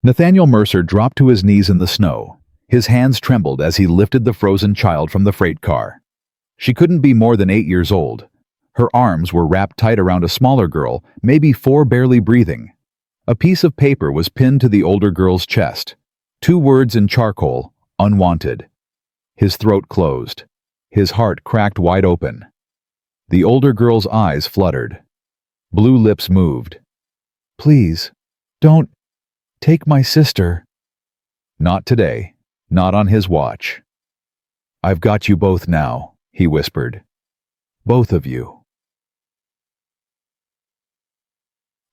Nathaniel Mercer dropped to his knees in the snow. His hands trembled as he lifted the frozen child from the freight car. She couldn't be more than 8 years old. Her arms were wrapped tight around a smaller girl, maybe 4, barely breathing. A piece of paper was pinned to the older girl's chest. 2 words in charcoal, "Unwanted." His throat closed. His heart cracked wide open. The older girl's eyes fluttered. Blue lips moved. "Please, don't take my sister." "Not today. Not on his watch." "I've got you both now," he whispered. "Both of you."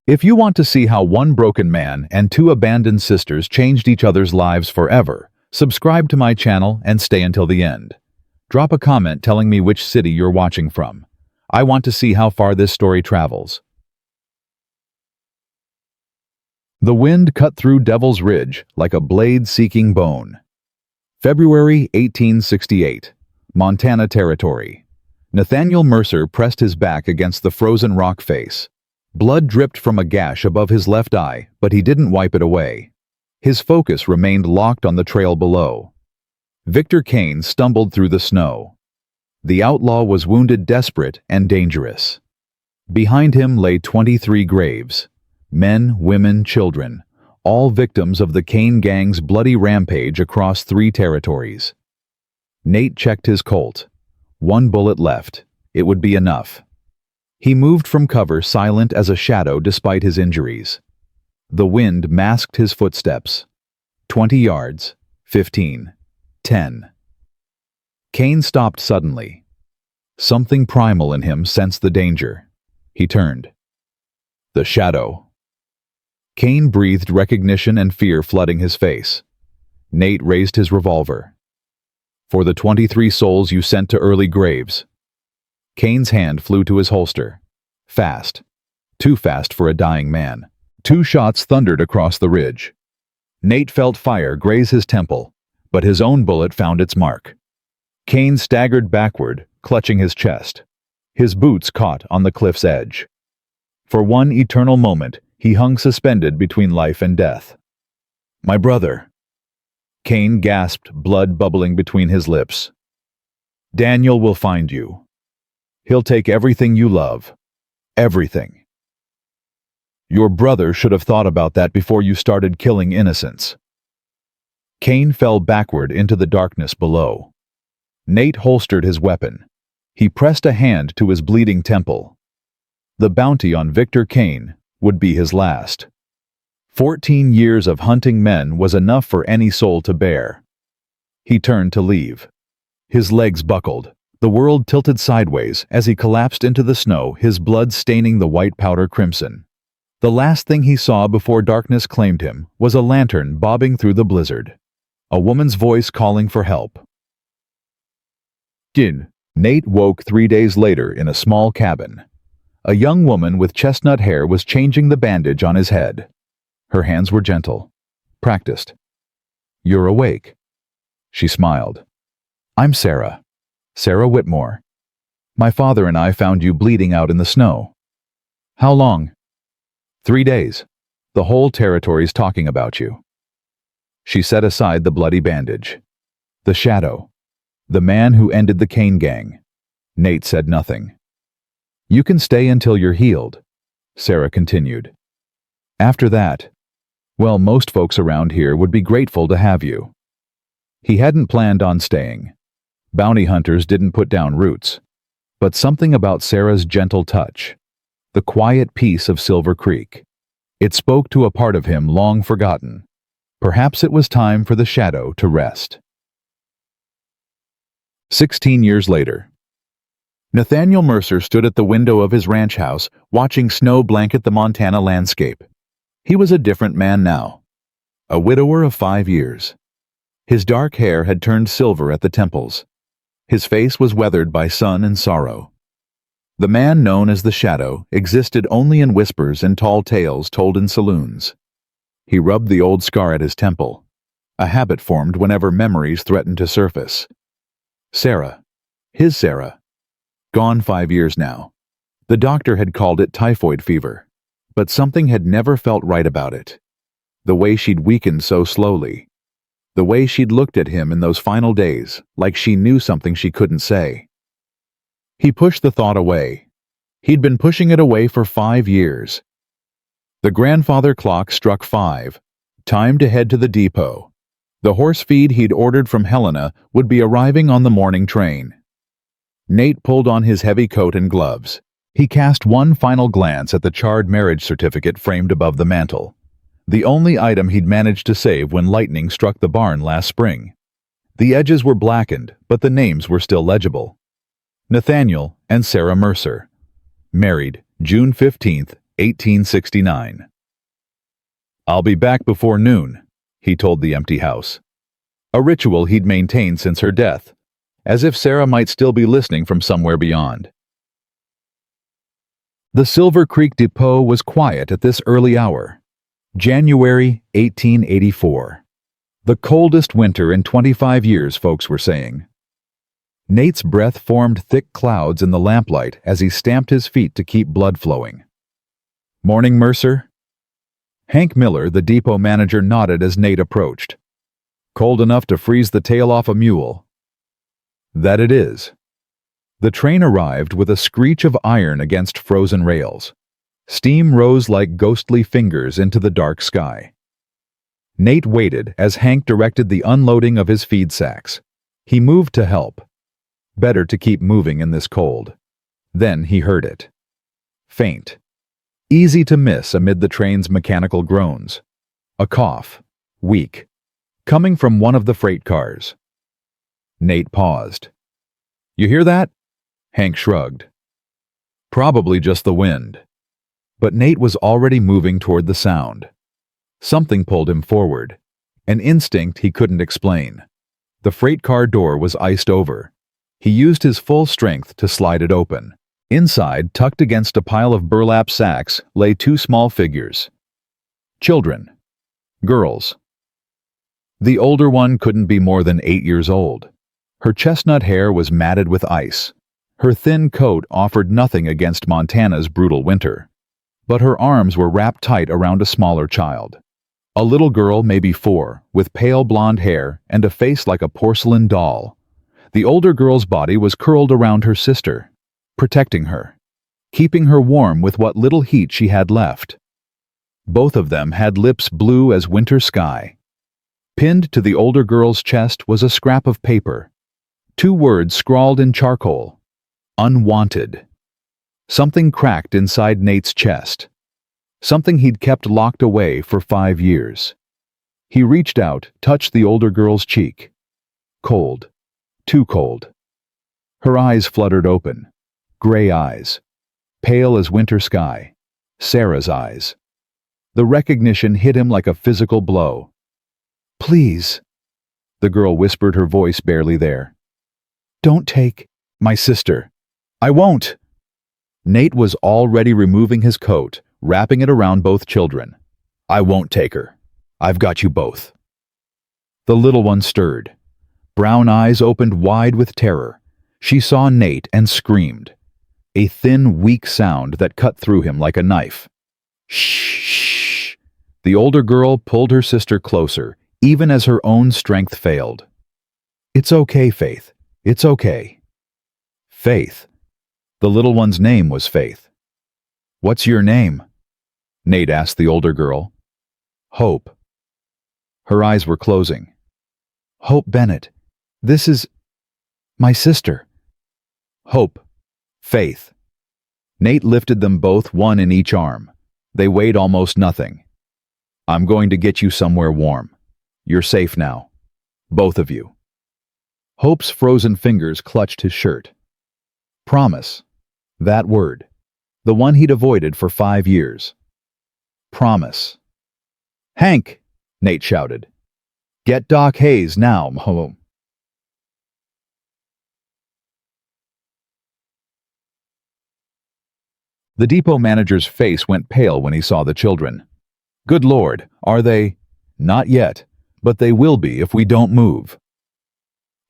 If you want to see how one broken man and 2 abandoned sisters changed each other's lives forever, subscribe to my channel and stay until the end. Drop a comment telling me which city you're watching from. I want to see how far this story travels. The wind cut through Devil's Ridge like a blade seeking bone. February 1868, Montana Territory. Nathaniel Mercer pressed his back against the frozen rock face. Blood dripped from a gash above his left eye, but he didn't wipe it away. His focus remained locked on the trail below. Victor Kane stumbled through the snow. The outlaw was wounded, desperate, and dangerous. Behind him lay 23 graves. Men, women, children, all victims of the Kane gang's bloody rampage across 3 territories. Nate checked his Colt. 1 bullet left. It would be enough. He moved from cover, silent as a shadow despite his injuries. The wind masked his footsteps. 20 yards, 15, 10. Kane stopped suddenly. Something primal in him sensed the danger. He turned. The shadow. Kane breathed recognition and fear flooding his face. Nate raised his revolver. "For the 23 souls you sent to early graves." Kane's hand flew to his holster. Fast. Too fast for a dying man. 2 shots thundered across the ridge. Nate felt fire graze his temple, but his own bullet found its mark. Kane staggered backward, clutching his chest. His boots caught on the cliff's edge. For one eternal moment, he hung suspended between life and death. "My brother." Kane gasped, blood bubbling between his lips. "Daniel will find you. He'll take everything you love. Everything." "Your brother should have thought about that before you started killing innocents." Kane fell backward into the darkness below. Nate holstered his weapon. He pressed a hand to his bleeding temple. The bounty on Victor Kane would be his last. 14 years of hunting men was enough for any soul to bear. He turned to leave. His legs buckled. The world tilted sideways as he collapsed into the snow, his blood staining the white powder crimson. The last thing he saw before darkness claimed him was a lantern bobbing through the blizzard. A woman's voice calling for help. Nate woke 3 days later in a small cabin. A young woman with chestnut hair was changing the bandage on his head. Her hands were gentle, practiced. "You're awake." She smiled. "I'm Sarah. Sarah Whitmore. My father and I found you bleeding out in the snow." "How long?" 3 days. The whole territory's talking about you." She set aside the bloody bandage. The shadow. The man who ended the Kane gang. Nate said nothing. "You can stay until you're healed," Sarah continued. "After that, well, most folks around here would be grateful to have you." He hadn't planned on staying. Bounty hunters didn't put down roots. But something about Sarah's gentle touch, the quiet peace of Silver Creek, it spoke to a part of him long forgotten. Perhaps it was time for the shadow to rest. 16 years later. Nathaniel Mercer stood at the window of his ranch house, watching snow blanket the Montana landscape. He was a different man now. A widower of 5 years. His dark hair had turned silver at the temples. His face was weathered by sun and sorrow. The man known as the Shadow existed only in whispers and tall tales told in saloons. He rubbed the old scar at his temple. A habit formed whenever memories threatened to surface. Sarah. His Sarah. Gone 5 years now. The doctor had called it typhoid fever, but something had never felt right about it. The way she'd weakened so slowly. The way she'd looked at him in those final days, like she knew something she couldn't say. He pushed the thought away. He'd been pushing it away for 5 years. The grandfather clock struck 5. Time to head to the depot. The horse feed he'd ordered from Helena would be arriving on the morning train. Nate pulled on his heavy coat and gloves. He cast one final glance at the charred marriage certificate framed above the mantel, the only item he'd managed to save when lightning struck the barn last spring. The edges were blackened, but the names were still legible. Nathaniel and Sarah Mercer. Married, June 15, 1869. "I'll be back before noon," he told the empty house. A ritual he'd maintained since her death, as if Sarah might still be listening from somewhere beyond. The Silver Creek Depot was quiet at this early hour. January 1884. The coldest winter in 25 years, folks were saying. Nate's breath formed thick clouds in the lamplight as he stamped his feet to keep blood flowing. "Morning, Mercer?" Hank Miller, the depot manager, nodded as Nate approached. "Cold enough to freeze the tail off a mule." "That it is." The train arrived with a screech of iron against frozen rails. Steam rose like ghostly fingers into the dark sky. Nate waited as Hank directed the unloading of his feed sacks. He moved to help. Better to keep moving in this cold. Then he heard it. Faint. Easy to miss amid the train's mechanical groans. A cough. Weak. Coming from one of the freight cars. Nate paused. "You hear that?" Hank shrugged. "Probably just the wind." But Nate was already moving toward the sound. Something pulled him forward. An instinct he couldn't explain. The freight car door was iced over. He used his full strength to slide it open. Inside, tucked against a pile of burlap sacks, lay 2 small figures. Children. Girls. The older one couldn't be more than 8 years old. Her chestnut hair was matted with ice. Her thin coat offered nothing against Montana's brutal winter. But her arms were wrapped tight around a smaller child. A little girl, maybe 4, with pale blonde hair and a face like a porcelain doll. The older girl's body was curled around her sister, protecting her, keeping her warm with what little heat she had left. Both of them had lips blue as winter sky. Pinned to the older girl's chest was a scrap of paper. 2 words scrawled in charcoal. Unwanted. Something cracked inside Nate's chest. Something he'd kept locked away for 5 years. He reached out, touched the older girl's cheek. Cold. Too cold. Her eyes fluttered open. Gray eyes. Pale as winter sky. Sarah's eyes. The recognition hit him like a physical blow. "Please," the girl whispered, her voice barely there. "Don't take my sister. I won't." Nate was already removing his coat, wrapping it around both children. "I won't take her. I've got you both." The little one stirred. Brown eyes opened wide with terror. She saw Nate and screamed. A thin, weak sound that cut through him like a knife. "Shh." The older girl pulled her sister closer, even as her own strength failed. "It's okay, Faith. It's okay." Faith. The little one's name was Faith. "What's your name?" Nate asked the older girl. "Hope." Her eyes were closing. "Hope Bennett. This is my sister." Hope. Faith. Nate lifted them both, one in each arm. They weighed almost nothing. "I'm going to get you somewhere warm. You're safe now. Both of you." Hope's frozen fingers clutched his shirt. Promise. That word. The one he'd avoided for 5 years. Promise. "Hank!" Nate shouted. "Get Doc Hayes now, Mo." The depot manager's face went pale when he saw the children. "Good Lord, are they?" "Not yet, but they will be if we don't move."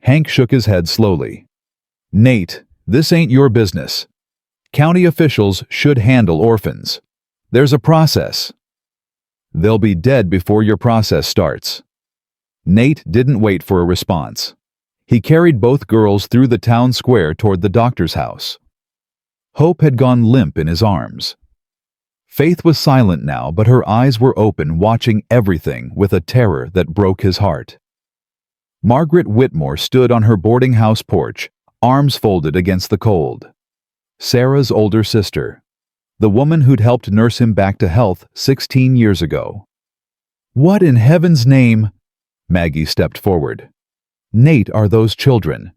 Hank shook his head slowly. "Nate, this ain't your business. County officials should handle orphans. There's a process." They'll be dead before your process starts. Nate didn't wait for a response. He carried both girls through the town square toward the doctor's house. Hope had gone limp in his arms. Faith was silent now, but her eyes were open, watching everything with a terror that broke his heart. Margaret Whitmore stood on her boarding house porch, arms folded against the cold. Sarah's older sister, the woman who'd helped nurse him back to health 16 years ago. "What in heaven's name?" Maggie stepped forward. "Nate are those children.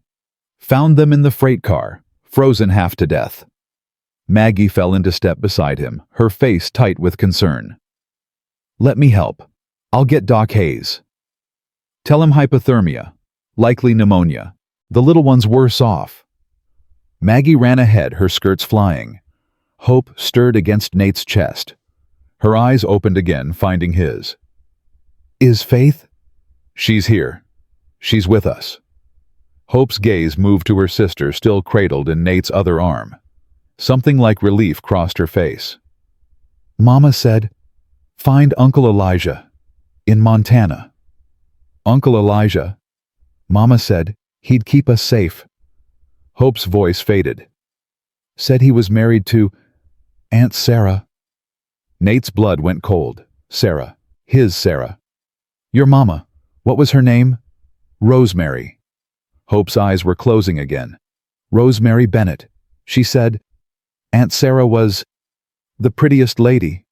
Found them in the freight car, frozen half to death." Maggie fell into step beside him, her face tight with concern. "Let me help. I'll get Doc Hayes. Tell him hypothermia, likely pneumonia. The little one's worse off." Maggie ran ahead, her skirts flying. Hope stirred against Nate's chest. Her eyes opened again, finding his. "Is Faith?" "She's here. She's with us." Hope's gaze moved to her sister, still cradled in Nate's other arm. Something like relief crossed her face. "Mama said, find Uncle Elijah, in Montana." "Uncle Elijah?" "Mama said he'd keep us safe." Hope's voice faded. "Said he was married to Aunt Sarah." Nate's blood went cold. Sarah. His Sarah. "Your mama. What was her name?" "Rosemary." Hope's eyes were closing again. "Rosemary Bennett. She said Aunt Sarah was the prettiest lady."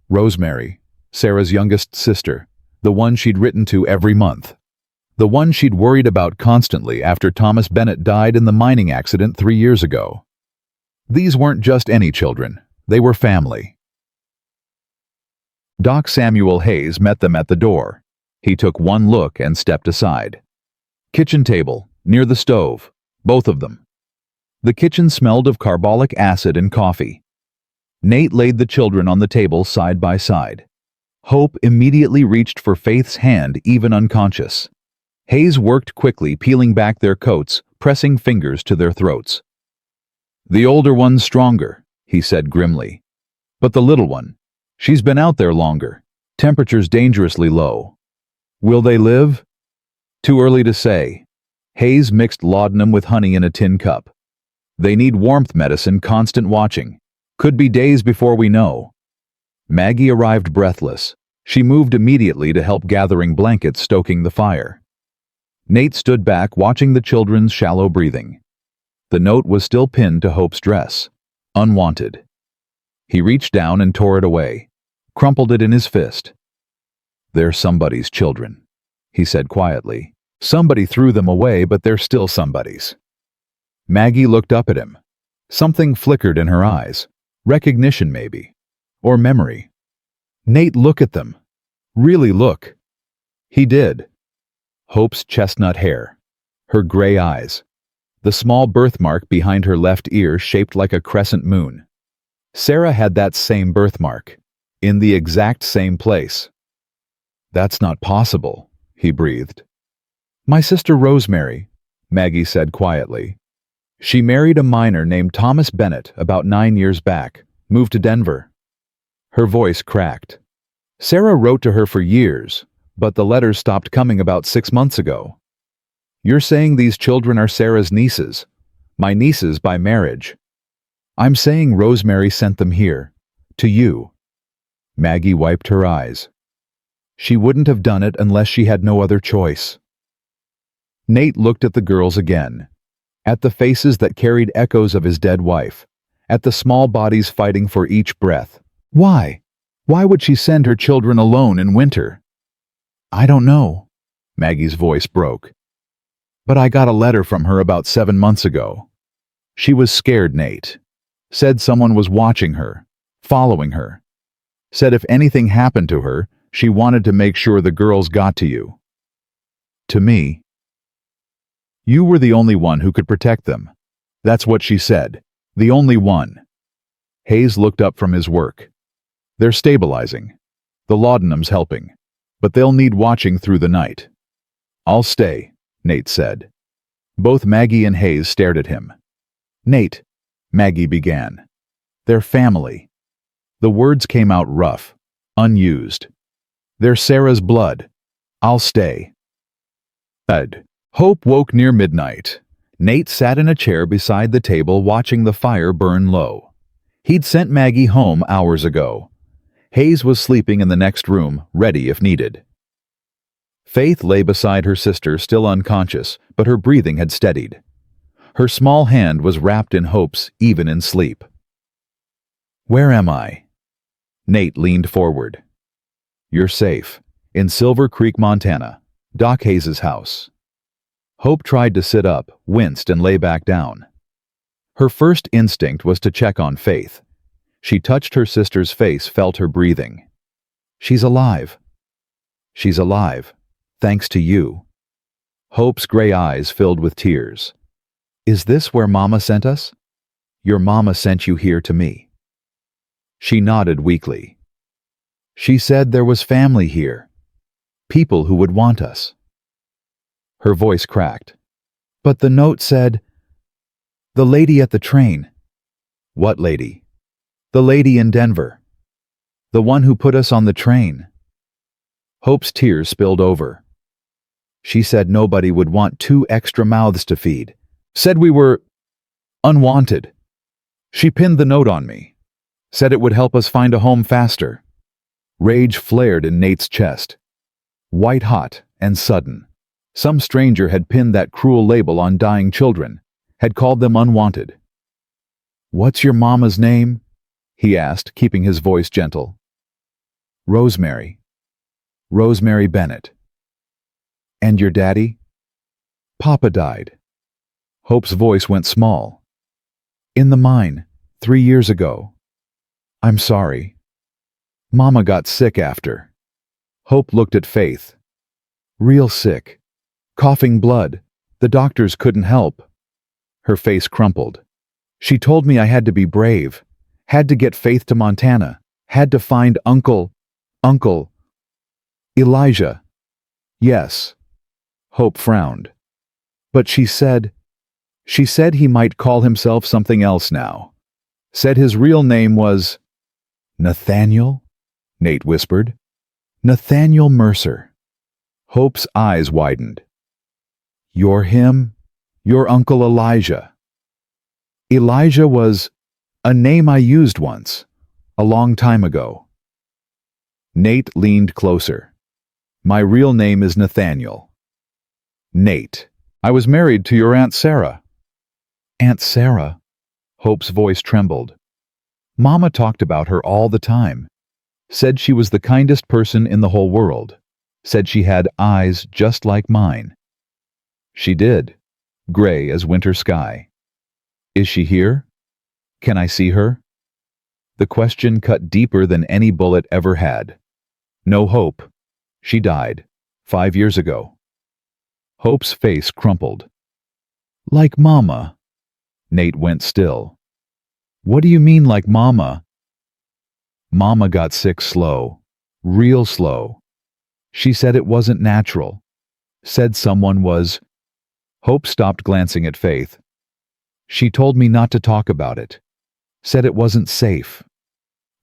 Rosemary, Sarah's youngest sister, the one she'd written to every month. The one she'd worried about constantly after Thomas Bennett died in the mining accident 3 years ago. These weren't just any children, they were family. Doc Samuel Hayes met them at the door. He took one look and stepped aside. Kitchen table, near the stove, both of them. The kitchen smelled of carbolic acid and coffee. Nate laid the children on the table side by side. Hope immediately reached for Faith's hand, even unconscious. Hayes worked quickly, peeling back their coats, pressing fingers to their throats. "The older one's stronger," he said grimly. "But the little one, she's been out there longer. Temperature's dangerously low. Will they live?" "Too early to say." Hayes mixed laudanum with honey in a tin cup. "They need warmth medicine, constant watching. Could be days before we know." Maggie arrived breathless. She moved immediately to help gathering blankets, stoking the fire. Nate stood back, watching the children's shallow breathing. The note was still pinned to Hope's dress. Unwanted. He reached down and tore it away, crumpled it in his fist. "They're somebody's children," he said quietly. "Somebody threw them away, but they're still somebody's." Maggie looked up at him. Something flickered in her eyes. Recognition, maybe. Or memory. "Nate, look at them. Really look." He did. Hope's chestnut hair. Her gray eyes. The small birthmark behind her left ear shaped like a crescent moon. Sarah had that same birthmark. In the exact same place. "That's not possible," he breathed. "My sister Rosemary," Maggie said quietly. "She married a miner named Thomas Bennett about 9 years back, moved to Denver." Her voice cracked. "Sarah wrote to her for years, but the letters stopped coming about 6 months ago. You're saying these children are Sarah's nieces, my nieces by marriage. I'm saying Rosemary sent them here, to you." Maggie wiped her eyes. "She wouldn't have done it unless she had no other choice." Nate looked at the girls again. At the faces that carried echoes of his dead wife. At the small bodies fighting for each breath. Why? Why would she send her children alone in winter? "I don't know." Maggie's voice broke. "But I got a letter from her about 7 months ago. She was scared, Nate. Said someone was watching her, following her. Said if anything happened to her, she wanted to make sure the girls got to you. To me. You were the only one who could protect them. That's what she said. The only one." Hayes looked up from his work. "They're stabilizing. The laudanum's helping. But they'll need watching through the night." "I'll stay," Nate said. Both Maggie and Hayes stared at him. "Nate," Maggie began. "They're family." The words came out rough, Unused. They're Sarah's blood. I'll stay. Ed. Hope woke near midnight. Nate sat in a chair beside the table watching the fire burn low. He'd sent Maggie home hours ago. Hayes was sleeping in the next room, ready if needed. Faith lay beside her sister, still unconscious, but her breathing had steadied. Her small hand was wrapped in Hope's, even in sleep. "Where am I?" Nate leaned forward. "You're safe. In Silver Creek, Montana. Doc Hayes' house." Hope tried to sit up, winced, and lay back down. Her first instinct was to check on Faith. She touched her sister's face, felt her breathing. "She's alive. She's alive. Thanks to you." Hope's gray eyes filled with tears. "Is this where Mama sent us?" "Your mama sent you here to me." She nodded weakly. "She said there was family here. People who would want us." Her voice cracked. "But the note said, the lady at the train." "What lady?" "The lady in Denver. The one who put us on the train." Hope's tears spilled over. "She said nobody would want 2 extra mouths to feed. Said we were unwanted. She pinned the note on me. Said it would help us find a home faster." Rage flared in Nate's chest. White hot and sudden. Some stranger had pinned that cruel label on dying children, had called them unwanted. "What's your mama's name?" he asked, keeping his voice gentle. "Rosemary. Rosemary Bennett." "And your daddy?" "Papa died." Hope's voice went small. "In the mine, 3 years ago. I'm sorry. Mama got sick after." Hope looked at Faith. "Real sick. Coughing blood. The doctors couldn't help." Her face crumpled. "She told me I had to be brave. Had to get Faith to Montana. Had to find Uncle Elijah." "Yes." Hope frowned. "But she said he might call himself something else now. Said his real name was—" "Nathaniel?" Nate whispered. "Nathaniel Mercer." Hope's eyes widened. "You're him? Your Uncle Elijah?" "Elijah was a name I used once, a long time ago." Nate leaned closer. "My real name is Nathaniel." "Nate, I was married to your Aunt Sarah." "Aunt Sarah?" Hope's voice trembled. "Mama talked about her all the time. Said she was the kindest person in the whole world. Said she had eyes just like mine." "She did, gray as winter sky." "Is she here? Can I see her?" The question cut deeper than any bullet ever had. "No Hope. She died 5 years ago." Hope's face crumpled. "Like Mama?" Nate went still. "What do you mean like Mama?" "Mama got sick slow. Real slow. She said it wasn't natural. Said someone was—" Hope stopped glancing at Faith. "She told me not to talk about it. Said it wasn't safe."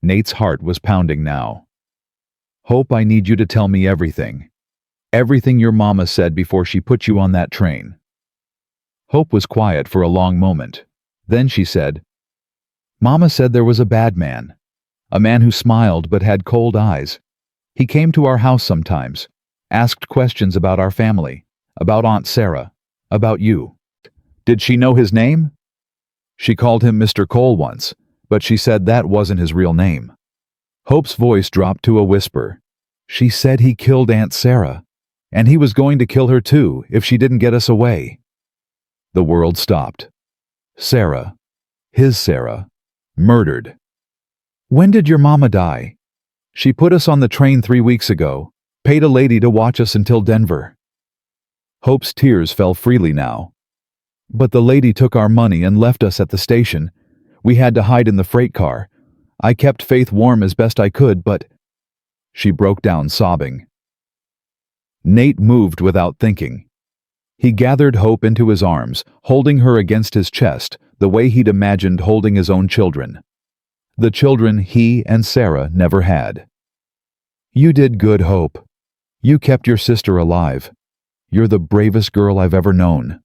Nate's heart was pounding now. "Hope, I need you to tell me everything. Everything your mama said before she put you on that train." Hope was quiet for a long moment. Then she said, "Mama said there was a bad man. A man who smiled but had cold eyes. He came to our house sometimes, asked questions about our family, about Aunt Sarah, about you." "Did she know his name?" "She called him Mr. Cole once, but she said that wasn't his real name." Hope's voice dropped to a whisper. "She said he killed Aunt Sarah, and he was going to kill her too if she didn't get us away." The world stopped. Sarah, his Sarah, murdered. "When did your mama die?" "She put us on the train 3 weeks ago, paid a lady to watch us until Denver." Hope's tears fell freely now. "But the lady took our money and left us at the station. We had to hide in the freight car. I kept Faith warm as best I could, but—" She broke down sobbing. Nate moved without thinking. He gathered Hope into his arms, holding her against his chest, the way he'd imagined holding his own children. The children he and Sarah never had. You did good, Hope. You kept your sister alive. You're the bravest girl I've ever known.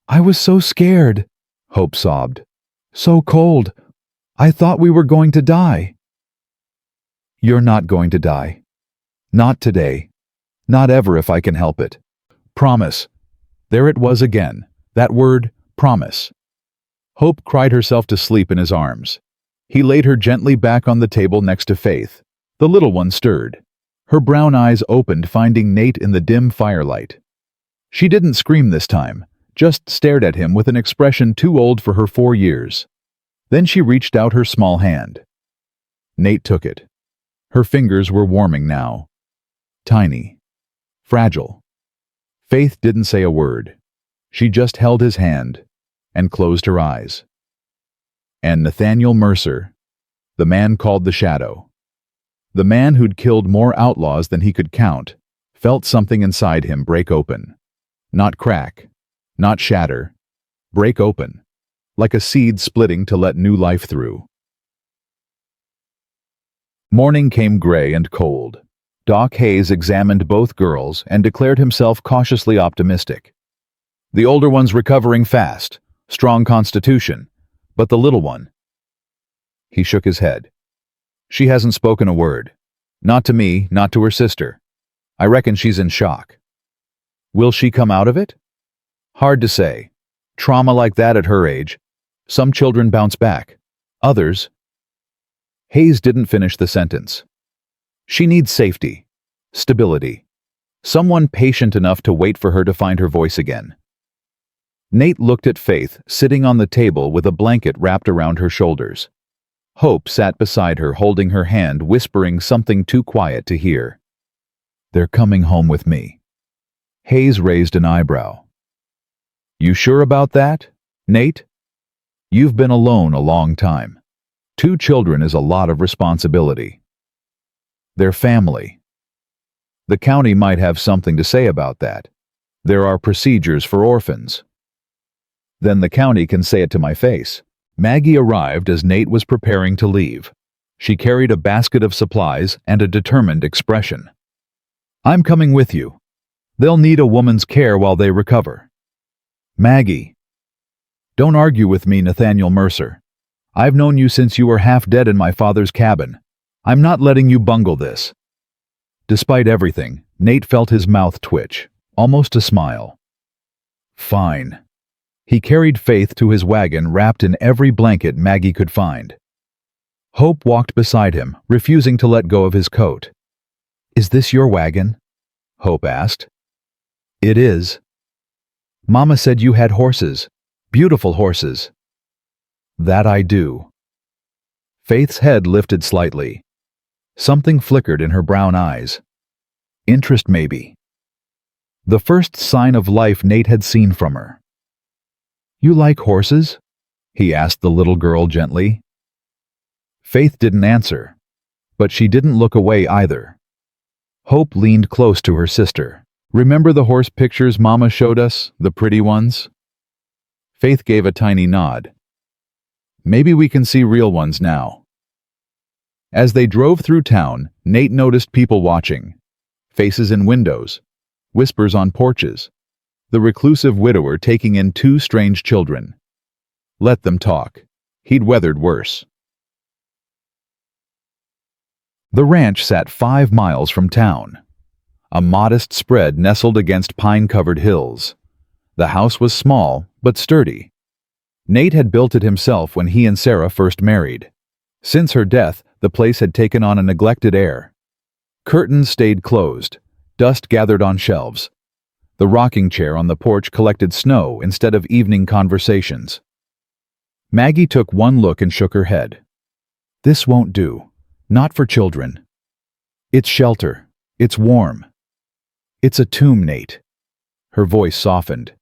I was so scared, Hope sobbed. So cold. I thought we were going to die. You're not going to die. Not today. Not ever if I can help it. Promise. There it was again, that word, promise. Hope cried herself to sleep in his arms. He laid her gently back on the table next to Faith. The little one stirred. Her brown eyes opened, finding Nate in the dim firelight. She didn't scream this time, just stared at him with an expression too old for her 4 years. Then she reached out her small hand. Nate took it. Her fingers were warming now. Tiny. Fragile. Faith didn't say a word. She just held his hand and closed her eyes. And Nathaniel Mercer, the man called the Shadow, the man who'd killed more outlaws than he could count, felt something inside him break open. Not crack, not shatter, break open, like a seed splitting to let new life through. Morning came gray and cold. Doc Hayes examined both girls and declared himself cautiously optimistic. The older one's recovering fast, strong constitution, but the little one... He shook his head. She hasn't spoken a word. Not to me, not to her sister. I reckon she's in shock. Will she come out of it? Hard to say. Trauma like that at her age. Some children bounce back. Others... Hayes didn't finish the sentence. She needs safety, stability, someone patient enough to wait for her to find her voice again. Nate looked at Faith, sitting on the table with a blanket wrapped around her shoulders. Hope sat beside her, holding her hand, whispering something too quiet to hear. They're coming home with me. Hayes raised an eyebrow. You sure about that, Nate? You've been alone a long time. 2 children is a lot of responsibility. They're family. The county might have something to say about that. There are procedures for orphans. Then the county can say it to my face. Maggie arrived as Nate was preparing to leave. She carried a basket of supplies and a determined expression. I'm coming with you. They'll need a woman's care while they recover. Maggie. Don't argue with me, Nathaniel Mercer. I've known you since you were half dead in my father's cabin. I'm not letting you bungle this. Despite everything, Nate felt his mouth twitch, almost a smile. Fine. He carried Faith to his wagon, wrapped in every blanket Maggie could find. Hope walked beside him, refusing to let go of his coat. Is this your wagon? Hope asked. It is. Mama said you had horses. Beautiful horses. That I do. Faith's head lifted slightly. Something flickered in her brown eyes. Interest, maybe. The first sign of life Nate had seen from her. You like horses? He asked the little girl gently. Faith didn't answer, but she didn't look away either. Hope leaned close to her sister. Remember the horse pictures Mama showed us, the pretty ones? Faith gave a tiny nod. Maybe we can see real ones now. As they drove through town, Nate noticed people watching. Faces in windows, whispers on porches. The reclusive widower taking in 2 strange children. Let them talk. He'd weathered worse. The ranch sat 5 miles from town. A modest spread nestled against pine-covered hills. The house was small, but sturdy. Nate had built it himself when he and Sarah first married. Since her death, the place had taken on a neglected air. Curtains stayed closed. Dust gathered on shelves. The rocking chair on the porch collected snow instead of evening conversations. Maggie took one look and shook her head. This won't do. Not for children. It's shelter. It's warm. It's a tomb, Nate. Her voice softened.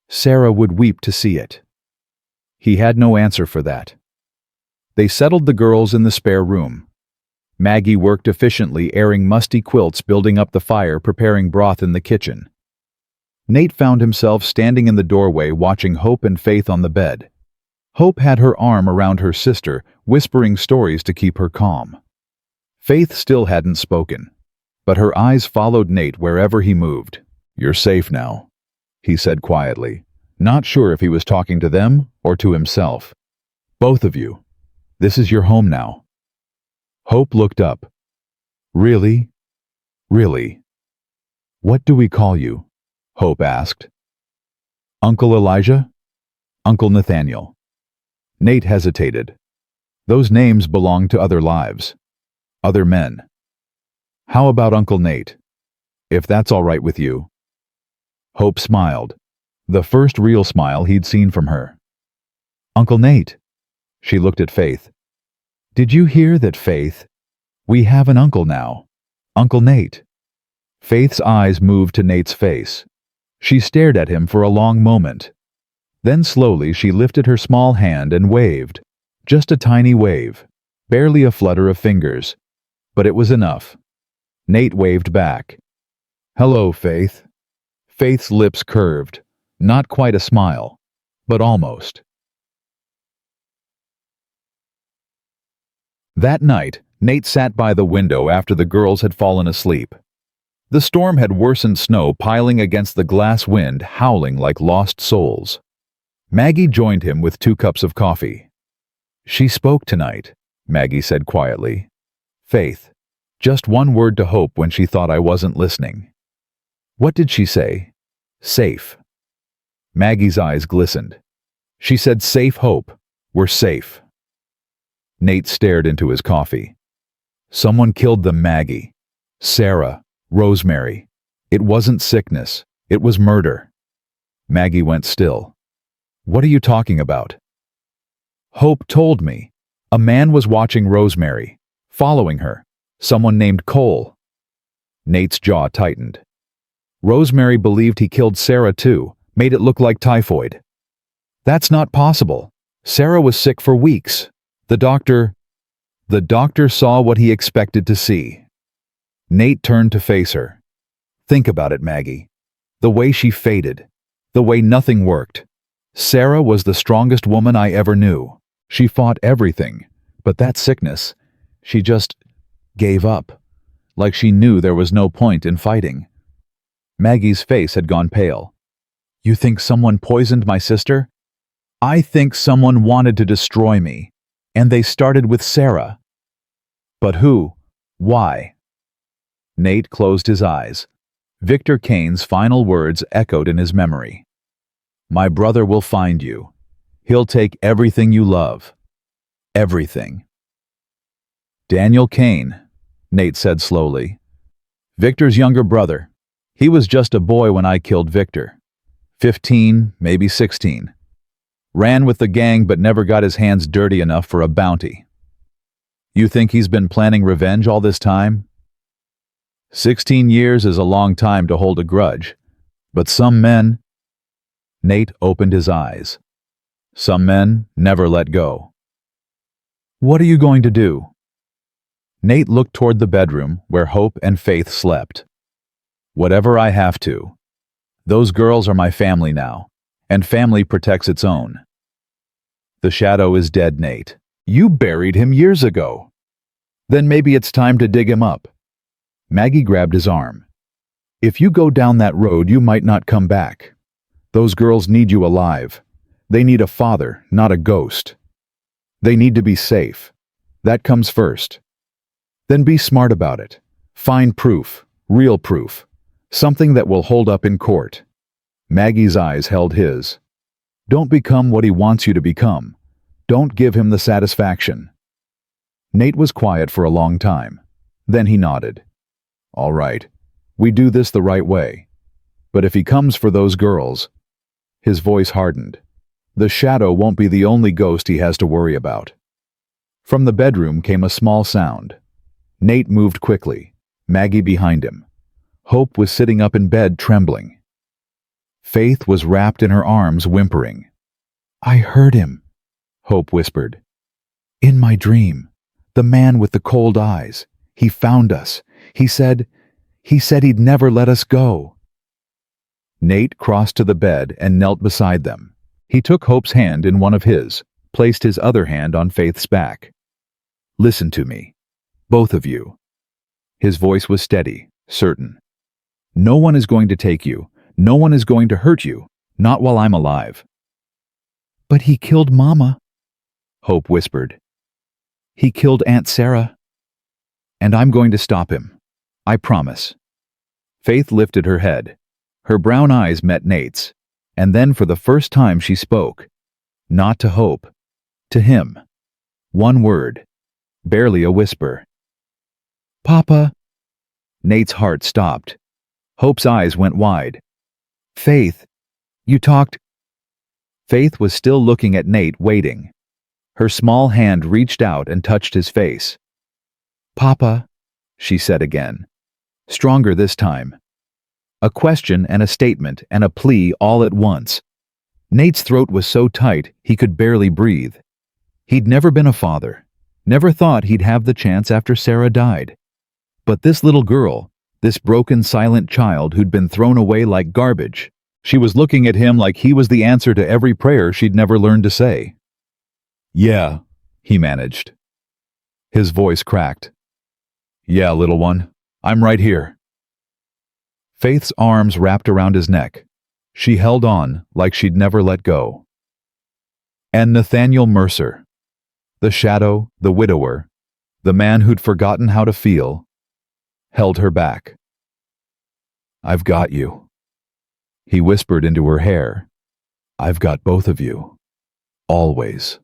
Sarah would weep to see it. He had no answer for that. They settled the girls in the spare room. Maggie worked efficiently, airing musty quilts, building up the fire, preparing broth in the kitchen. Nate found himself standing in the doorway, watching Hope and Faith on the bed. Hope had her arm around her sister, whispering stories to keep her calm. Faith still hadn't spoken, but her eyes followed Nate wherever he moved. "You're safe now," he said quietly, not sure if he was talking to them or to himself. "Both of you. This is your home now." Hope looked up. "Really? Really? What do we call you?" Hope asked. "Uncle Elijah? Uncle Nathaniel." Nate hesitated. Those names belonged to other lives, other men. "How about Uncle Nate? If that's all right with you." Hope smiled, the first real smile he'd seen from her. "Uncle Nate." She looked at Faith. "Did you hear that, Faith? We have an uncle now. Uncle Nate." Faith's eyes moved to Nate's face. She stared at him for a long moment. Then slowly she lifted her small hand and waved. Just a tiny wave, barely a flutter of fingers. But it was enough. Nate waved back. "Hello, Faith." Faith's lips curved. Not quite a smile, but almost. That night, Nate sat by the window after the girls had fallen asleep. The storm had worsened, snow piling against the glass, wind howling like lost souls. Maggie joined him with 2 cups of coffee. "She spoke tonight," Maggie said quietly. "Faith, just one word to Hope when she thought I wasn't listening." "What did she say?" "Safe." Maggie's eyes glistened. "She said, safe, Hope. We're safe." Nate stared into his coffee. "Someone killed them, Maggie. Sarah, Rosemary. It wasn't sickness. It was murder." Maggie went still. "What are you talking about?" "Hope told me. A man was watching Rosemary, following her. Someone named Cole." Nate's jaw tightened. "Rosemary believed he killed Sarah too, made it look like typhoid." "That's not possible. Sarah was sick for weeks. The doctor saw what he expected to see." Nate turned to face her. "Think about it, Maggie. The way she faded. The way nothing worked. Sarah was the strongest woman I ever knew. She fought everything. But that sickness, she just gave up. Like she knew there was no point in fighting." Maggie's face had gone pale. "You think someone poisoned my sister?" "I think someone wanted to destroy me. And they started with Sarah." "But who? Why?" Nate closed his eyes. Victor Kane's final words echoed in his memory. "My brother will find you. He'll take everything you love. Everything." "Daniel Kane," Nate said slowly. "Victor's younger brother. He was just a boy when I killed Victor. 15, maybe 16. Ran with the gang but never got his hands dirty enough for a bounty." "You think he's been planning revenge all this time?" 16 years is a long time to hold a grudge. But some men... Nate opened his eyes. "Some men never let go." "What are you going to do?" Nate looked toward the bedroom where Hope and Faith slept. "Whatever I have to. Those girls are my family now, and family protects its own." "The shadow is dead, Nate. You buried him years ago." "Then maybe it's time to dig him up." Maggie grabbed his arm. "If you go down that road, you might not come back. Those girls need you alive. They need a father, not a ghost. They need to be safe. That comes first. Then be smart about it. Find proof, real proof. Something that will hold up in court." Maggie's eyes held his. "Don't become what he wants you to become. Don't give him the satisfaction." Nate was quiet for a long time. Then he nodded. "All right. We do this the right way. But if he comes for those girls..." His voice hardened. "The shadow won't be the only ghost he has to worry about." From the bedroom came a small sound. Nate moved quickly, Maggie behind him. Hope was sitting up in bed, trembling. Faith was wrapped in her arms, whimpering. "I heard him," Hope whispered. "In my dream. The man with the cold eyes. He found us. He said he'd never let us go." Nate crossed to the bed and knelt beside them. He took Hope's hand in one of his, placed his other hand on Faith's back. "Listen to me. Both of you." His voice was steady, certain. "No one is going to take you. No one is going to hurt you. Not while I'm alive." "But he killed Mama," Hope whispered. "He killed Aunt Sarah. And I'm going to stop him. I promise." Faith lifted her head. Her brown eyes met Nate's, and then for the first time she spoke. Not to Hope. To him. One word. Barely a whisper. "Papa." Nate's heart stopped. Hope's eyes went wide. "Faith, you talked—" Faith was still looking at Nate, waiting. Her small hand reached out and touched his face. "Papa," she said again. Stronger this time. A question and a statement and a plea all at once. Nate's throat was so tight he could barely breathe. He'd never been a father. Never thought he'd have the chance after Sarah died. But this little girl, this broken, silent child who'd been thrown away like garbage, she was looking at him like he was the answer to every prayer she'd never learned to say. "Yeah," he managed. His voice cracked. "Yeah, little one, I'm right here." Faith's arms wrapped around his neck. She held on like she'd never let go. And Nathaniel Mercer, the shadow, the widower, the man who'd forgotten how to feel, held her back. "I've got you," he whispered into her hair. "I've got both of you. Always."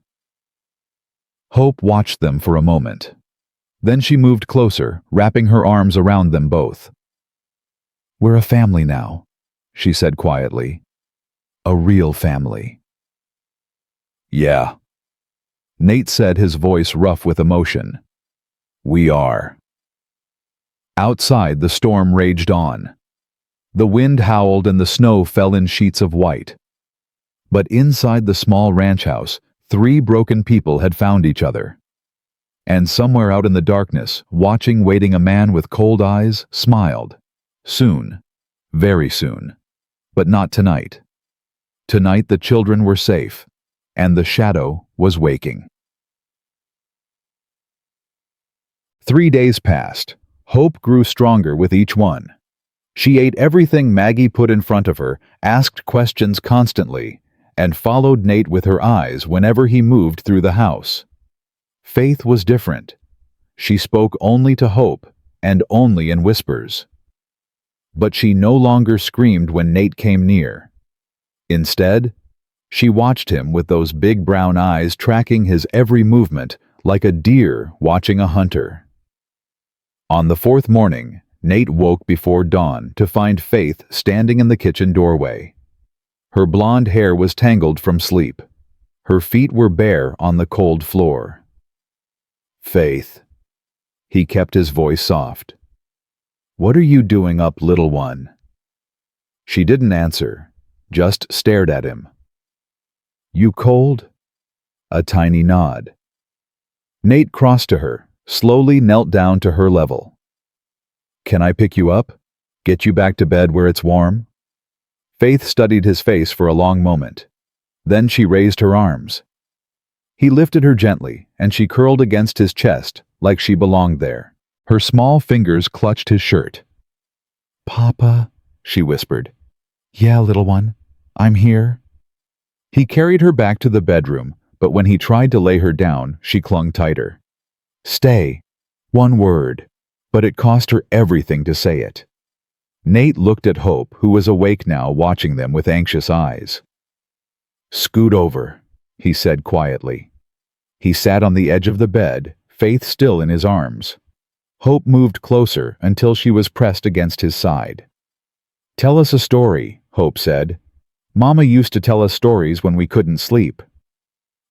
Hope watched them for a moment. Then she moved closer, wrapping her arms around them both. "We're a family now," she said quietly. "A real family." "Yeah," Nate said, his voice rough with emotion. "We are." Outside, the storm raged on. The wind howled and the snow fell in sheets of white. But inside the small ranch house, 3 broken people had found each other. And somewhere out in the darkness, watching, waiting, a man with cold eyes smiled. Soon. Very soon. But not tonight. Tonight the children were safe, and the shadow was waking. 3 days passed. Hope grew stronger with each one. She ate everything Maggie put in front of her, asked questions constantly, and followed Nate with her eyes whenever he moved through the house. Faith was different. She spoke only to Hope, and only in whispers. But she no longer screamed when Nate came near. Instead, she watched him with those big brown eyes, tracking his every movement like a deer watching a hunter. On the 4th morning, Nate woke before dawn to find Faith standing in the kitchen doorway. Her blonde hair was tangled from sleep. Her feet were bare on the cold floor. "Faith." He kept his voice soft. "What are you doing up, little one?" She didn't answer, just stared at him. "You cold?" A tiny nod. Nate crossed to her, slowly knelt down to her level. "Can I pick you up? Get you back to bed where it's warm?" Faith studied his face for a long moment. Then she raised her arms. He lifted her gently, and she curled against his chest like she belonged there. Her small fingers clutched his shirt. "Papa," she whispered. "Yeah, little one, I'm here." He carried her back to the bedroom, but when he tried to lay her down, she clung tighter. "Stay." One word, but it cost her everything to say it. Nate looked at Hope, who was awake now, watching them with anxious eyes. "Scoot over," he said quietly. He sat on the edge of the bed, Faith still in his arms. Hope moved closer until she was pressed against his side. "Tell us a story," Hope said. "Mama used to tell us stories when we couldn't sleep."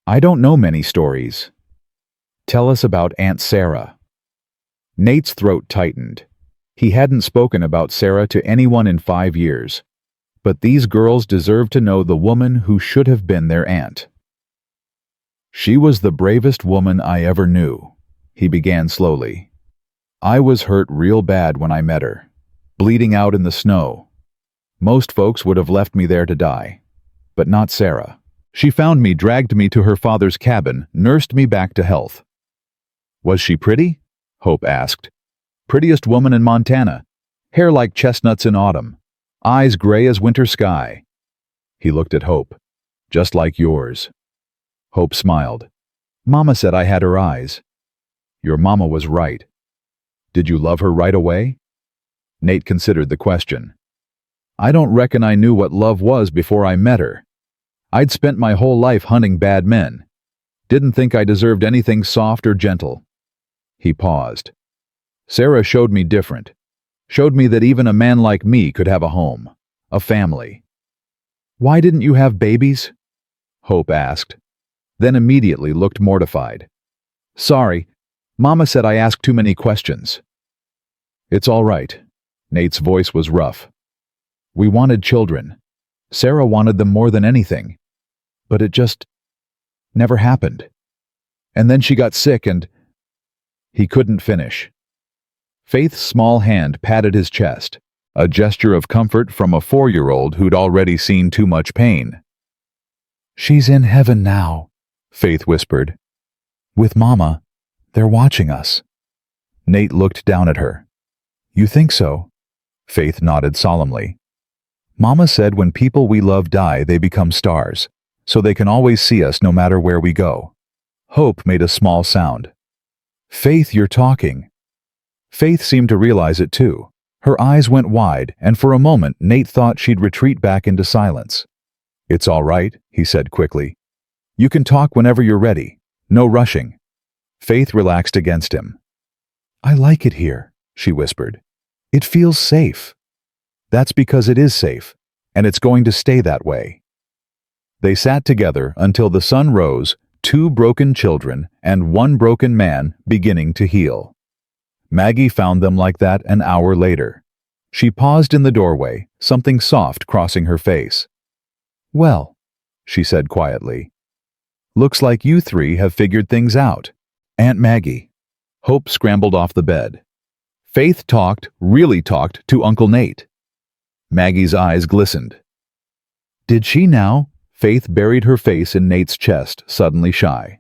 "I don't know many stories." "Tell us about Aunt Sarah." Nate's throat tightened. He hadn't spoken about Sarah to anyone in 5 years. But these girls deserved to know the woman who should have been their aunt. "She was the bravest woman I ever knew," he began slowly. "I was hurt real bad when I met her, bleeding out in the snow. Most folks would have left me there to die, but not Sarah. She found me, dragged me to her father's cabin, nursed me back to health." "Was she pretty?" Hope asked. Prettiest woman in Montana. Hair like chestnuts in autumn. Eyes gray as winter sky. He looked at Hope. Just like yours. Hope smiled. Mama said I had her eyes. Your mama was right. Did you love her right away? Nate considered the question. I don't reckon I knew what love was before I met her. I'd spent my whole life hunting bad men. Didn't think I deserved anything soft or gentle. He paused. Sarah showed me different. Showed me that even a man like me could have a home. A family. Why didn't you have babies? Hope asked. Then immediately looked mortified. Sorry, Mama said I asked too many questions. It's all right. Nate's voice was rough. We wanted children. Sarah wanted them more than anything. But it just never happened. And then she got sick and... He couldn't finish. Faith's small hand patted his chest, a gesture of comfort from a 4-year-old who'd already seen too much pain. She's in heaven now, Faith whispered. With Mama, they're watching us. Nate looked down at her. You think so? Faith nodded solemnly. Mama said when people we love die, they become stars, so they can always see us no matter where we go. Hope made a small sound. Faith, you're talking. Faith seemed to realize it too. Her eyes went wide, and for a moment Nate thought she'd retreat back into silence. It's all right, he said quickly. You can talk whenever you're ready. No rushing. Faith relaxed against him. I like it here, she whispered. It feels safe. That's because it is safe, and it's going to stay that way. They sat together until the sun rose, 2 broken children and 1 broken man beginning to heal. Maggie found them like that an hour later. She paused in the doorway, something soft crossing her face. Well, she said quietly. Looks like you 3 have figured things out. Aunt Maggie. Hope scrambled off the bed. Faith talked, really talked, to Uncle Nate. Maggie's eyes glistened. Did she now? Faith buried her face in Nate's chest, suddenly shy.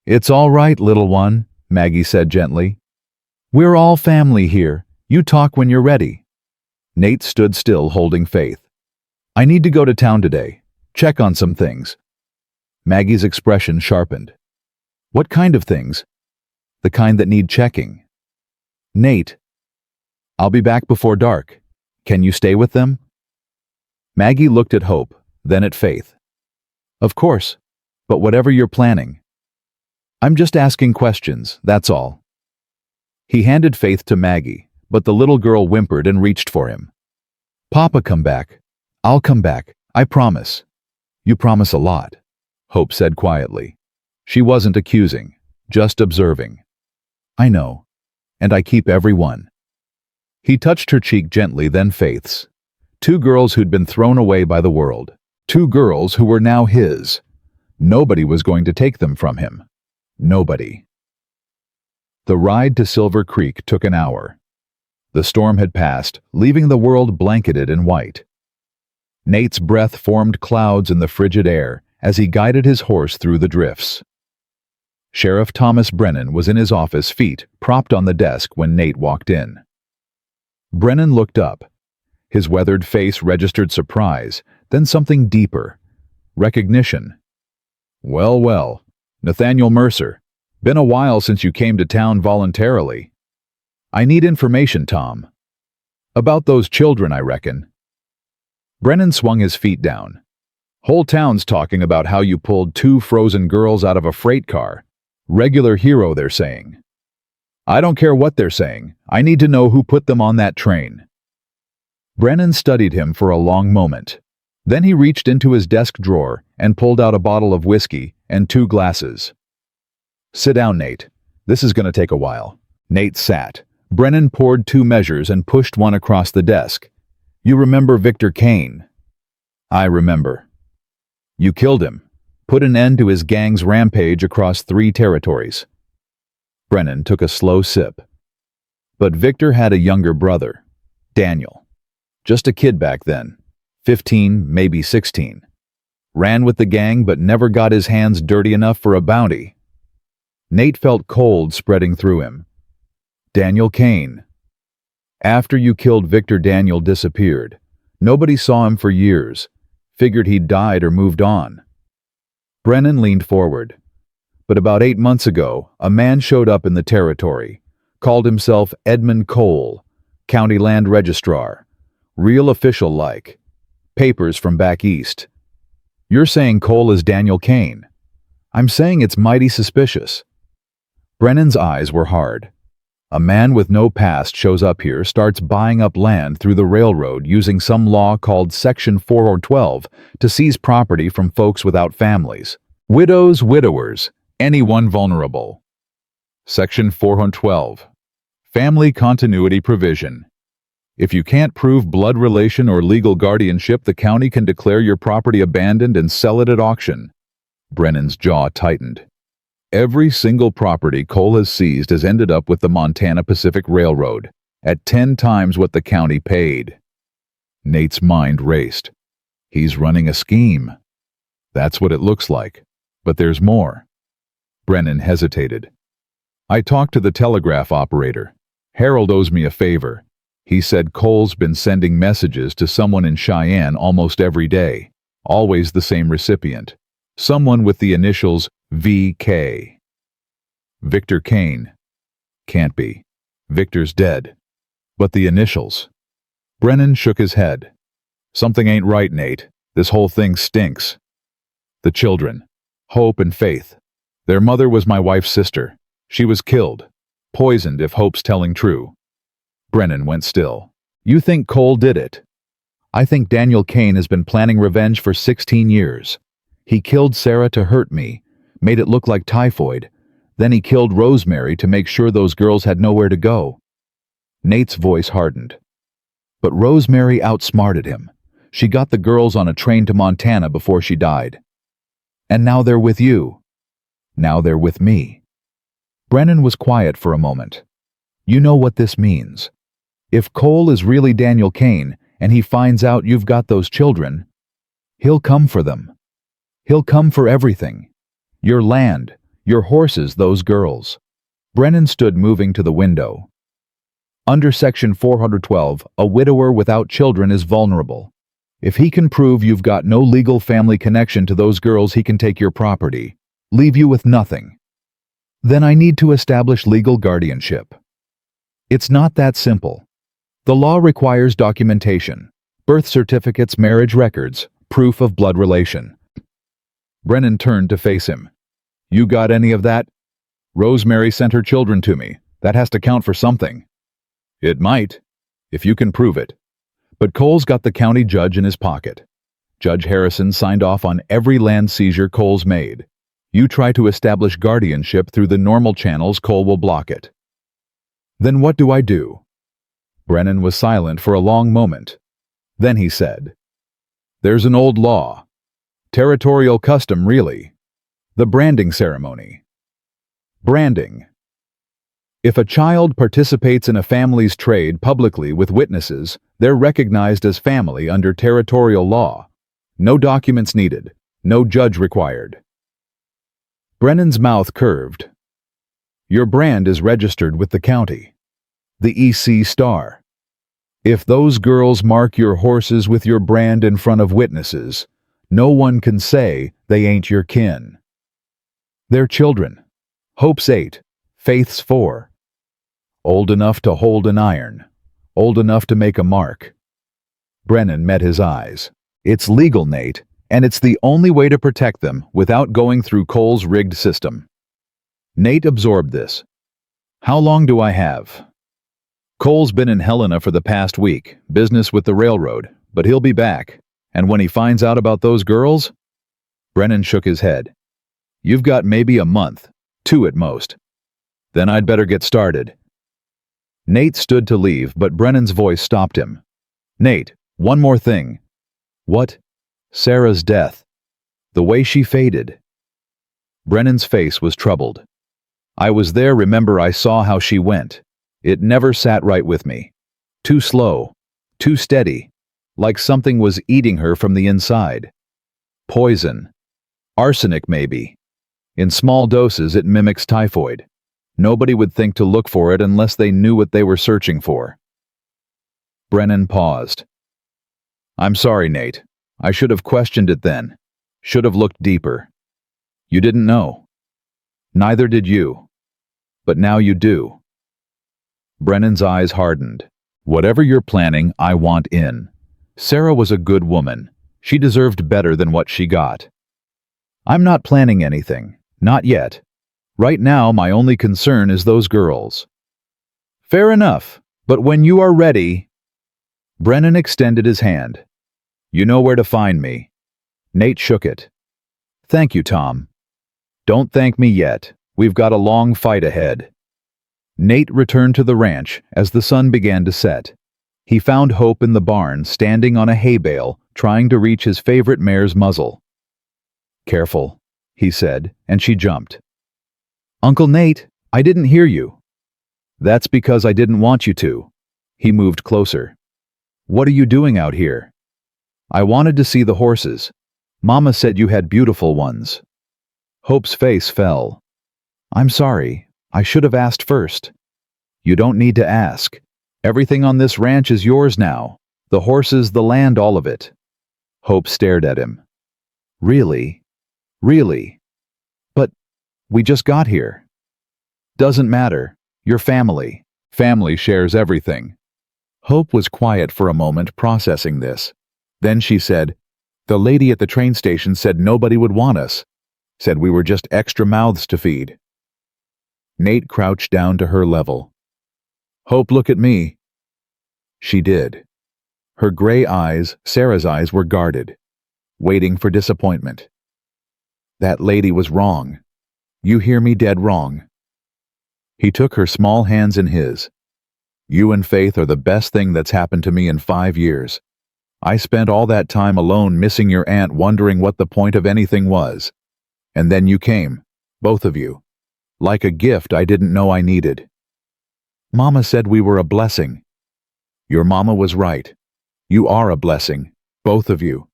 It's all right, little one, Maggie said gently. We're all family here. You talk when you're ready. Nate stood still, holding Faith. I need to go to town today. Check on some things. Maggie's expression sharpened. What kind of things? The kind that need checking. Nate. I'll be back before dark. Can you stay with them? Maggie looked at Hope, then at Faith. Of course, but whatever you're planning. I'm just asking questions, that's all. He handed Faith to Maggie, but the little girl whimpered and reached for him. Papa, come back. I'll come back, I promise. You promise a lot, Hope said quietly. She wasn't accusing, just observing. I know, and I keep every one. He touched her cheek gently, then Faith's. 2 girls who'd been thrown away by the world. 2 girls who were now his. Nobody was going to take them from him. Nobody. The ride to Silver Creek took an hour. The storm had passed, leaving the world blanketed in white. Nate's breath formed clouds in the frigid air as he guided his horse through the drifts. Sheriff Thomas Brennan was in his office, feet propped on the desk, when Nate walked in. Brennan looked up. His weathered face registered surprise, then something deeper. Recognition. Well, well, Nathaniel Mercer. Been a while since you came to town voluntarily. I need information, Tom. About those children, I reckon. Brennan swung his feet down. Whole town's talking about how you pulled 2 frozen girls out of a freight car. Regular hero, they're saying. I don't care what they're saying. I need to know who put them on that train. Brennan studied him for a long moment. Then he reached into his desk drawer and pulled out a bottle of whiskey and 2 glasses. Sit down, Nate. This is going to take a while. Nate sat. Brennan poured 2 measures and pushed one across the desk. You remember Victor Kane? I remember. You killed him. Put an end to his gang's rampage across 3 territories. Brennan took a slow sip. But Victor had a younger brother, Daniel. Just a kid back then. 15, maybe 16. Ran with the gang but never got his hands dirty enough for a bounty. Nate felt cold spreading through him. Daniel Kane. After you killed Victor, Daniel disappeared. Nobody saw him for years. Figured he'd died or moved on. Brennan leaned forward. But about 8 months ago, a man showed up in the territory. Called himself Edmund Cole, county land registrar. Real official-like. Papers from back east. You're saying Cole is Daniel Kane. I'm saying it's mighty suspicious. Brennan's eyes were hard. A man with no past shows up here, starts buying up land through the railroad using some law called Section 412 to seize property from folks without families. Widows, widowers, anyone vulnerable. Section 412. Family continuity provision. If you can't prove blood relation or legal guardianship, the county can declare your property abandoned and sell it at auction. Brennan's jaw tightened. Every single property Cole has seized has ended up with the Montana Pacific Railroad, at 10 times what the county paid. Nate's mind raced. He's running a scheme. That's what it looks like. But there's more. Brennan hesitated. I talked to the telegraph operator. Harold owes me a favor. He said Cole's been sending messages to someone in Cheyenne almost every day. Always the same recipient. Someone with the initials VK. Victor Kane. Can't be. Victor's dead. But the initials. Brennan shook his head. Something ain't right, Nate. This whole thing stinks. The children. Hope and Faith. Their mother was my wife's sister. She was killed. Poisoned if Hope's telling true. Brennan went still. You think Cole did it? I think Daniel Kane has been planning revenge for 16 years. He killed Sarah to hurt me, made it look like typhoid. Then he killed Rosemary to make sure those girls had nowhere to go. Nate's voice hardened. But Rosemary outsmarted him. She got the girls on a train to Montana before she died. And now they're with you. Now they're with me. Brennan was quiet for a moment. You know what this means. If Cole is really Daniel Kane and he finds out you've got those children, he'll come for them. He'll come for everything. Your land, your horses, those girls. Brennan stood moving to the window. Under Section 412, a widower without children is vulnerable. If he can prove you've got no legal family connection to those girls, he can take your property, leave you with nothing. Then I need to establish legal guardianship. It's not that simple. The law requires documentation, birth certificates, marriage records, proof of blood relation. Brennan turned to face him. You got any of that? Rosemary sent her children to me. That has to count for something. It might, if you can prove it. But Cole's got the county judge in his pocket. Judge Harrison signed off on every land seizure Cole's made. You try to establish guardianship through the normal channels, Cole will block it. Then what do I do? Brennan was silent for a long moment. Then he said, There's an old law. Territorial custom, really. The branding ceremony. Branding. If a child participates in a family's trade publicly with witnesses, they're recognized as family under territorial law. No documents needed. No judge required. Brennan's mouth curved. Your brand is registered with the county. The EC Star. If those girls mark your horses with your brand in front of witnesses, no one can say they ain't your kin. They're children. Hope's 8, Faith's 4. Old enough to hold an iron. Old enough to make a mark. Brennan met his eyes. It's legal, Nate, and it's the only way to protect them without going through Cole's rigged system. Nate absorbed this. How long do I have? Cole's been in Helena for the past week, business with the railroad, but he'll be back. And when he finds out about those girls? Brennan shook his head. You've got maybe a month, 2 at most. Then I'd better get started. Nate stood to leave, but Brennan's voice stopped him. Nate, one more thing. What? Sarah's death. The way she faded. Brennan's face was troubled. I was there, remember, I saw how she went. It never sat right with me. Too slow, too steady, like something was eating her from the inside. Poison. Arsenic, maybe. In small doses, it mimics typhoid. Nobody would think to look for it unless they knew what they were searching for. Brennan paused. I'm sorry, Nate. I should have questioned it then. Should have looked deeper. You didn't know. Neither did you. But now you do. Brennan's eyes hardened. Whatever you're planning, I want in. Sarah was a good woman. She deserved better than what she got. I'm not planning anything. Not yet. Right now, my only concern is those girls. Fair enough, but when you are ready... Brennan extended his hand. You know where to find me. Nate shook it. Thank you, Tom. Don't thank me yet. We've got a long fight ahead. Nate returned to the ranch as the sun began to set. He found Hope in the barn, standing on a hay bale, trying to reach his favorite mare's muzzle. Careful, he said, and she jumped. Uncle Nate, I didn't hear you. That's because I didn't want you to. He moved closer. What are you doing out here? I wanted to see the horses. Mama said you had beautiful ones. Hope's face fell. I'm sorry. I should have asked first. You don't need to ask. Everything on this ranch is yours now. The horses, the land, all of it. Hope stared at him. Really? Really? But we just got here. Doesn't matter. You're family. Family shares everything. Hope was quiet for a moment, processing this. Then she said, The lady at the train station said nobody would want us. Said we were just extra mouths to feed. Nate crouched down to her level. Hope, look at me. She did. Her gray eyes, Sarah's eyes, were guarded, waiting for disappointment. That lady was wrong. You hear me, dead wrong. He took her small hands in his. You and Faith are the best thing that's happened to me in 5 years. I spent all that time alone missing your aunt, wondering what the point of anything was. And then you came, both of you. Like a gift I didn't know I needed. Mama said we were a blessing. Your mama was right. You are a blessing, both of you.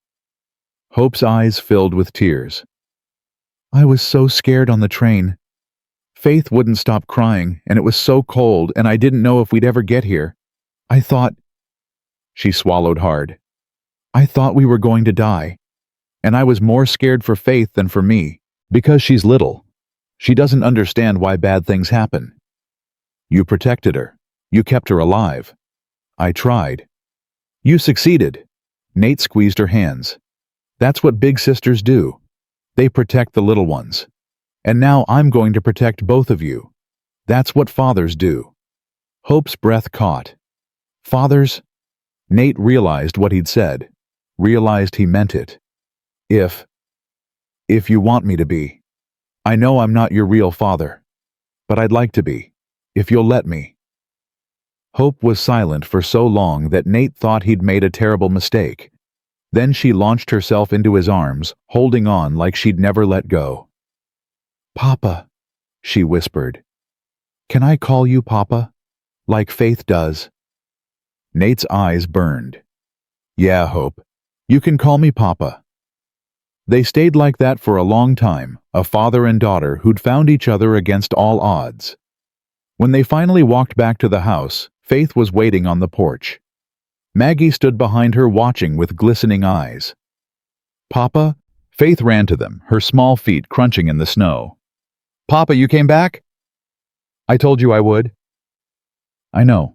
Hope's eyes filled with tears. I was so scared on the train. Faith wouldn't stop crying, and it was so cold, and I didn't know if we'd ever get here. I thought... She swallowed hard. I thought we were going to die. And I was more scared for Faith than for me, because she's little. She doesn't understand why bad things happen. You protected her. You kept her alive. I tried. You succeeded. Nate squeezed her hands. That's what big sisters do. They protect the little ones. And now I'm going to protect both of you. That's what fathers do. Hope's breath caught. Fathers? Nate realized what he'd said. Realized he meant it. If you want me to be. I know I'm not your real father. But I'd like to be. If you'll let me. Hope was silent for so long that Nate thought he'd made a terrible mistake. Then she launched herself into his arms, holding on like she'd never let go. Papa, she whispered. Can I call you Papa? Like Faith does. Nate's eyes burned. Yeah, Hope. You can call me Papa. They stayed like that for a long time, a father and daughter who'd found each other against all odds. When they finally walked back to the house, Faith was waiting on the porch. Maggie stood behind her watching with glistening eyes. Papa? Faith ran to them, her small feet crunching in the snow. Papa, you came back? I told you I would. I know.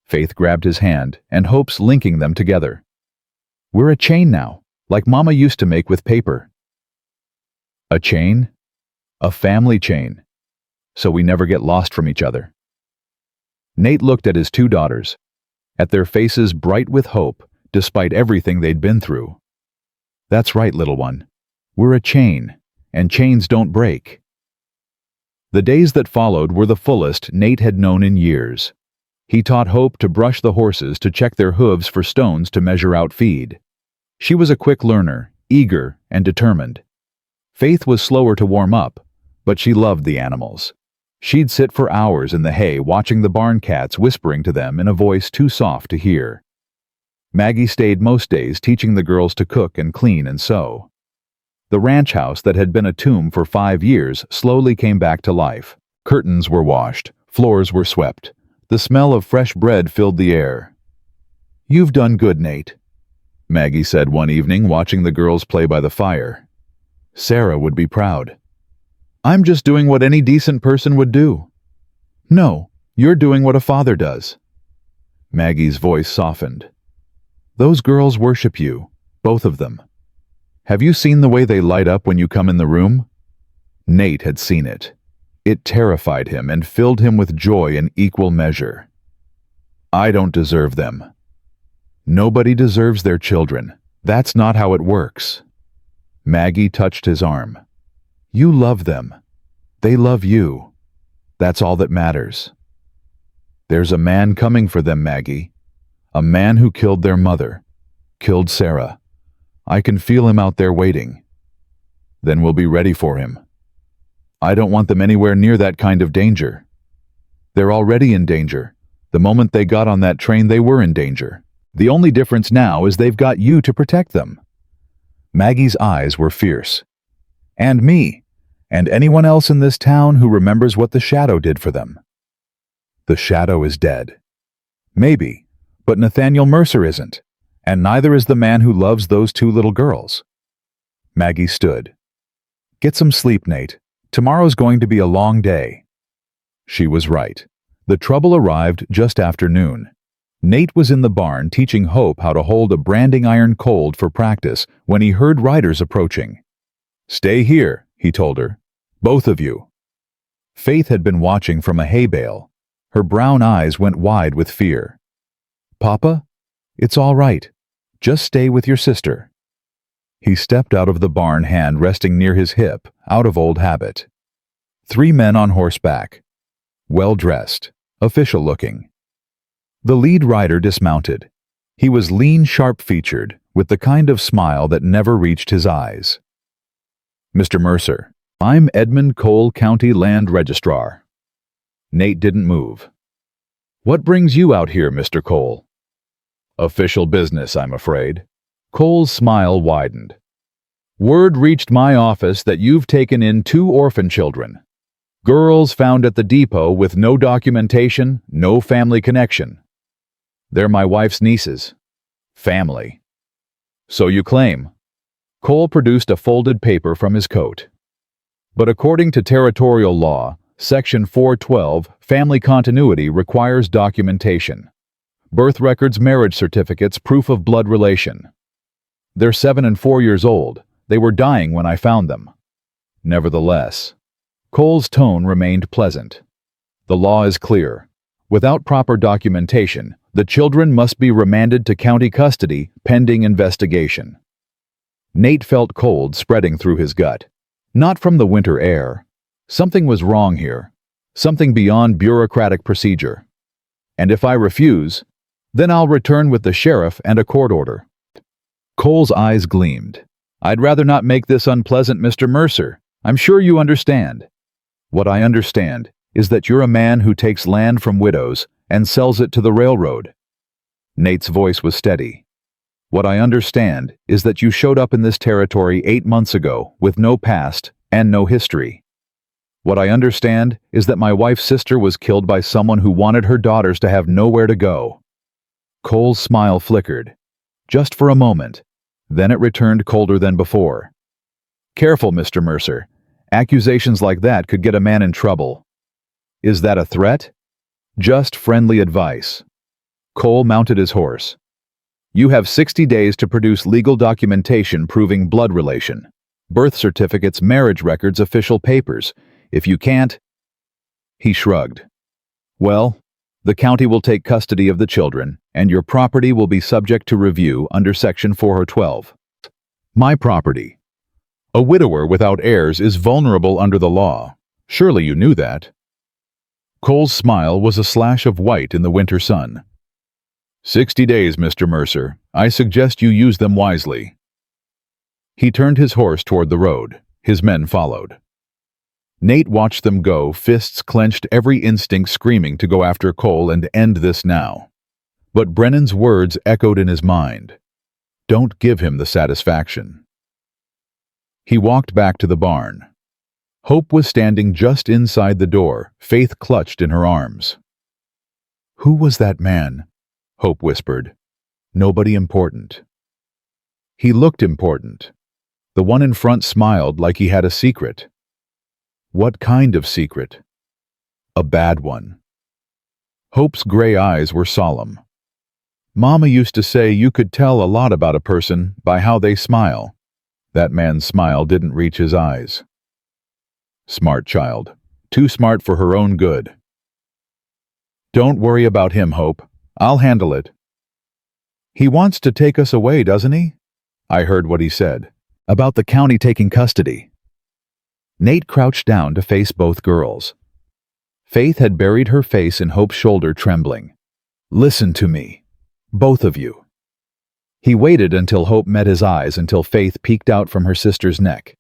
Faith grabbed his hand, and Hope's linking them together. We're a chain now, like Mama used to make with paper. A chain? A family chain. So we never get lost from each other. Nate looked at his two daughters, at their faces bright with hope, despite everything they'd been through. That's right, little one. We're a chain, and chains don't break. The days that followed were the fullest Nate had known in years. He taught Hope to brush the horses, to check their hooves for stones to measure out feed. She was a quick learner, eager and determined. Faith was slower to warm up, but she loved the animals. She'd sit for hours in the hay watching the barn cats, whispering to them in a voice too soft to hear. Maggie stayed most days, teaching the girls to cook and clean and sew. The ranch house that had been a tomb for 5 years slowly came back to life. Curtains were washed, floors were swept. The smell of fresh bread filled the air. "You've done good, Nate," Maggie said one evening, watching the girls play by the fire. Sarah would be proud. "I'm just doing what any decent person would do." "No, you're doing what a father does." Maggie's voice softened. "Those girls worship you, both of them. Have you seen the way they light up when you come in the room?" Nate had seen it. It terrified him and filled him with joy in equal measure. "I don't deserve them." "Nobody deserves their children. That's not how it works." Maggie touched his arm. "You love them. They love you. That's all that matters." "There's a man coming for them, Maggie. A man who killed their mother. Killed Sarah. I can feel him out there waiting. Then we'll be ready for him. I don't want them anywhere near that kind of danger. They're already in danger. The moment they got on that train, they were in danger. The only difference now is they've got you to protect them." Maggie's eyes were fierce. "And me, and anyone else in this town who remembers what the shadow did for them." "The shadow is dead." "Maybe, but Nathaniel Mercer isn't, and neither is the man who loves those two little girls." Maggie stood. "Get some sleep, Nate. Tomorrow's going to be a long day." She was right. The trouble arrived just after noon. Nate was in the barn teaching Hope how to hold a branding iron cold for practice when he heard riders approaching. "Stay here," he told her. "Both of you." Faith had been watching from a hay bale. Her brown eyes went wide with fear. "Papa? It's all right. Just stay with your sister." He stepped out of the barn, hand resting near his hip, out of old habit. 3 men on horseback. Well-dressed, official-looking. The lead rider dismounted. He was lean, sharp-featured, with the kind of smile that never reached his eyes. "Mr. Mercer, I'm Edmund Cole, County Land Registrar." Nate didn't move. "What brings you out here, Mr. Cole?" "Official business, I'm afraid." Cole's smile widened. "Word reached my office that you've taken in 2 orphan children. Girls found at the depot with no documentation, no family connection. They're my wife's nieces. Family." "So you claim." Cole produced a folded paper from his coat. "But according to territorial law, Section 412, family continuity requires documentation. Birth records, marriage certificates, proof of blood relation. They're 7 and 4 years old. They were dying when I found them." Nevertheless, Cole's tone remained pleasant. "The law is clear. Without proper documentation, the children must be remanded to county custody pending investigation." Nate felt cold spreading through his gut. Not from the winter air. Something was wrong here. Something beyond bureaucratic procedure. "And if I refuse, then I'll return with the sheriff and a court order." Cole's eyes gleamed. "I'd rather not make this unpleasant, Mr. Mercer. I'm sure you understand." "What I understand is that you're a man who takes land from widows and sells it to the railroad." Nate's voice was steady. "What I understand is that you showed up in this territory 8 months ago with no past and no history. What I understand is that my wife's sister was killed by someone who wanted her daughters to have nowhere to go." Cole's smile flickered. Just for a moment. Then it returned colder than before. "Careful, Mr. Mercer. Accusations like that could get a man in trouble." "Is that a threat?" "Just friendly advice." Cole mounted his horse. "You have 60 days to produce legal documentation proving blood relation. Birth certificates, marriage records, official papers. If you can't—" He shrugged. "Well, the county will take custody of the children, and your property will be subject to review under Section 412. My property. A widower without heirs is vulnerable under the law. Surely you knew that." Cole's smile was a slash of white in the winter sun. 60 days, Mr. Mercer. I suggest you use them wisely." He turned his horse toward the road. His men followed. Nate watched them go, fists clenched, every instinct screaming to go after Cole and end this now. But Brennan's words echoed in his mind. Don't give him the satisfaction. He walked back to the barn. Hope was standing just inside the door, Faith clutched in her arms. "Who was that man?" Hope whispered. "Nobody important." He looked important. The one in front smiled like he had a secret. What kind of secret? A bad one. Hope's gray eyes were solemn. "Mama used to say you could tell a lot about a person by how they smile." That man's smile didn't reach his eyes. Smart child. Too smart for her own good. "Don't worry about him, Hope. I'll handle it." "He wants to take us away, doesn't he?" I heard what he said. About the county taking custody. Nate crouched down to face both girls. Faith had buried her face in Hope's shoulder, trembling. "Listen to me. Both of you." He waited until Hope met his eyes, until Faith peeked out from her sister's neck.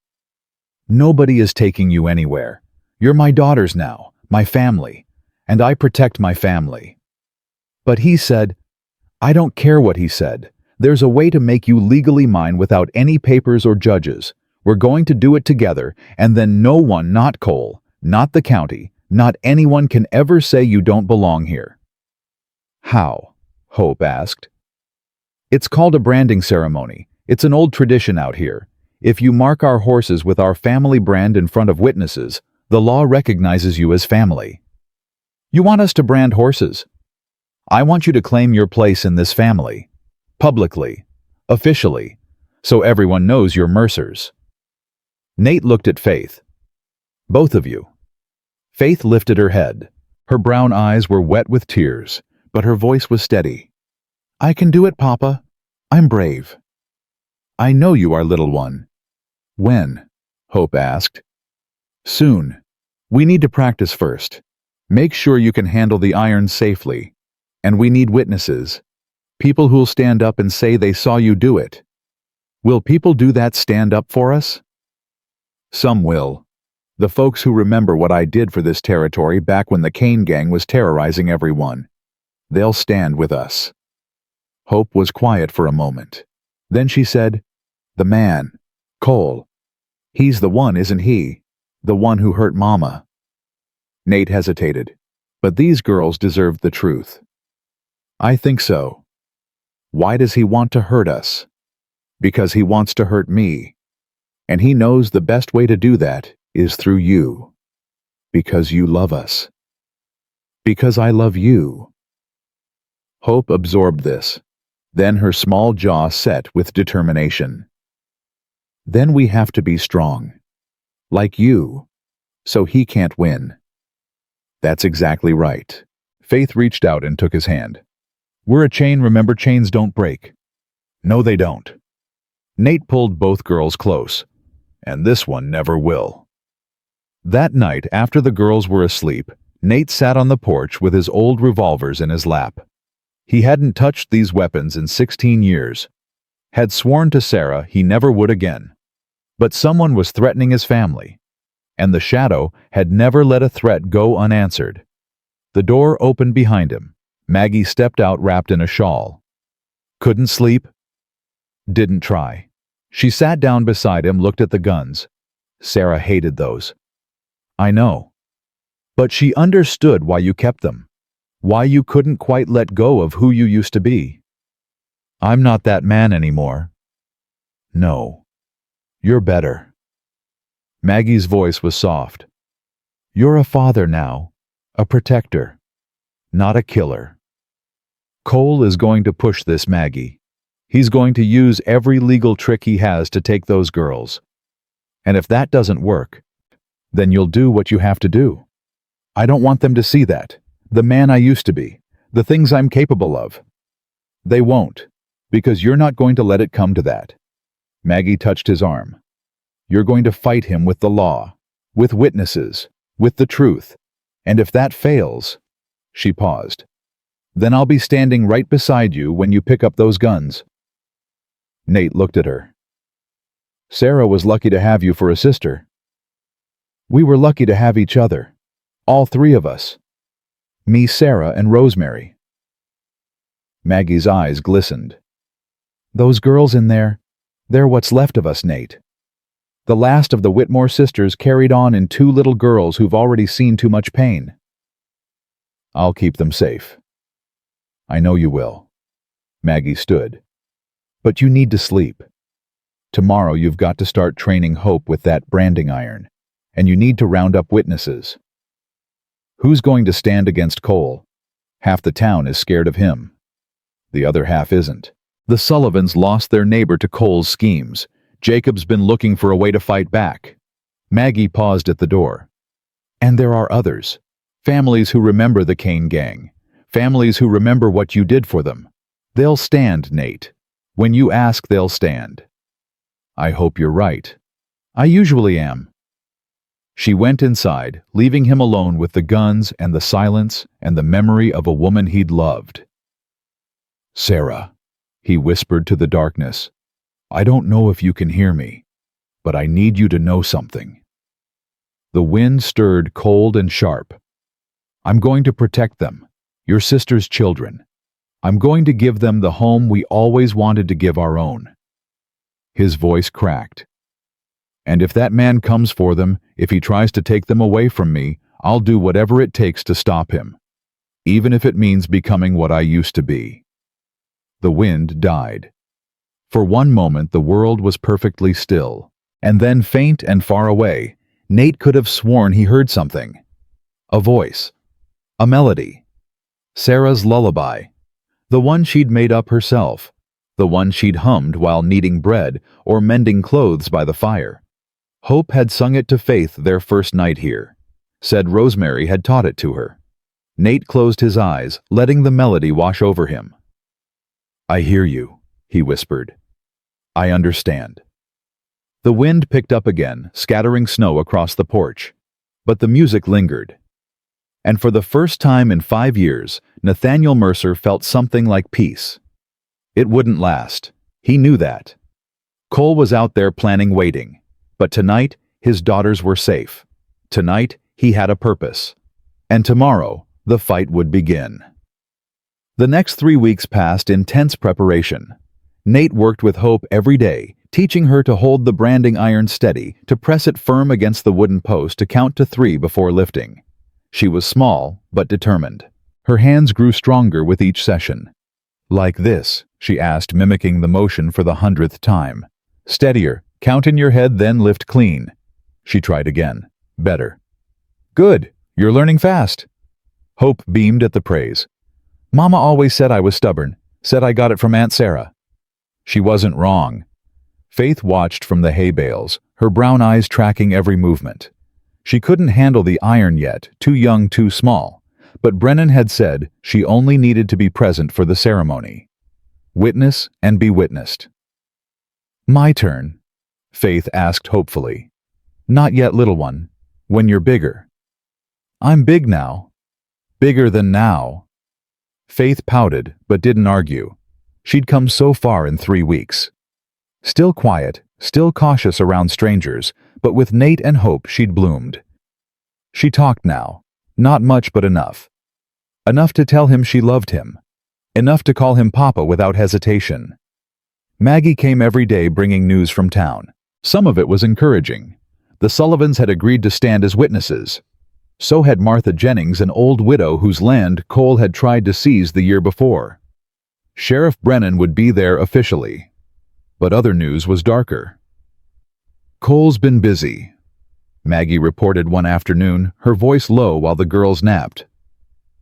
"Nobody is taking you anywhere. You're my daughters now, my family, and I protect my family." But he said, "I don't care what he said. There's a way to make you legally mine without any papers or judges. We're going to do it together, and then no one, not Cole, not the county, not anyone can ever say you don't belong here." "How?" Hope asked. "It's called a branding ceremony. It's an old tradition out here. If you mark our horses with our family brand in front of witnesses, the law recognizes you as family." "You want us to brand horses?" "I want you to claim your place in this family. Publicly. Officially. So everyone knows you're Mercers." Nate looked at Faith. "Both of you." Faith lifted her head. Her brown eyes were wet with tears, but her voice was steady. "I can do it, Papa. I'm brave." "I know you are, little one." "When?" Hope asked. "Soon. We need to practice first. Make sure you can handle the iron safely. And we need witnesses. People who'll stand up and say they saw you do it. Will people do that, stand up for us?" "Some will. The folks who remember what I did for this territory back when the Kane gang was terrorizing everyone. They'll stand with us." Hope was quiet for a moment. Then she said, "The man, Cole. He's the one, isn't he? The one who hurt Mama." Nate hesitated. But these girls deserved the truth. "I think so." "Why does he want to hurt us?" "Because he wants to hurt me. And he knows the best way to do that is through you. Because you love us." "Because I love you." Hope absorbed this. Then her small jaw set with determination. "Then we have to be strong. Like you. So he can't win." "That's exactly right." Faith reached out and took his hand. "We're a chain, remember, chains don't break." "No, they don't." Nate pulled both girls close. "And this one never will." That night, after the girls were asleep, Nate sat on the porch with his old revolvers in his lap. He hadn't touched these weapons in 16 years. Had sworn to Sarah he never would again. But someone was threatening his family. And the shadow had never let a threat go unanswered. The door opened behind him. Maggie stepped out wrapped in a shawl. "Couldn't sleep?" "Didn't try." She sat down beside him, looked at the guns. "Sarah hated those." "I know. But she understood why you kept them. Why you couldn't quite let go of who you used to be." "I'm not that man anymore." "No. You're better." Maggie's voice was soft. "You're a father now. A protector. Not a killer. Cole is going to push this, Maggie. He's going to use every legal trick he has to take those girls. And if that doesn't work, then you'll do what you have to do. I don't want them to see that, the man I used to be, the things I'm capable of. They won't, because you're not going to let it come to that." Maggie touched his arm. "You're going to fight him with the law, with witnesses, with the truth. And if that fails..." She paused. "Then I'll be standing right beside you when you pick up those guns." Nate looked at her. "Sarah was lucky to have you for a sister." "We were lucky to have each other. All three of us. Me, Sarah, and Rosemary." Maggie's eyes glistened. "Those girls in there, they're what's left of us, Nate. The last of the Whitmore sisters carried on in two little girls who've already seen too much pain. I'll keep them safe. I know you will. Maggie stood. But you need to sleep. Tomorrow you've got to start training Hope with that branding iron, and you need to round up witnesses. Who's going to stand against Cole? Half the town is scared of him. The other half isn't. The Sullivans lost their neighbor to Cole's schemes. Jacob's been looking for a way to fight back. Maggie paused at the door. And there are others. Families who remember the Kane gang. Families who remember what you did for them. They'll stand, Nate. When you ask, they'll stand. I hope you're right. I usually am. She went inside, leaving him alone with the guns and the silence and the memory of a woman he'd loved. Sarah, he whispered to the darkness, I don't know if you can hear me, but I need you to know something. The wind stirred cold and sharp. I'm going to protect them, your sister's children. I'm going to give them the home we always wanted to give our own. His voice cracked. And if that man comes for them, if he tries to take them away from me, I'll do whatever it takes to stop him, even if it means becoming what I used to be. The wind died. For one moment the world was perfectly still, and then faint and far away, Nate could have sworn he heard something. A voice. A melody. Sarah's lullaby. The one she'd made up herself. The one she'd hummed while kneading bread or mending clothes by the fire. Hope had sung it to Faith their first night here. Said Rosemary had taught it to her. Nate closed his eyes, letting the melody wash over him. I hear you, he whispered. I understand. The wind picked up again, scattering snow across the porch. But the music lingered. And for the first time in 5 years, Nathaniel Mercer felt something like peace. It wouldn't last. He knew that. Cole was out there planning waiting. But tonight, his daughters were safe. Tonight, he had a purpose. And tomorrow, the fight would begin. The next 3 weeks passed in tense preparation. Nate worked with Hope every day, teaching her to hold the branding iron steady, to press it firm against the wooden post, to count to 3 before lifting. She was small, but determined. Her hands grew stronger with each session. Like this, she asked, mimicking the motion for the 100th time. Steadier, count in your head, then lift clean. She tried again. Better. Good, you're learning fast. Hope beamed at the praise. Mama always said I was stubborn, said I got it from Aunt Sarah. She wasn't wrong. Faith watched from the hay bales, her brown eyes tracking every movement. She couldn't handle the iron yet, too young, too small, but Brennan had said she only needed to be present for the ceremony. Witness and be witnessed. My turn, Faith asked hopefully. Not yet, little one. When you're bigger. I'm big now. Bigger than now. Faith pouted, but didn't argue. She'd come so far in 3 weeks. Still quiet, still cautious around strangers, but with Nate and Hope she'd bloomed. She talked now. Not much, but enough. Enough to tell him she loved him. Enough to call him Papa without hesitation. Maggie came every day bringing news from town. Some of it was encouraging. The Sullivans had agreed to stand as witnesses. So had Martha Jennings, an old widow whose land Cole had tried to seize the year before. Sheriff Brennan would be there officially. But other news was darker. Cole's been busy, Maggie reported one afternoon, her voice low while the girls napped.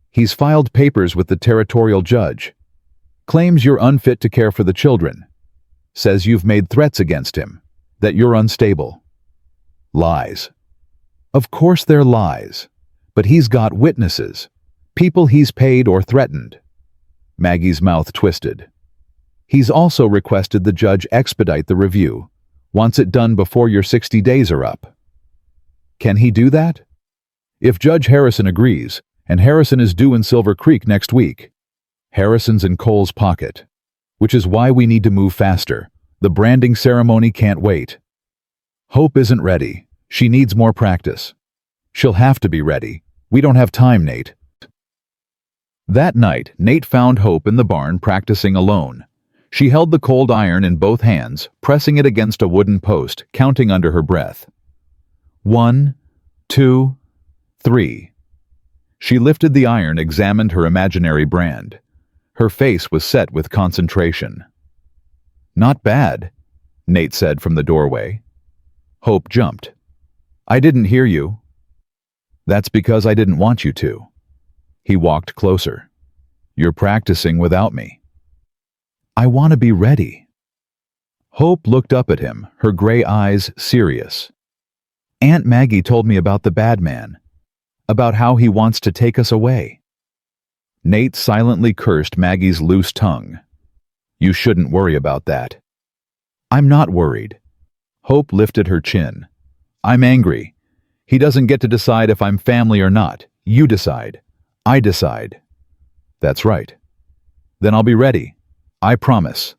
He's filed papers with the territorial judge. Claims you're unfit to care for the children. Says you've made threats against him, that you're unstable. Lies. Of course they're lies, but he's got witnesses, people he's paid or threatened. Maggie's mouth twisted. He's also requested the judge expedite the review, wants it done before your 60 days are up. Can he do that? If Judge Harrison agrees, and Harrison is due in Silver Creek next week, Harrison's in Cole's pocket, which is why we need to move faster. The branding ceremony can't wait. Hope isn't ready. She needs more practice. She'll have to be ready. We don't have time, Nate. That night, Nate found Hope in the barn practicing alone. She held the cold iron in both hands, pressing it against a wooden post, counting under her breath. 1, 2, 3. She lifted the iron, examined her imaginary brand. Her face was set with concentration. "Not bad," Nate said from the doorway. Hope jumped. "I didn't hear you." "That's because I didn't want you to." He walked closer. "You're practicing without me." "I want to be ready." Hope looked up at him, her gray eyes serious. "Aunt Maggie told me about the bad man, about how he wants to take us away." Nate silently cursed Maggie's loose tongue. "You shouldn't worry about that." "I'm not worried." Hope lifted her chin. "I'm angry. He doesn't get to decide if I'm family or not. You decide. I decide." "That's right." "Then I'll be ready. I promise."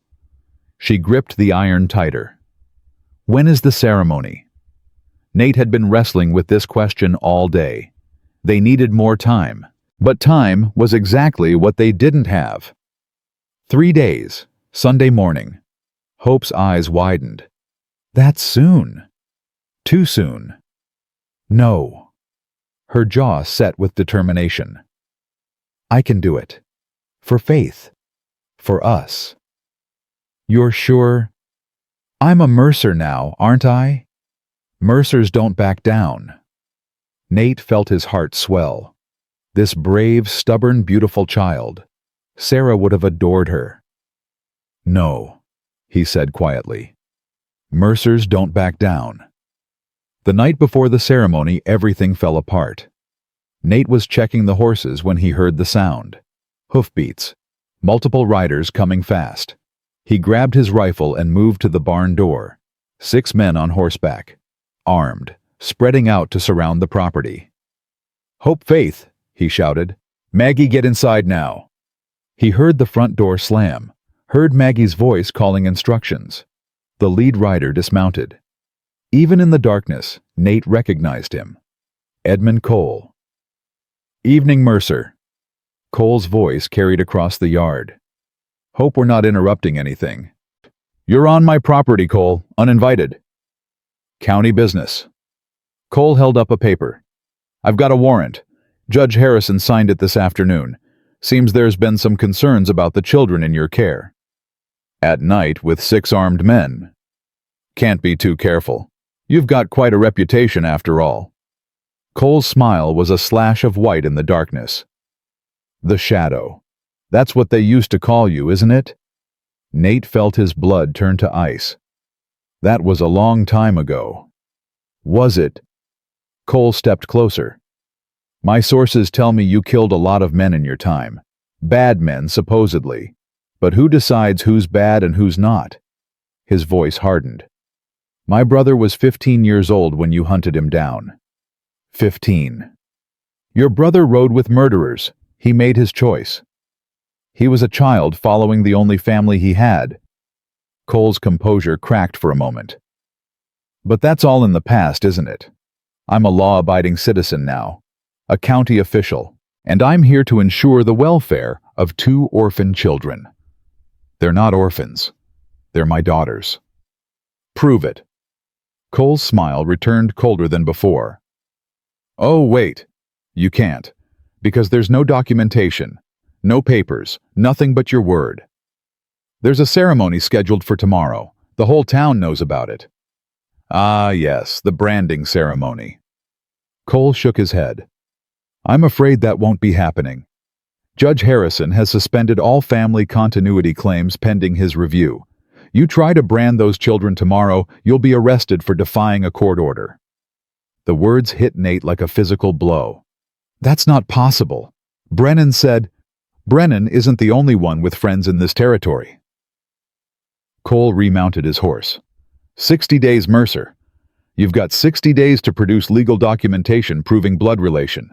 She gripped the iron tighter. "When is the ceremony?" Nate had been wrestling with this question all day. They needed more time, but time was exactly what they didn't have. 3 days, Sunday morning. Hope's eyes widened. "That's soon." "Too soon." "No." Her jaw set with determination. "I can do it. For Faith. For us." "You're sure?" "I'm a Mercer now, aren't I?" "Mercers don't back down." Nate felt his heart swell. This brave, stubborn, beautiful child. Sarah would have adored her. "No," he said quietly. "Mercers don't back down." The night before the ceremony, everything fell apart. Nate was checking the horses when he heard the sound. Hoofbeats. Multiple riders coming fast. He grabbed his rifle and moved to the barn door. 6 men on horseback, armed, spreading out to surround the property. "Hope Faith," he shouted. "Maggie, get inside now." He heard the front door slam, heard Maggie's voice calling instructions. The lead rider dismounted. Even in the darkness, Nate recognized him. Edmund Cole. "Evening, Mercer." Cole's voice carried across the yard. "Hope we're not interrupting anything." "You're on my property, Cole, uninvited." "County business." Cole held up a paper. "I've got a warrant. Judge Harrison signed it this afternoon. Seems there's been some concerns about the children in your care." "At night with 6 armed men. Can't be too careful. You've got quite a reputation after all." Cole's smile was a slash of white in the darkness. "The Shadow. That's what they used to call you, isn't it?" Nate felt his blood turn to ice. "That was a long time ago." "Was it?" Cole stepped closer. "My sources tell me you killed a lot of men in your time. Bad men, supposedly. But who decides who's bad and who's not?" His voice hardened. "My brother was 15 years old when you hunted him down." 15. "Your brother rode with murderers. He made his choice. He was a child following the only family he had." Cole's composure cracked for a moment. "But that's all in the past, isn't it? I'm a law-abiding citizen now, a county official, and I'm here to ensure the welfare of 2 orphan children." "They're not orphans. They're my daughters." "Prove it." Cole's smile returned colder than before. "Oh, wait. You can't. Because there's no documentation, no papers, nothing but your word. There's a ceremony scheduled for tomorrow. The whole town knows about it." "Ah, yes, the branding ceremony." Cole shook his head. "I'm afraid that won't be happening. Judge Harrison has suspended all family continuity claims pending his review. You try to brand those children tomorrow, you'll be arrested for defying a court order." The words hit Nate like a physical blow. "That's not possible. Brennan said—" "Brennan isn't the only one with friends in this territory." Cole remounted his horse. 60 days, Mercer. You've got 60 days to produce legal documentation proving blood relation.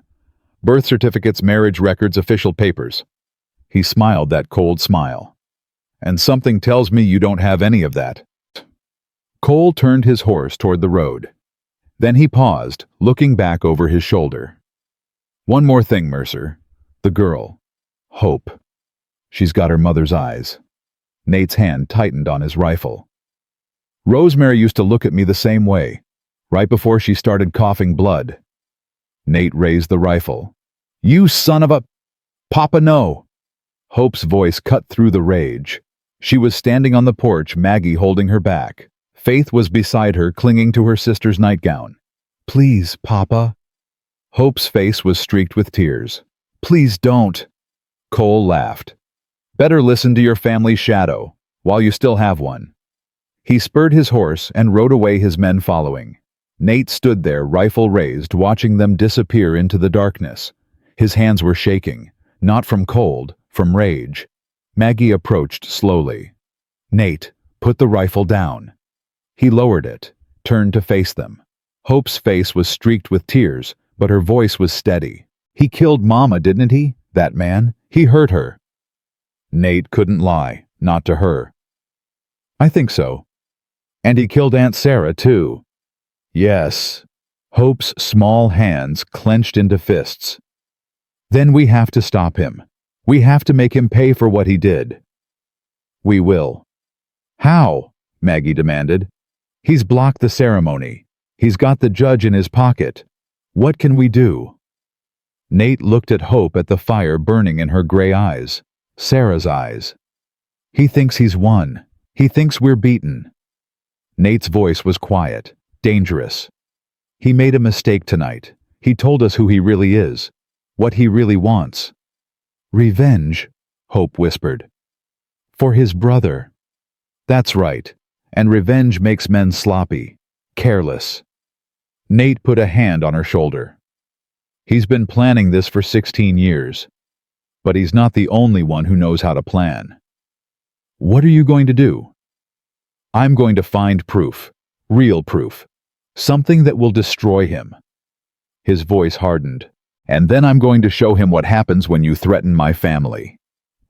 Birth certificates, marriage records, official papers." He smiled that cold smile. "And something tells me you don't have any of that." Cole turned his horse toward the road. Then he paused, looking back over his shoulder. "One more thing, Mercer. The girl. Hope. She's got her mother's eyes. Nate's hand tightened on his rifle. Rosemary used to look at me the same way, right before she started coughing blood. Nate raised the rifle. You son of a... Papa, no! Hope's voice cut through the rage. She was standing on the porch, Maggie holding her back. Faith was beside her, clinging to her sister's nightgown. Please, Papa. Hope's face was streaked with tears. Please don't. Cole laughed. Better listen to your family's shadow, while you still have one. He spurred his horse and rode away, his men following. Nate stood there, rifle raised, watching them disappear into the darkness. His hands were shaking, not from cold, from rage. Maggie approached slowly. Nate, put the rifle down. He lowered it, turned to face them. Hope's face was streaked with tears, but her voice was steady. He killed Mama, didn't he? That man? He hurt her. Nate couldn't lie, not to her. I think so. And he killed Aunt Sarah, too. Yes. Hope's small hands clenched into fists. Then we have to stop him. We have to make him pay for what he did. We will. How? Maggie demanded. He's blocked the ceremony. He's got the judge in his pocket. What can we do? Nate looked at Hope, at the fire burning in her gray eyes. Sarah's eyes. He thinks he's won. He thinks we're beaten. Nate's voice was quiet, dangerous. He made a mistake tonight. He told us who he really is, what he really wants. Revenge, Hope whispered. For his brother. That's right, and revenge makes men sloppy, careless. Nate put a hand on her shoulder. He's been planning this for 16 years, but he's not the only one who knows how to plan. What are you going to do? I'm going to find proof, real proof, something that will destroy him. His voice hardened. And then I'm going to show him what happens when you threaten my family.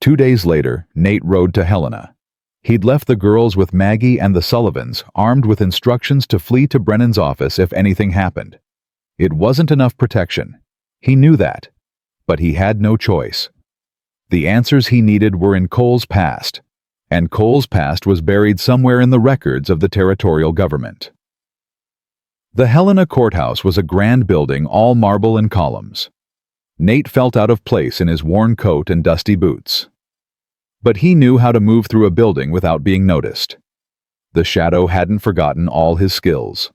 2 days later, Nate rode to Helena. He'd left the girls with Maggie and the Sullivans, armed with instructions to flee to Brennan's office if anything happened. It wasn't enough protection. He knew that. But he had no choice. The answers he needed were in Cole's past, and Cole's past was buried somewhere in the records of the territorial government. The Helena courthouse was a grand building, all marble and columns. Nate felt out of place in his worn coat and dusty boots. But he knew how to move through a building without being noticed. The shadow hadn't forgotten all his skills.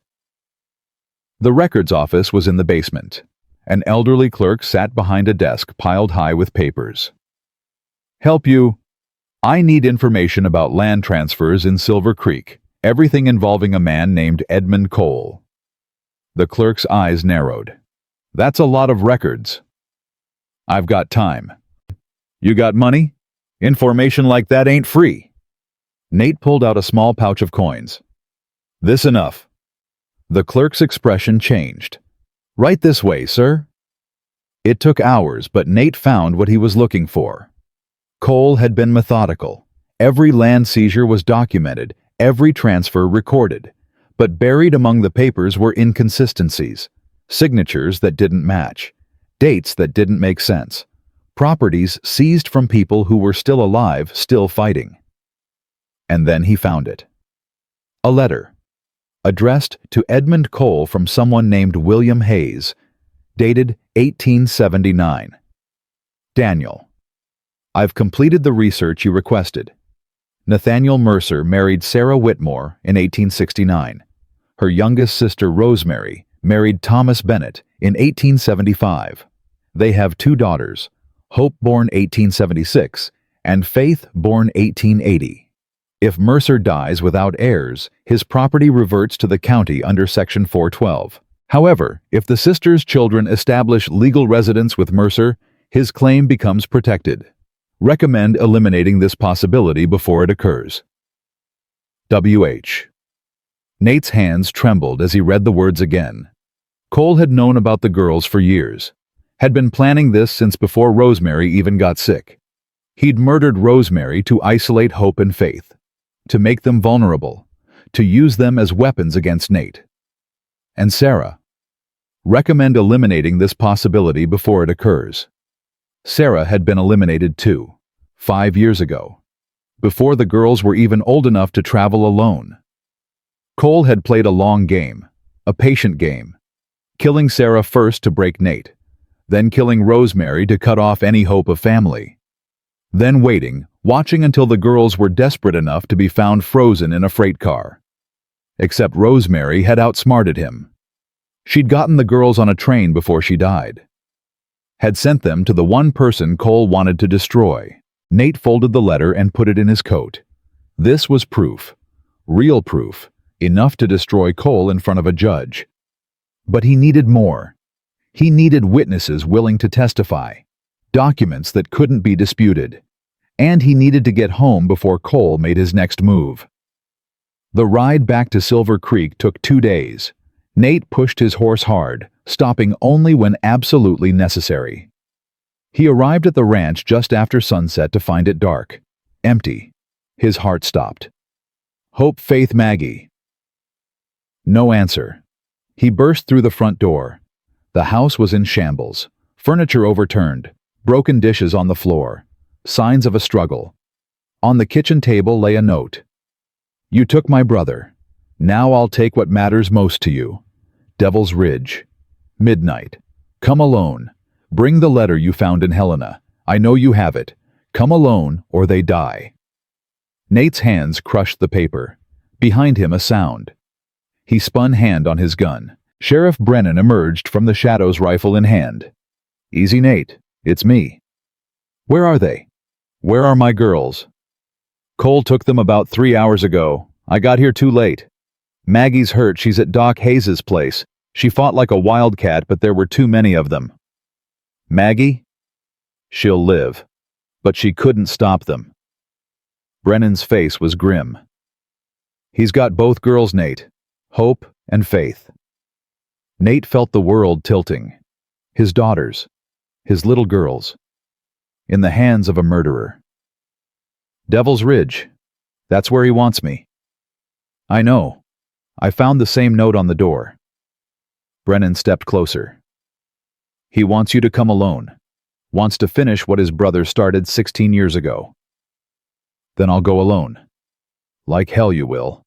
The records office was in the basement. An elderly clerk sat behind a desk piled high with papers. Help you? I need information about land transfers in Silver Creek, everything involving a man named Edmund Cole. The clerk's eyes narrowed. That's a lot of records. I've got time. You got money? Information like that ain't free. Nate pulled out a small pouch of coins. This enough. The clerk's expression changed. Right this way, sir. It took hours, but Nate found what he was looking for. Cole had been methodical. Every land seizure was documented, every transfer recorded. But buried among the papers were inconsistencies, signatures that didn't match, dates that didn't make sense, properties seized from people who were still alive, still fighting. And then he found it. A letter, addressed to Edmund Cole from someone named William Hayes, dated 1879. Daniel, I've completed the research you requested. Nathaniel Mercer married Sarah Whitmore in 1869. Her youngest sister Rosemary married Thomas Bennett in 1875. They have 2 daughters, Hope born 1876 and Faith born 1880. If Mercer dies without heirs, his property reverts to the county under Section 412. However, if the sisters' children establish legal residence with Mercer, his claim becomes protected. Recommend eliminating this possibility before it occurs. W.H. Nate's hands trembled as he read the words again. Cole had known about the girls for years, had been planning this since before Rosemary even got sick. He'd murdered Rosemary to isolate Hope and Faith, to make them vulnerable, to use them as weapons against Nate. And Sarah. Recommend eliminating this possibility before it occurs. Sarah had been eliminated too, 5 years ago. before the girls were even old enough to travel alone. Cole had played a long game, a patient game, killing Sarah first to break Nate, then killing Rosemary to cut off any hope of family, then waiting, watching until the girls were desperate enough to be found frozen in a freight car. Except Rosemary had outsmarted him. She'd gotten the girls on a train before she died. Had sent them to the one person Cole wanted to destroy. Nate folded the letter and put it in his coat. This was proof. Real proof. Enough to destroy Cole in front of a judge. But he needed more. He needed witnesses willing to testify. Documents that couldn't be disputed. And he needed to get home before Cole made his next move. The ride back to Silver Creek took 2 days. Nate pushed his horse hard, stopping only when absolutely necessary. He arrived at the ranch just after sunset to find it dark, empty. His heart stopped. Hope, Faith, Maggie. No answer. He burst through the front door. The house was in shambles, furniture overturned, broken dishes on the floor, signs of a struggle. On the kitchen table lay a note. You took my brother. Now I'll take what matters most to you. Devil's Ridge. Midnight. Come alone. Bring the letter you found in Helena. I know you have it. Come alone or they die. Nate's hands crushed the paper. Behind him a sound. He spun hand on his gun. Sheriff Brennan emerged from the shadows, rifle in hand. Easy, Nate. It's me. Where are they? Where are my girls? Cole took them about 3 hours ago. I got here too late. Maggie's hurt. She's at Doc Hayes's place. She fought like a wildcat, but there were too many of them. Maggie? She'll live. But she couldn't stop them. Brennan's face was grim. He's got both girls, Nate. Hope and Faith. Nate felt the world tilting. His daughters. His little girls. In the hands of a murderer. Devil's Ridge. That's where he wants me. I know. I found the same note on the door. Brennan stepped closer. He wants you to come alone. Wants to finish what his brother started 16 years ago. Then I'll go alone. Like hell you will.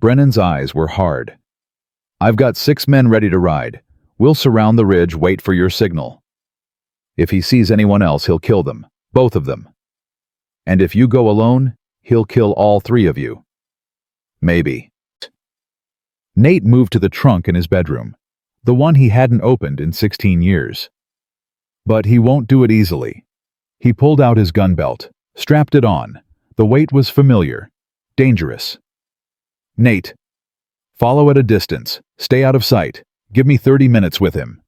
Brennan's eyes were hard. I've got 6 men ready to ride. We'll surround the ridge, wait for your signal. If he sees anyone else, he'll kill them. Both of them. And if you go alone, he'll kill all 3 of you. Maybe. Nate moved to the trunk in his bedroom, the one he hadn't opened in 16 years. But he won't do it easily. He pulled out his gun belt, strapped it on. The weight was familiar, dangerous. Nate. Follow at a distance. Stay out of sight. Give me 30 minutes with him.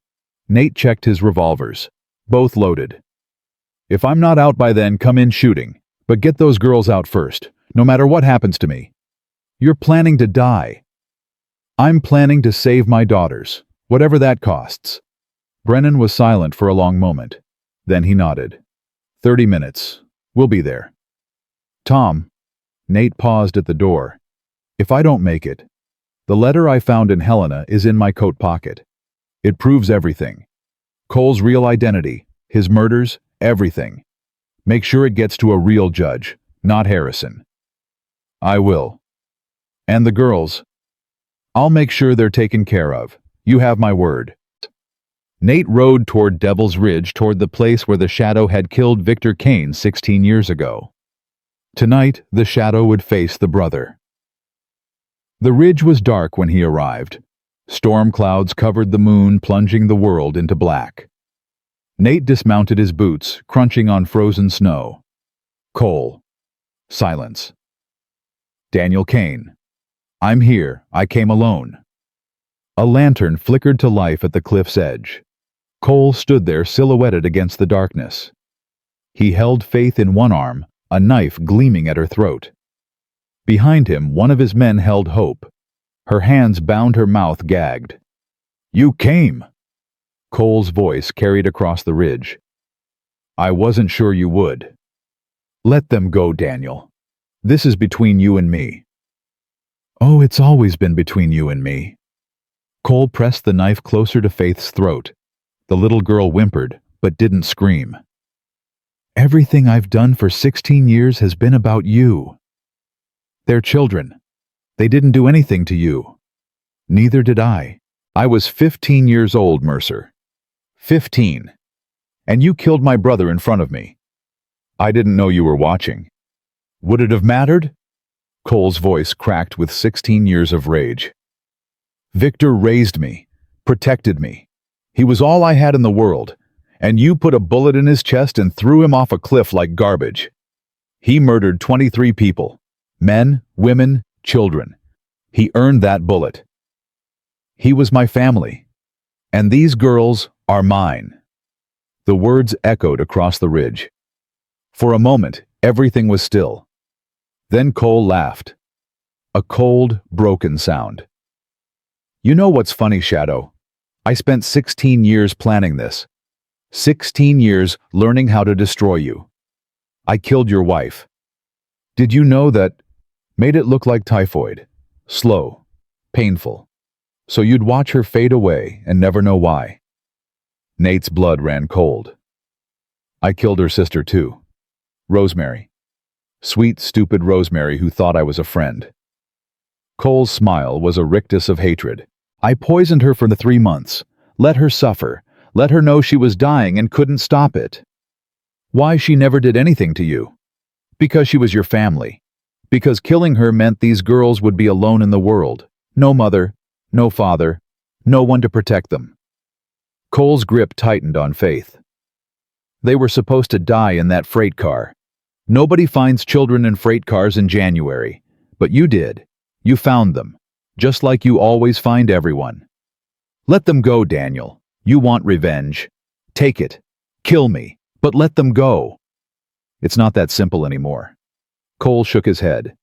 Nate checked his revolvers. Both loaded. If I'm not out by then, come in shooting. But get those girls out first, no matter what happens to me. You're planning to die. I'm planning to save my daughters, whatever that costs. Brennan was silent for a long moment. Then he nodded. 30 minutes. We'll be there. Tom. Nate paused at the door. If I don't make it, the letter I found in Helena is in my coat pocket. It proves everything. Cole's real identity, his murders, everything. Make sure it gets to a real judge, not Harrison. I will. And the girls. I'll make sure they're taken care of. You have my word. Nate rode toward Devil's Ridge, toward the place where the Shadow had killed Victor Kane 16 years ago. Tonight, the Shadow would face the brother. The ridge was dark when he arrived. Storm clouds covered the moon, plunging the world into black. Nate dismounted his boots, crunching on frozen snow. Cole. Silence. Daniel Kane. I'm here. I came alone. A lantern flickered to life at the cliff's edge. Cole stood there silhouetted against the darkness. He held Faith in one arm, a knife gleaming at her throat. Behind him, one of his men held Hope. Her hands bound her mouth, gagged. You came! Cole's voice carried across the ridge. I wasn't sure you would. Let them go, Daniel. This is between you and me. Oh, it's always been between you and me. Cole pressed the knife closer to Faith's throat. The little girl whimpered, but didn't scream. Everything I've done for 16 years has been about you. They're children. They didn't do anything to you. Neither did I. I was 15 years old, Mercer. 15. And you killed my brother in front of me. I didn't know you were watching. Would it have mattered? Cole's voice cracked with 16 years of rage. Victor raised me, protected me. He was all I had in the world, and you put a bullet in his chest and threw him off a cliff like garbage. He murdered 23 people, men, women, children. He earned that bullet. He was my family, and these girls are mine. The words echoed across the ridge. For a moment, everything was still. Then Cole laughed. A cold, broken sound. You know what's funny, Shadow? I spent 16 years planning this. 16 years learning how to destroy you. I killed your wife. Did you know that? Made it look like typhoid. Slow. Painful. So you'd watch her fade away and never know why. Nate's blood ran cold. I killed her sister too. Rosemary. Sweet, stupid Rosemary who thought I was a friend. Cole's smile was a rictus of hatred. I poisoned her for the 3 months. Let her suffer. Let her know she was dying and couldn't stop it. Why she never did anything to you? Because she was your family. Because killing her meant these girls would be alone in the world. No mother, no father, no one to protect them. Cole's grip tightened on Faith. They were supposed to die in that freight car. Nobody finds children in freight cars in January, but you did. You found them, just like you always find everyone. Let them go, Daniel. You want revenge. Take it. Kill me, but let them go. It's not that simple anymore. Cole shook his head.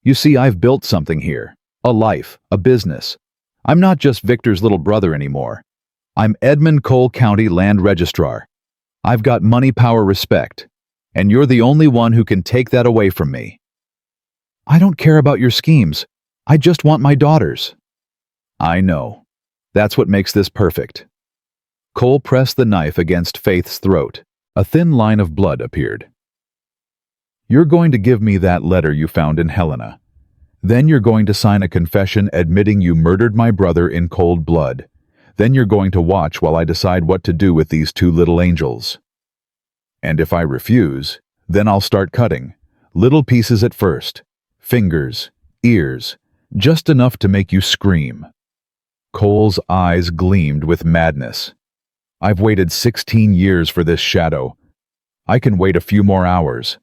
You see, I've built something here. A life, a business. I'm not just Victor's little brother anymore. I'm Edmond Cole County Land Registrar. I've got money, power, respect. And you're the only one who can take that away from me. I don't care about your schemes. I just want my daughters. I know. That's what makes this perfect. Cole pressed the knife against Faith's throat. A thin line of blood appeared. You're going to give me that letter you found in Helena. Then you're going to sign a confession admitting you murdered my brother in cold blood. Then you're going to watch while I decide what to do with these 2 little angels. And if I refuse, then I'll start cutting. Little pieces at first. Fingers, ears, just enough to make you scream. Cole's eyes gleamed with madness. I've waited 16 years for this, Shadow. I can wait a few more hours.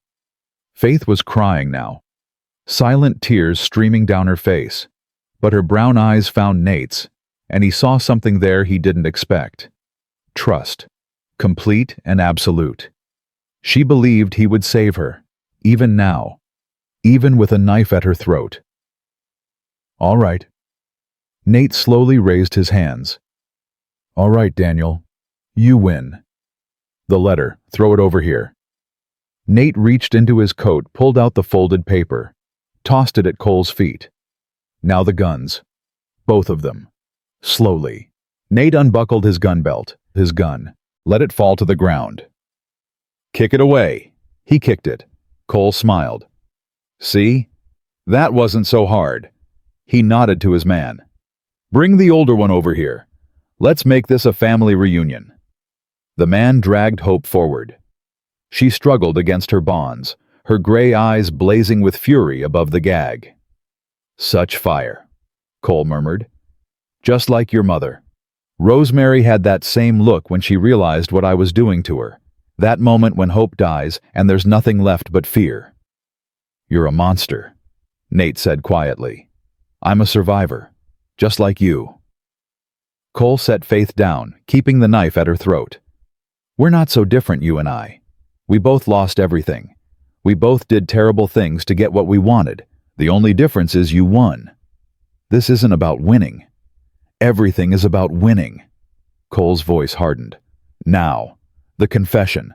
Faith was crying now. Silent tears streaming down her face. But her brown eyes found Nate's, and he saw something there he didn't expect. Trust. Complete and absolute. She believed he would save her, even now, even with a knife at her throat. All right. Nate slowly raised his hands. All right, Daniel. You win. The letter, throw it over here. Nate reached into his coat, pulled out the folded paper, tossed it at Cole's feet. Now the guns. Both of them. Slowly. Nate unbuckled his gun belt, his gun, let it fall to the ground. Kick it away. He kicked it. Cole smiled. See? That wasn't so hard. He nodded to his man. Bring the older one over here. Let's make this a family reunion. The man dragged Hope forward. She struggled against her bonds, her gray eyes blazing with fury above the gag. Such fire, Cole murmured. Just like your mother. Rosemary had that same look when she realized what I was doing to her. That moment when hope dies and there's nothing left but fear. You're a monster, Nate said quietly. I'm a survivor, just like you. Cole set Faith down, keeping the knife at her throat. We're not so different, you and I. We both lost everything. We both did terrible things to get what we wanted. The only difference is you won. This isn't about winning. Everything is about winning. Cole's voice hardened. Now, the confession.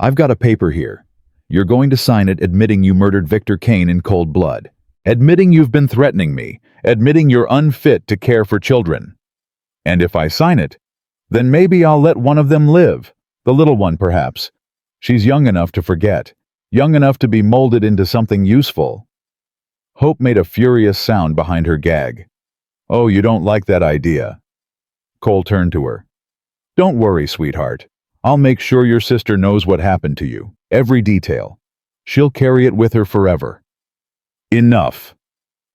I've got a paper here. You're going to sign it admitting you murdered Victor Kane in cold blood. Admitting you've been threatening me. Admitting you're unfit to care for children. And if I sign it, then maybe I'll let one of them live. The little one, perhaps. She's young enough to forget, young enough to be molded into something useful. Hope made a furious sound behind her gag. Oh, you don't like that idea. Cole turned to her. Don't worry, sweetheart. I'll make sure your sister knows what happened to you, every detail. She'll carry it with her forever. Enough.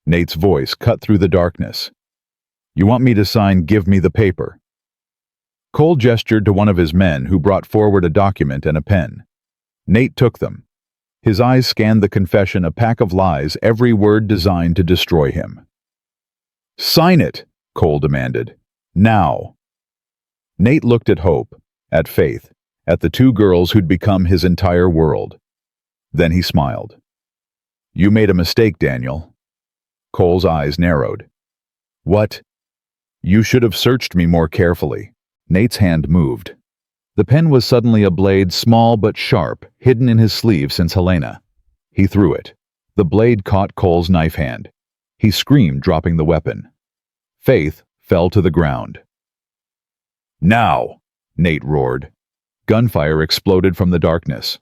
Nate's voice cut through the darkness. You want me to sign "Give me the paper"? Cole gestured to one of his men who brought forward a document and a pen. Nate took them. His eyes scanned the confession, a pack of lies, every word designed to destroy him. Sign it, Cole demanded. Now. Nate looked at Hope, at Faith, at the two girls who'd become his entire world. Then he smiled. You made a mistake, Daniel. Cole's eyes narrowed. What? You should have searched me more carefully. Nate's hand moved. The pen was suddenly a blade, small but sharp, hidden in his sleeve since Helena. He threw it. The blade caught Cole's knife hand. He screamed, dropping the weapon. Faith fell to the ground. Now! Nate roared. Gunfire exploded from the darkness.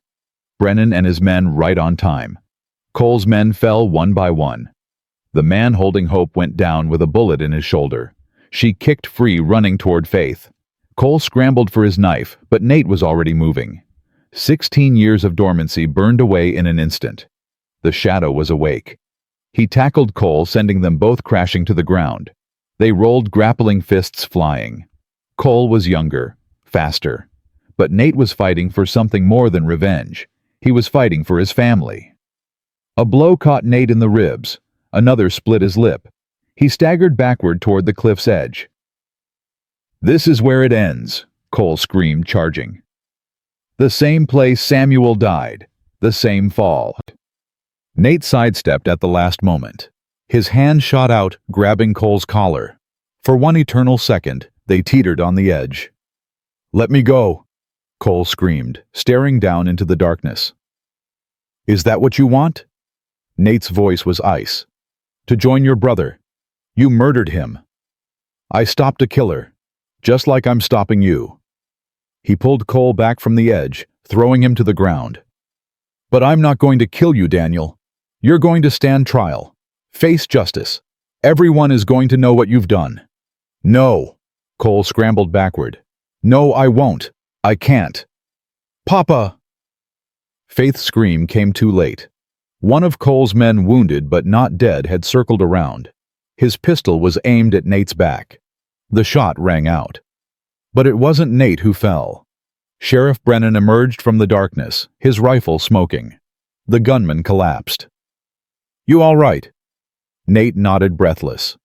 Brennan and his men right on time. Cole's men fell one by one. The man holding Hope went down with a bullet in his shoulder. She kicked free, running toward Faith. Cole scrambled for his knife, but Nate was already moving. 16 years of dormancy burned away in an instant. The shadow was awake. He tackled Cole, sending them both crashing to the ground. They rolled, grappling fists flying. Cole was younger, faster. But Nate was fighting for something more than revenge. He was fighting for his family. A blow caught Nate in the ribs. Another split his lip. He staggered backward toward the cliff's edge. This is where it ends, Cole screamed, charging. The same place Samuel died. The same fall. Nate sidestepped at the last moment. His hand shot out, grabbing Cole's collar. For one eternal second, they teetered on the edge. Let me go, Cole screamed, staring down into the darkness. Is that what you want? Nate's voice was ice. To join your brother. You murdered him. I stopped a killer, just like I'm stopping you. He pulled Cole back from the edge, throwing him to the ground. But I'm not going to kill you, Daniel. You're going to stand trial. Face justice. Everyone is going to know what you've done. No. Cole scrambled backward. No, I won't. I can't. Papa! Faith's scream came too late. One of Cole's men, wounded but not dead, had circled around. His pistol was aimed at Nate's back. The shot rang out. But it wasn't Nate who fell. Sheriff Brennan emerged from the darkness, his rifle smoking. The gunman collapsed. You all right? Nate nodded, breathless.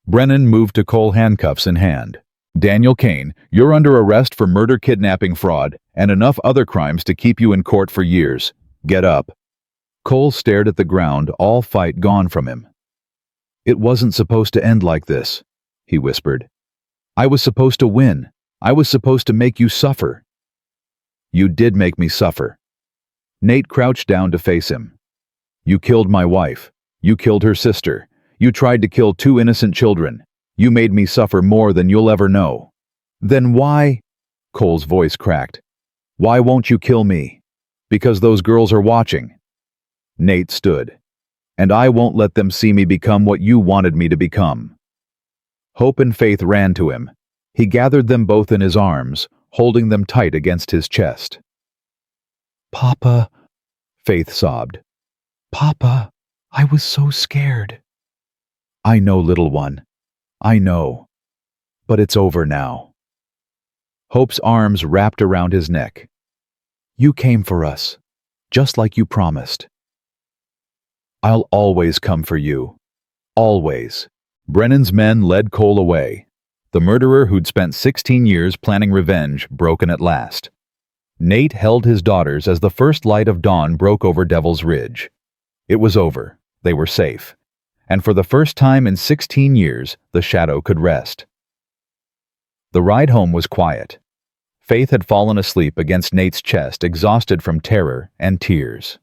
Brennan moved to Cole, handcuffs in hand. Daniel Kane, you're under arrest for murder, kidnapping, fraud, and enough other crimes to keep you in court for years. Get up. Cole stared at the ground, all fight gone from him. It wasn't supposed to end like this, he whispered. I was supposed to win. I was supposed to make you suffer. You did make me suffer. Nate crouched down to face him. You killed my wife. You killed her sister. You tried to kill 2 innocent children. You made me suffer more than you'll ever know. Then why? Cole's voice cracked. Why won't you kill me? Because those girls are watching. Nate stood. And I won't let them see me become what you wanted me to become. Hope and Faith ran to him. He gathered them both in his arms, holding them tight against his chest. Papa, Faith sobbed. Papa, I was so scared. I know, little one. I know. But it's over now. Hope's arms wrapped around his neck. You came for us, just like you promised. I'll always come for you. Always. Brennan's men led Cole away. The murderer who'd spent 16 years planning revenge, broken at last. Nate held his daughters as the first light of dawn broke over Devil's Ridge. It was over. They were safe. And for the first time in 16 years, the shadow could rest. The ride home was quiet. Faith had fallen asleep against Nate's chest, exhausted from terror and tears.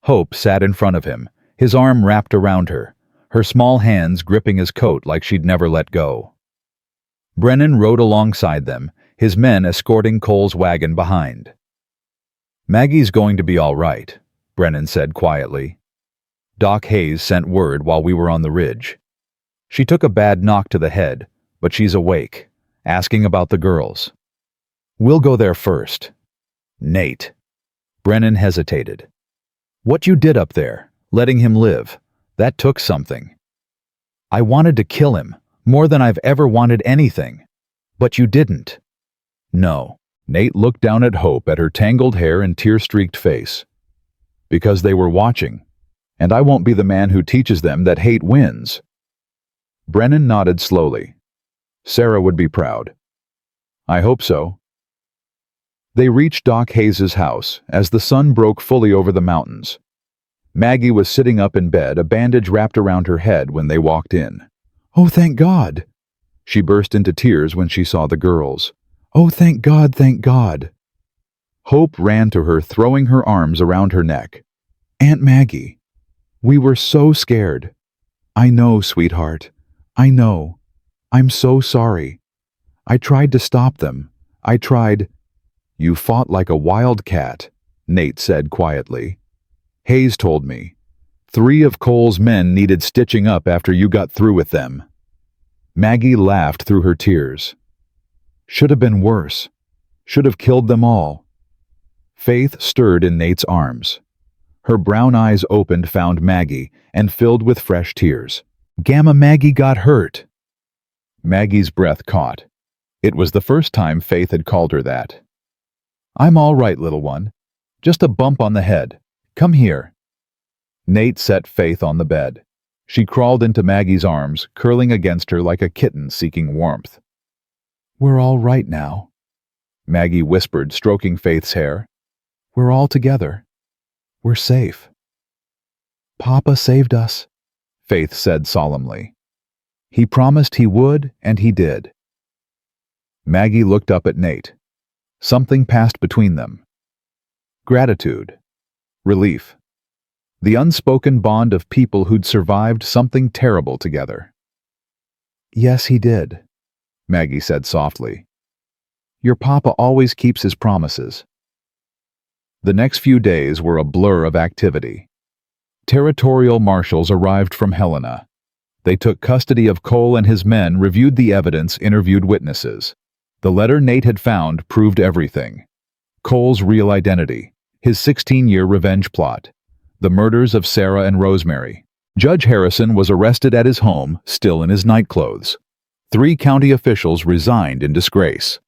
Hope sat in front of him, his arm wrapped around her, her small hands gripping his coat like she'd never let go. Brennan rode alongside them, his men escorting Cole's wagon behind. Maggie's going to be all right, Brennan said quietly. Doc Hayes sent word while we were on the ridge. She took a bad knock to the head, but she's awake, asking about the girls. We'll go there first. Nate. Brennan hesitated. What you did up there, letting him live, that took something. I wanted to kill him, more than I've ever wanted anything. But you didn't. No. Nate looked down at Hope at her tangled hair and tear-streaked face. Because they were watching, and I won't be the man who teaches them that hate wins. Brennan nodded slowly. Sarah would be proud. I hope so. They reached Doc Hayes's house as the sun broke fully over the mountains. Maggie was sitting up in bed, a bandage wrapped around her head when they walked in. Oh, thank God! She burst into tears when she saw the girls. Oh, thank God, thank God! Hope ran to her, throwing her arms around her neck. Aunt Maggie, we were so scared. I know, sweetheart. I know. I'm so sorry. I tried to stop them. I tried. You fought like a wild cat, Nate said quietly. Hayes told me. 3 of Cole's men needed stitching up after you got through with them. Maggie laughed through her tears. Should have been worse. Should have killed them all. Faith stirred in Nate's arms. Her brown eyes opened, found Maggie, and filled with fresh tears. Gamma Maggie got hurt. Maggie's breath caught. It was the first time Faith had called her that. I'm all right, little one. Just a bump on the head. Come here. Nate set Faith on the bed. She crawled into Maggie's arms, curling against her like a kitten seeking warmth. We're all right now, Maggie whispered, stroking Faith's hair. We're all together. We're safe. Papa saved us, Faith said solemnly. He promised he would, and he did. Maggie looked up at Nate. Something passed between them. Gratitude. Relief. The unspoken bond of people who'd survived something terrible together. Yes, he did, Maggie said softly. Your papa always keeps his promises. The next few days were a blur of activity. Territorial marshals arrived from Helena. They took custody of Cole and his men, reviewed the evidence, interviewed witnesses. The letter Nate had found proved everything. Cole's real identity, his 16-year revenge plot, the murders of Sarah and Rosemary. Judge Harrison was arrested at his home, still in his nightclothes. 3 county officials resigned in disgrace.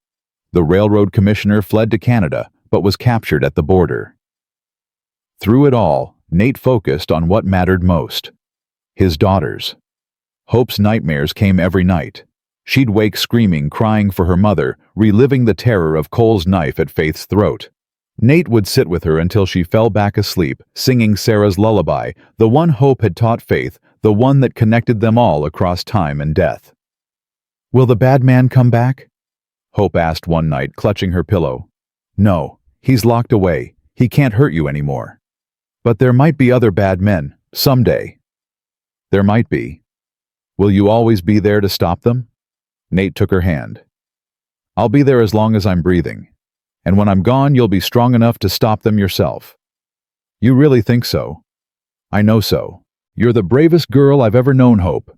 The railroad commissioner fled to Canada, but was captured at the border. Through it all, Nate focused on what mattered most. His daughters. Hope's nightmares came every night. She'd wake screaming, crying for her mother, reliving the terror of Cole's knife at Faith's throat. Nate would sit with her until she fell back asleep, singing Sarah's lullaby, the one Hope had taught Faith, the one that connected them all across time and death. Will the bad man come back? Hope asked one night, clutching her pillow. No, he's locked away. He can't hurt you anymore. But there might be other bad men, someday. There might be. Will you always be there to stop them? Nate took her hand. I'll be there as long as I'm breathing. And when I'm gone, you'll be strong enough to stop them yourself. You really think so? I know so. You're the bravest girl I've ever known, Hope.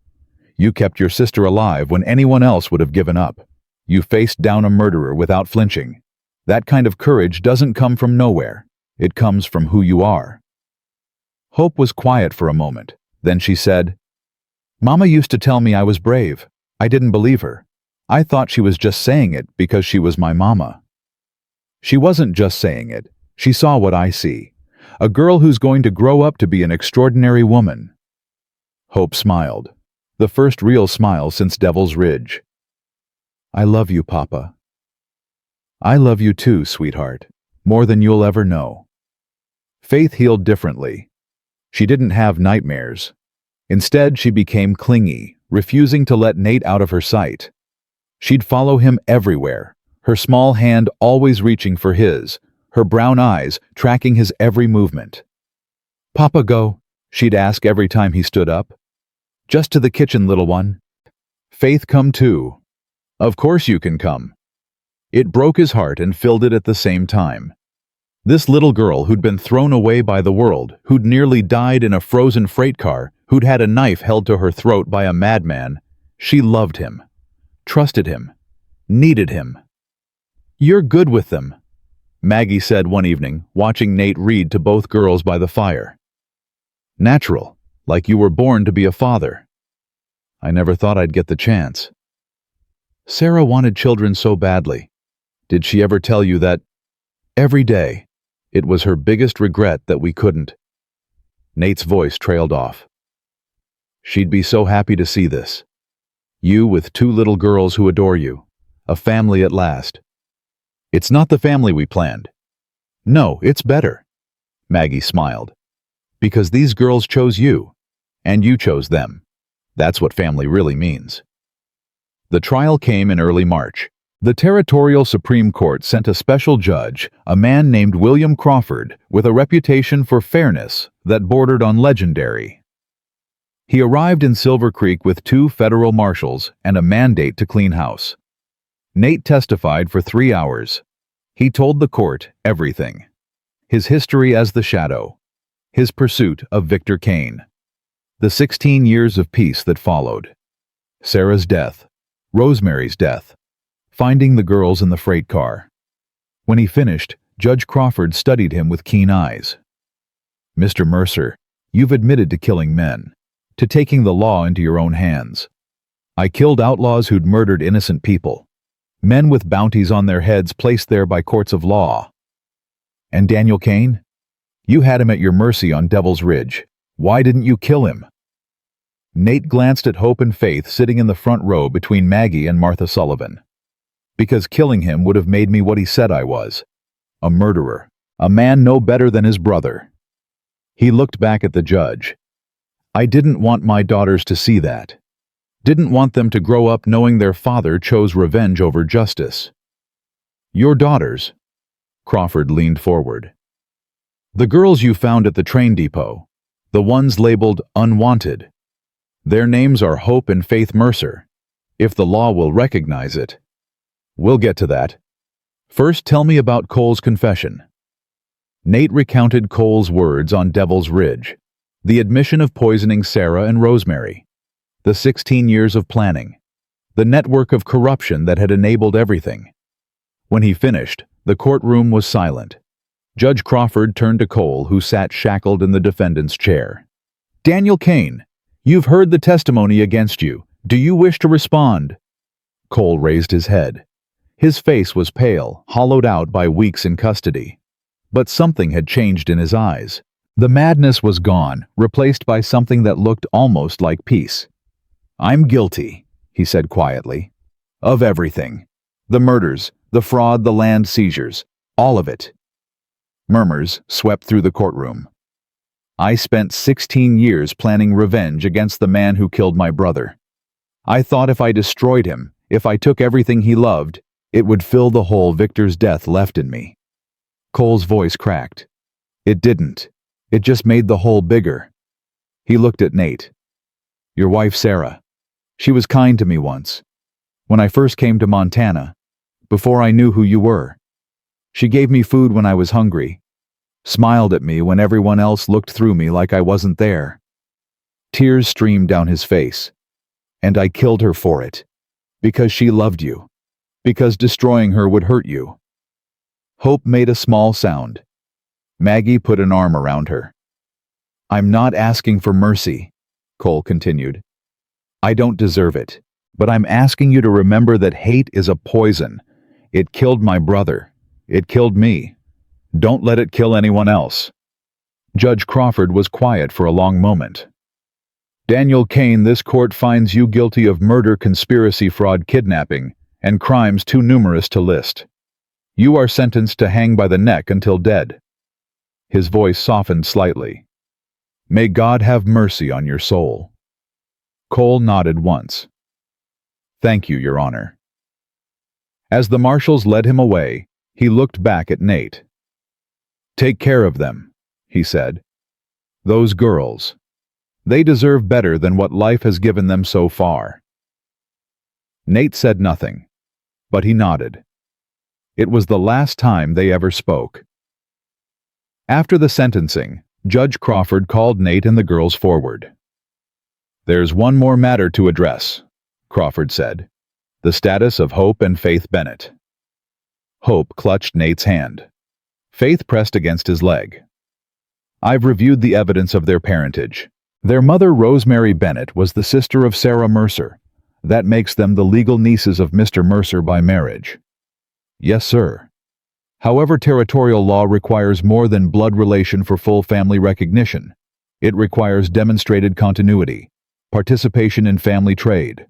You kept your sister alive when anyone else would have given up. You faced down a murderer without flinching. That kind of courage doesn't come from nowhere. It comes from who you are. Hope was quiet for a moment. Then she said, Mama used to tell me I was brave. I didn't believe her. I thought she was just saying it because she was my mama. She wasn't just saying it. She saw what I see. A girl who's going to grow up to be an extraordinary woman. Hope smiled. The first real smile since Devil's Ridge. I love you, Papa. I love you too, sweetheart. More than you'll ever know. Faith healed differently. She didn't have nightmares. Instead, she became clingy, refusing to let Nate out of her sight. She'd follow him everywhere, her small hand always reaching for his, her brown eyes tracking his every movement. Papa, go, she'd ask every time he stood up. Just to the kitchen, little one. Faith, come too. Of course you can come. It broke his heart and filled it at the same time. This little girl who'd been thrown away by the world, who'd nearly died in a frozen freight car, who'd had a knife held to her throat by a madman, she loved him, trusted him, needed him. "You're good with them," Maggie said one evening, watching Nate read to both girls by the fire. "Natural, like you were born to be a father." "I never thought I'd get the chance." "Sarah wanted children so badly. Did she ever tell you that every day it was her biggest regret that we couldn't?" Nate's voice trailed off. "She'd be so happy to see this. You with two little girls who adore you. A family at last." "It's not the family we planned." "No, it's better," Maggie smiled. "Because these girls chose you, and you chose them. That's what family really means." The trial came in early March. The Territorial Supreme Court sent a special judge, a man named William Crawford, with a reputation for fairness that bordered on legendary. He arrived in Silver Creek with 2 federal marshals and a mandate to clean house. Nate testified for 3 hours. He told the court everything. His history as the Shadow. His pursuit of Victor Kane. The 16 years of peace that followed. Sarah's death. Rosemary's death. Finding the girls in the freight car. When he finished, Judge Crawford studied him with keen eyes. "Mr. Mercer, you've admitted to killing men, to taking the law into your own hands. I killed outlaws who'd murdered innocent people. Men with bounties on their heads placed there by courts of law. And Daniel Kane? You had him at your mercy on Devil's Ridge. Why didn't you kill him?" Nate glanced at Hope and Faith sitting in the front row between Maggie and Martha Sullivan. "Because killing him would have made me what he said I was. A murderer. A man no better than his brother." He looked back at the judge. "I didn't want my daughters to see that. Didn't want them to grow up knowing their father chose revenge over justice." "Your daughters?" Crawford leaned forward. "The girls you found at the train depot. The ones labeled Unwanted. Their names are Hope and Faith Mercer, if the law will recognize it." "We'll get to that. First, tell me about Cole's confession." Nate recounted Cole's words on Devil's Ridge, the admission of poisoning Sarah and Rosemary, the 16 years of planning, the network of corruption that had enabled everything. When he finished, the courtroom was silent. Judge Crawford turned to Cole, who sat shackled in the defendant's chair. "Daniel Kane, you've heard the testimony against you. Do you wish to respond?" Cole raised his head. His face was pale, hollowed out by weeks in custody. But something had changed in his eyes. The madness was gone, replaced by something that looked almost like peace. "I'm guilty," he said quietly. "Of everything. The murders, the fraud, the land seizures. All of it." Murmurs swept through the courtroom. "I spent 16 years planning revenge against the man who killed my brother. I thought if I destroyed him, if I took everything he loved, it would fill the hole Victor's death left in me." Cole's voice cracked. "It didn't. It just made the hole bigger." He looked at Nate. "Your wife Sarah. She was kind to me once. When I first came to Montana, before I knew who you were. She gave me food when I was hungry, smiled at me when everyone else looked through me like I wasn't there." Tears streamed down his face. "And I killed her for it. Because she loved you. Because destroying her would hurt you." Hope made a small sound. Maggie put an arm around her. "I'm not asking for mercy," Cole continued. "I don't deserve it, but I'm asking you to remember that hate is a poison. It killed my brother. It killed me. Don't let it kill anyone else." Judge Crawford was quiet for a long moment. "Daniel Kane, this court finds you guilty of murder, conspiracy, fraud, kidnapping, and crimes too numerous to list. You are sentenced to hang by the neck until dead." His voice softened slightly. "May God have mercy on your soul." Cole nodded once. "Thank you, Your Honor." As the marshals led him away, he looked back at Nate. "Take care of them," he said. "Those girls. They deserve better than what life has given them so far." Nate said nothing, but he nodded. It was the last time they ever spoke. After the sentencing, Judge Crawford called Nate and the girls forward. "There's one more matter to address," Crawford said. "The status of Hope and Faith Bennett." Hope clutched Nate's hand. Faith pressed against his leg. "I've reviewed the evidence of their parentage. Their mother, Rosemary Bennett, was the sister of Sarah Mercer. That makes them the legal nieces of Mr. Mercer by marriage." "Yes, sir. However, territorial law requires more than blood relation for full family recognition. It requires demonstrated continuity, participation in family trade."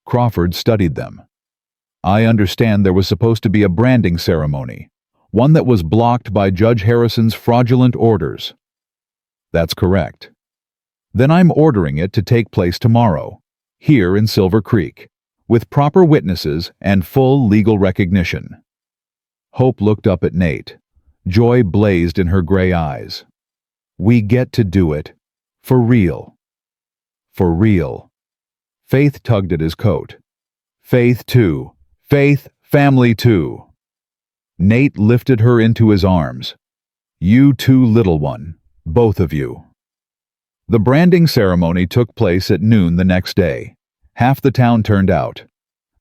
Crawford studied them. "I understand there was supposed to be a branding ceremony, one that was blocked by Judge Harrison's fraudulent orders." "That's correct." "Then I'm ordering it to take place tomorrow, here in Silver Creek, with proper witnesses and full legal recognition." Hope looked up at Nate. Joy blazed in her gray eyes. "We get to do it. For real." "For real." Faith tugged at his coat. "Faith, too. Faith, family, too." Nate lifted her into his arms. "You too, little one. Both of you." The branding ceremony took place at noon the next day. Half the town turned out.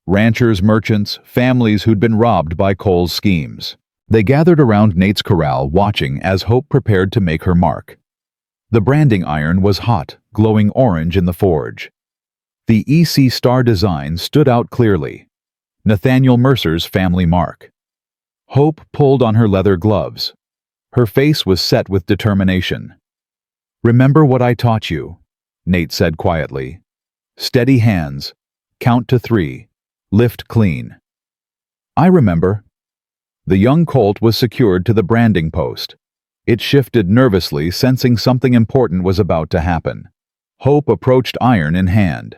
Ranchers, merchants, families who'd been robbed by Cole's schemes. They gathered around Nate's corral, watching as Hope prepared to make her mark. The branding iron was hot, glowing orange in the forge. The EC star design stood out clearly. Nathaniel Mercer's family mark. Hope pulled on her leather gloves. Her face was set with determination. "Remember what I taught you," Nate said quietly. "Steady hands. Count to 3. Lift clean." "I remember." The young colt was secured to the branding post. It shifted nervously, sensing something important was about to happen. Hope approached iron in hand.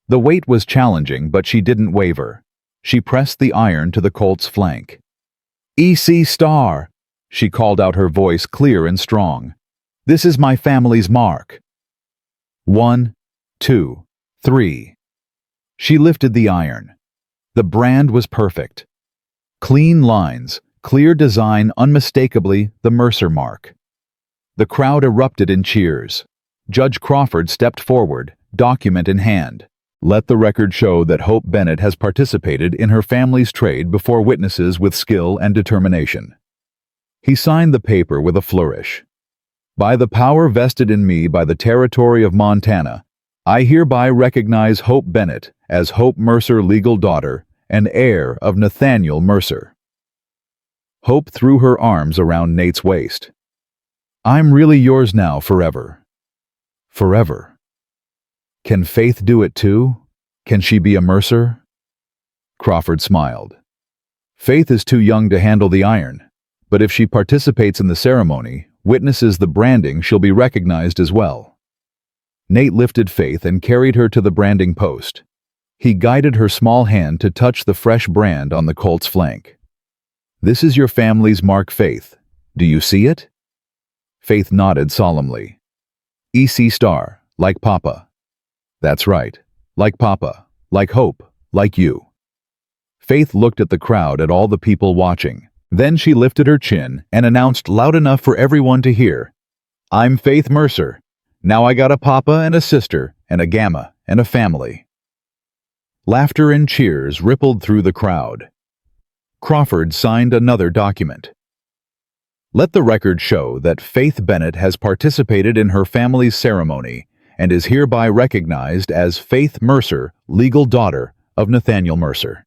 The weight was challenging, but she didn't waver. She pressed the iron to the colt's flank. "EC Star," she called out, her voice clear and strong. "This is my family's mark." 1, 2, 3. She lifted the iron. The brand was perfect. Clean lines, clear design, unmistakably the Mercer mark. The crowd erupted in cheers. Judge Crawford stepped forward, document in hand. "Let the record show that Hope Bennett has participated in her family's trade before witnesses with skill and determination." He signed the paper with a flourish. "By the power vested in me by the territory of Montana, I hereby recognize Hope Bennett as Hope Mercer, legal daughter and heir of Nathaniel Mercer." Hope threw her arms around Nate's waist. "I'm really yours now, forever." Forever. Can Faith do it too? Can she be a Mercer? Crawford smiled. "Faith is too young to handle the iron, but if she participates in the ceremony, witnesses the branding, she'll be recognized as well." Nate lifted Faith and carried her to the branding post. He guided her small hand to touch the fresh brand on the colt's flank. "This is your family's mark, Faith. Do you see it?" Faith nodded solemnly. "EC Star, like Papa." "That's right. Like Papa, like Hope, like you." Faith looked at the crowd, at all the people watching. Then she lifted her chin and announced loud enough for everyone to hear, "I'm Faith Mercer. Now I got a papa and a sister and a gamma and a family." Laughter and cheers rippled through the crowd. Crawford signed another document. "Let the record show that Faith Bennett has participated in her family's ceremony and is hereby recognized as Faith Mercer, legal daughter of Nathaniel Mercer."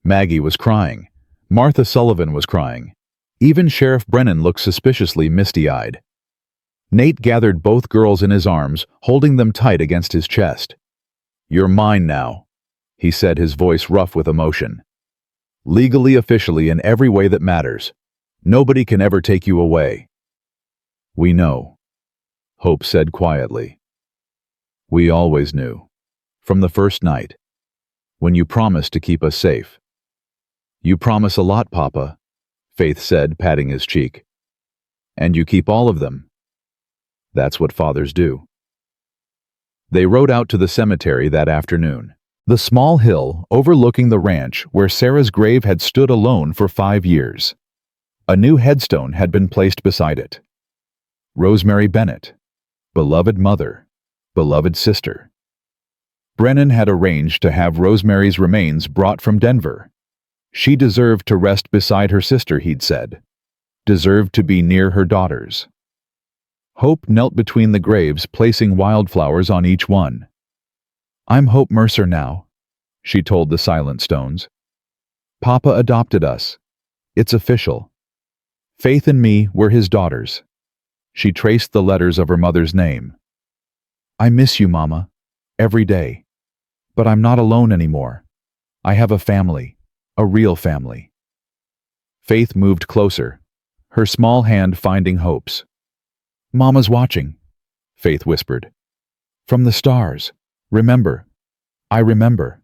Maggie was crying. Martha Sullivan was crying. Even Sheriff Brennan looked suspiciously misty-eyed. Nate gathered both girls in his arms, holding them tight against his chest. "You're mine now," he said, his voice rough with emotion. "Legally, officially, in every way that matters. Nobody can ever take you away." "We know," Hope said quietly. "We always knew. From the first night. When you promised to keep us safe." "You promise a lot, Papa," Faith said, patting his cheek. "And you keep all of them." "That's what fathers do." They rode out to the cemetery that afternoon. The small hill overlooking the ranch where Sarah's grave had stood alone for 5 years. A new headstone had been placed beside it. Rosemary Bennett, beloved mother, beloved sister. Brennan had arranged to have Rosemary's remains brought from Denver. She deserved to rest beside her sister, he'd said. Deserved to be near her daughters. Hope knelt between the graves, placing wildflowers on each one. "I'm Hope Mercer now," she told the silent stones. "Papa adopted us. It's official. Faith and me were his daughters." She traced the letters of her mother's name. "I miss you, Mama, every day. But I'm not alone anymore. I have a family, a real family." Faith moved closer, her small hand finding Hope's. "Mama's watching," Faith whispered. "From the stars. Remember. I remember.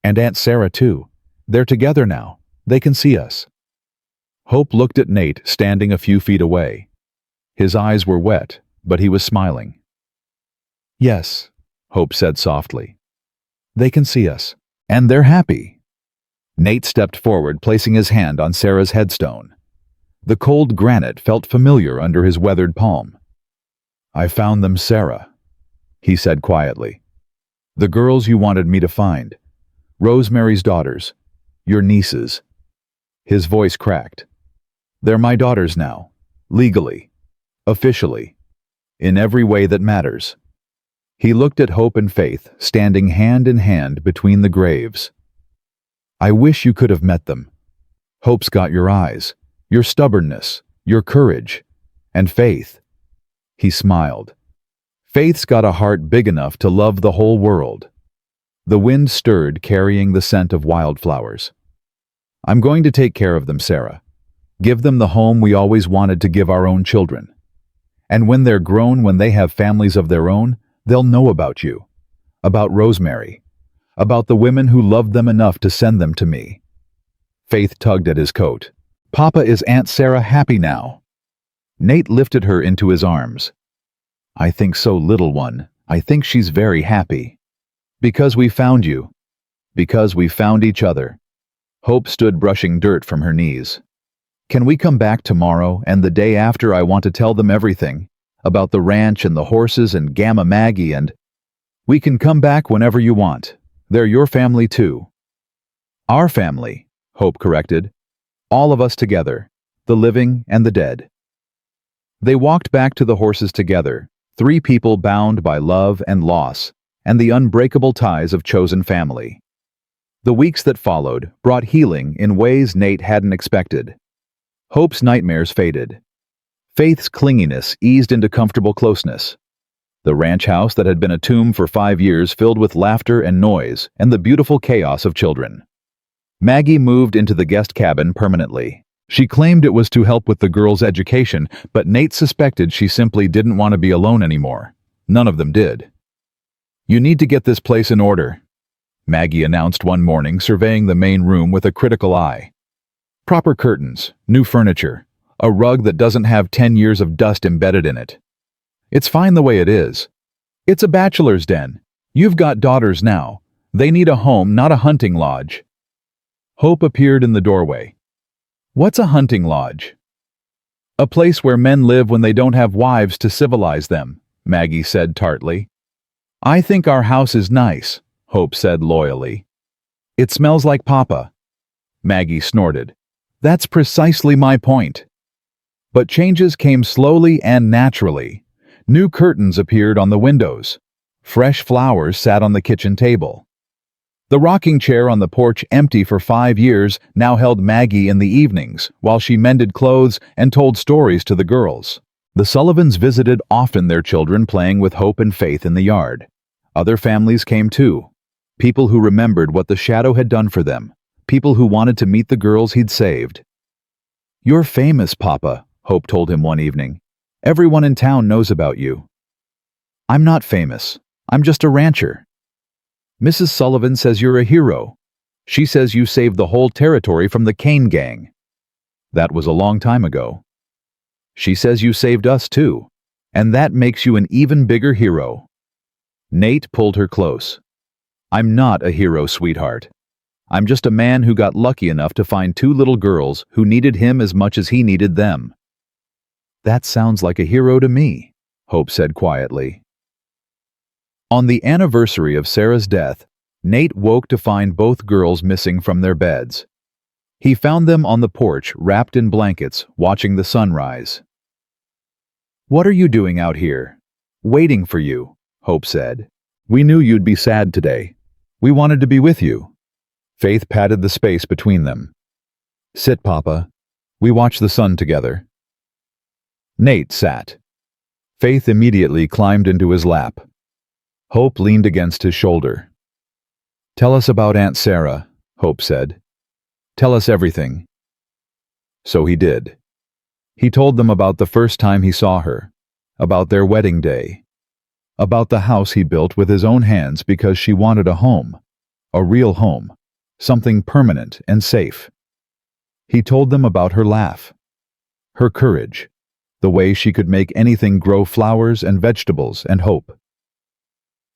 And Aunt Sarah, too. They're together now. They can see us." Hope looked at Nate standing a few feet away. His eyes were wet, but he was smiling. "Yes," Hope said softly. "They can see us. And they're happy." Nate stepped forward, placing his hand on Sarah's headstone. The cold granite felt familiar under his weathered palm. "I found them, Sarah," he said quietly. "The girls you wanted me to find. Rosemary's daughters. Your nieces." His voice cracked. "They're my daughters now. Legally. Officially. In every way that matters." He looked at Hope and Faith, standing hand in hand between the graves. "I wish you could have met them. Hope's got your eyes, your stubbornness, your courage, and Faith." He smiled. "Faith's got a heart big enough to love the whole world." The wind stirred, carrying the scent of wildflowers. "I'm going to take care of them, Sarah. Give them the home we always wanted to give our own children. And when they're grown, when they have families of their own, they'll know about you, about Rosemary, about the women who loved them enough to send them to me." Faith tugged at his coat. "Papa, is Aunt Sarah happy now?" Nate lifted her into his arms. "I think so, little one. I think she's very happy. Because we found you. Because we found each other." Hope stood brushing dirt from her knees. "Can we come back tomorrow and the day after? I want to tell them everything. About the ranch and the horses and Gamma Maggie and—" "We can come back whenever you want. They're your family too." "Our family," Hope corrected. "All of us together, the living and the dead." They walked back to the horses together, three people bound by love and loss and the unbreakable ties of chosen family. The weeks that followed brought healing in ways Nate hadn't expected. Hope's nightmares faded. Faith's clinginess eased into comfortable closeness. The ranch house that had been a tomb for 5 years filled with laughter and noise and the beautiful chaos of children. Maggie moved into the guest cabin permanently. She claimed it was to help with the girls' education, but Nate suspected she simply didn't want to be alone anymore. None of them did. "You need to get this place in order," Maggie announced one morning, surveying the main room with a critical eye. "Proper curtains, new furniture, a rug that doesn't have 10 years of dust embedded in it. It's fine the way it is. It's a bachelor's den. You've got daughters now. They need a home, not a hunting lodge." Hope appeared in the doorway. "What's a hunting lodge?" "A place where men live when they don't have wives to civilize them," Maggie said tartly. "I think our house is nice," Hope said loyally. "It smells like Papa." Maggie snorted. "That's precisely my point." But changes came slowly and naturally. New curtains appeared on the windows. Fresh flowers sat on the kitchen table. The rocking chair on the porch, empty for 5 years, now held Maggie in the evenings while she mended clothes and told stories to the girls. The Sullivans visited often, their children playing with Hope and Faith in the yard. Other families came too. People who remembered what the shadow had done for them. People who wanted to meet the girls he'd saved. "You're famous, Papa," Hope told him one evening. "Everyone in town knows about you." "I'm not famous. I'm just a rancher." "Mrs. Sullivan says you're a hero. She says you saved the whole territory from the Kane gang." "That was a long time ago." "She says you saved us too, and that makes you an even bigger hero." Nate pulled her close. "I'm not a hero, sweetheart. I'm just a man who got lucky enough to find two little girls who needed him as much as he needed them." "That sounds like a hero to me," Hope said quietly. On the anniversary of Sarah's death, Nate woke to find both girls missing from their beds. He found them on the porch, wrapped in blankets, watching the sunrise. "What are you doing out here?" "Waiting for you," Hope said. "We knew you'd be sad today. We wanted to be with you." Faith patted the space between them. "Sit, Papa. We watch the sun together." Nate sat. Faith immediately climbed into his lap. Hope leaned against his shoulder. "Tell us about Aunt Sarah," Hope said. "Tell us everything." So he did. He told them about the first time he saw her, about their wedding day, about the house he built with his own hands because she wanted a home, a real home, something permanent and safe. He told them about her laugh, her courage, the way she could make anything grow flowers and vegetables and hope.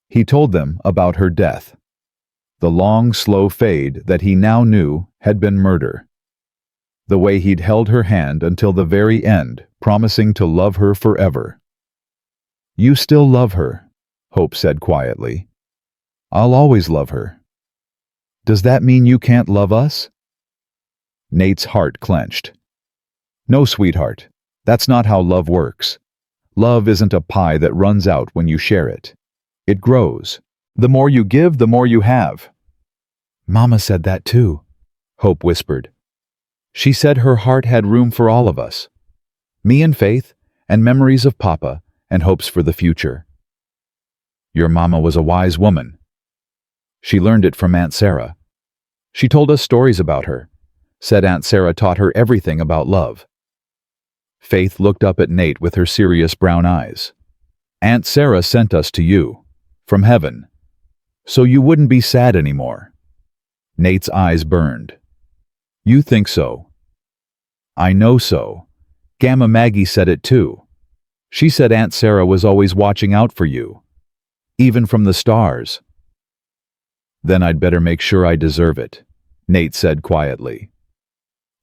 He told them about her death, the long, slow fade that he now knew had been murder. The way he'd held her hand until the very end, promising to love her forever. "You still love her," Hope said quietly. "I'll always love her." "Does that mean you can't love us?" Nate's heart clenched. "No, sweetheart. That's not how love works. Love isn't a pie that runs out when you share it. It grows. The more you give, the more you have." "Mama said that too," Hope whispered. "She said her heart had room for all of us. Me and Faith, and memories of Papa, and hopes for the future." "Your mama was a wise woman." "She learned it from Aunt Sarah. She told us stories about her, said Aunt Sarah taught her everything about love." Faith looked up at Nate with her serious brown eyes. "Aunt Sarah sent us to you, from heaven, so you wouldn't be sad anymore." Nate's eyes burned. "You think so?" "I know so. Gamma Maggie said it too. She said Aunt Sarah was always watching out for you, even from the stars." "Then I'd better make sure I deserve it," Nate said quietly.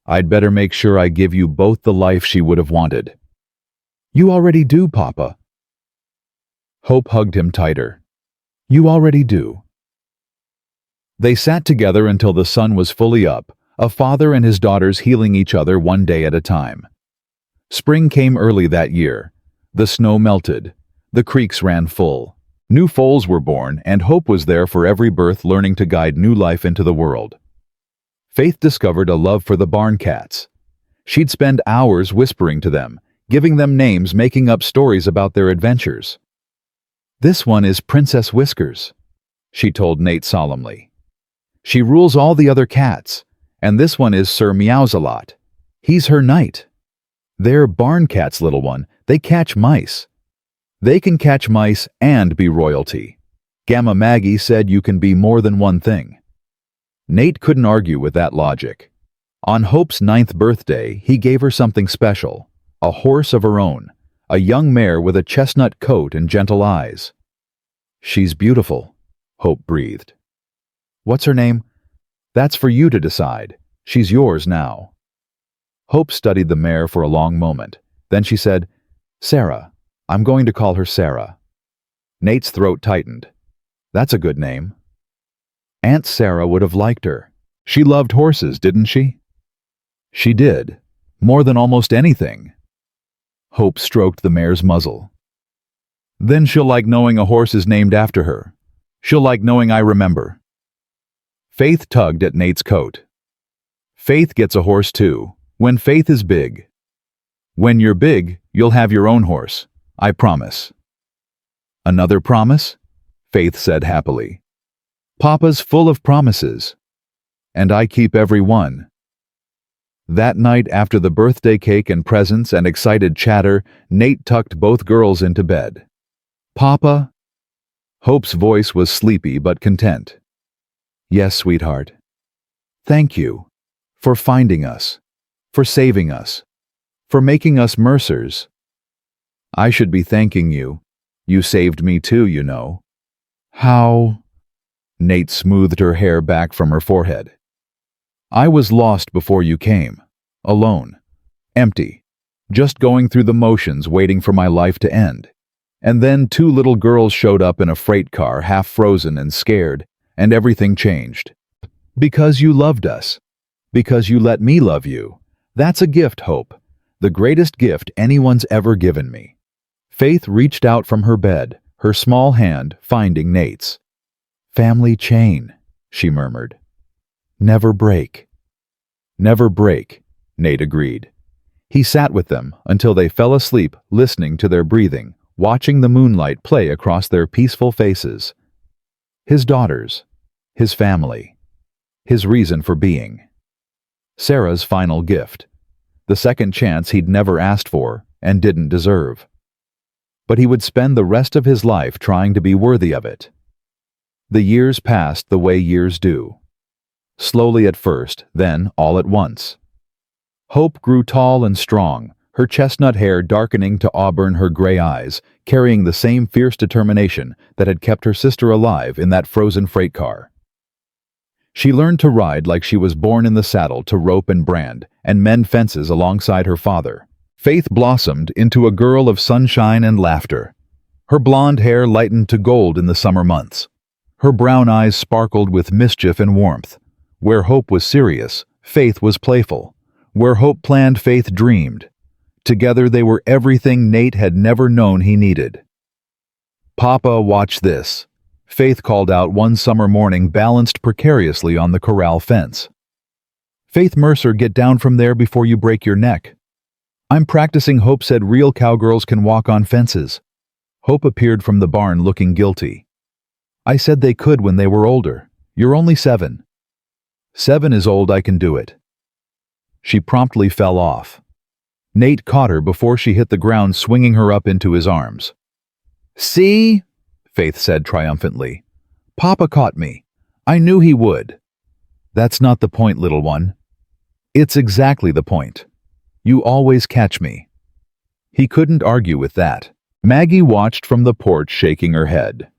"I'd better make sure I give you both the life she would have wanted." "You already do, Papa." Hope hugged him tighter. "You already do." They sat together until the sun was fully up, a father and his daughters healing each other one day at a time. Spring came early that year. The snow melted. The creeks ran full. New foals were born, and Hope was there for every birth, learning to guide new life into the world. Faith discovered a love for the barn cats. She'd spend hours whispering to them, giving them names, making up stories about their adventures. "This one is Princess Whiskers," she told Nate solemnly. "She rules all the other cats, and this one is Sir Meows-a-Lot. He's her knight. They're barn cats, little one. They catch mice. They can catch mice and be royalty. Gamma Maggie said you can be more than one thing." Nate couldn't argue with that logic. On Hope's 9th birthday, he gave her something special, a horse of her own, a young mare with a chestnut coat and gentle eyes. "She's beautiful," Hope breathed. "What's her name?" "That's for you to decide. She's yours now." Hope studied the mare for a long moment. Then she said, "Sarah. I'm going to call her Sarah." Nate's throat tightened. "That's a good name." Aunt Sarah would have liked her. She loved horses, didn't she? She did. More than almost anything. Hope stroked the mare's muzzle. "Then she'll like knowing a horse is named after her. She'll like knowing I remember." Faith tugged at Nate's coat. "Faith gets a horse too, when Faith is big. When you're big, you'll have your own horse. I promise." "Another promise?" Faith said happily. "Papa's full of promises. And I keep every one." That night, after the birthday cake and presents and excited chatter, Nate tucked both girls into bed. "Papa?" Hope's voice was sleepy but content. "Yes, sweetheart. Thank you for finding us, for saving us, for making us Mercers. I should be thanking you. You saved me too, you know." "How?" Nate smoothed her hair back from her forehead. I was lost before you came. Alone. Empty. Just going through the motions waiting for my life to end. And then two little girls showed up in a freight car, half frozen and scared, and everything changed. Because you loved us. Because you let me love you. That's a gift, Hope. The greatest gift anyone's ever given me. Faith reached out from her bed, her small hand finding Nate's. Family chain, she murmured. Never break. Never break, Nate agreed. He sat with them until they fell asleep, listening to their breathing, watching the moonlight play across their peaceful faces. His daughters, his family, his reason for being. Sarah's final gift, the second chance he'd never asked for and didn't deserve. But he would spend the rest of his life trying to be worthy of it. The years passed the way years do. Slowly at first, then all at once. Hope grew tall and strong, her chestnut hair darkening to auburn her gray eyes, carrying the same fierce determination that had kept her sister alive in that frozen freight car. She learned to ride like she was born in the saddle, to rope and brand, and mend fences alongside her father. Faith blossomed into a girl of sunshine and laughter. Her blonde hair lightened to gold in the summer months. Her brown eyes sparkled with mischief and warmth. Where Hope was serious, Faith was playful. Where Hope planned, Faith dreamed. Together they were everything Nate had never known he needed. "Papa, watch this," Faith called out one summer morning, balanced precariously on the corral fence. "Faith Mercer, get down from there before you break your neck." "I'm practicing," Hope said. "Real cowgirls can walk on fences." Hope appeared from the barn looking guilty. "I said they could when they were older. You're only 7. 7 is old, I can do it." She promptly fell off. Nate caught her before she hit the ground, swinging her up into his arms. "See?" Faith said triumphantly. "Papa caught me. I knew he would." "That's not the point, little one." "It's exactly the point. You always catch me." He couldn't argue with that. Maggie watched from the porch, shaking her head.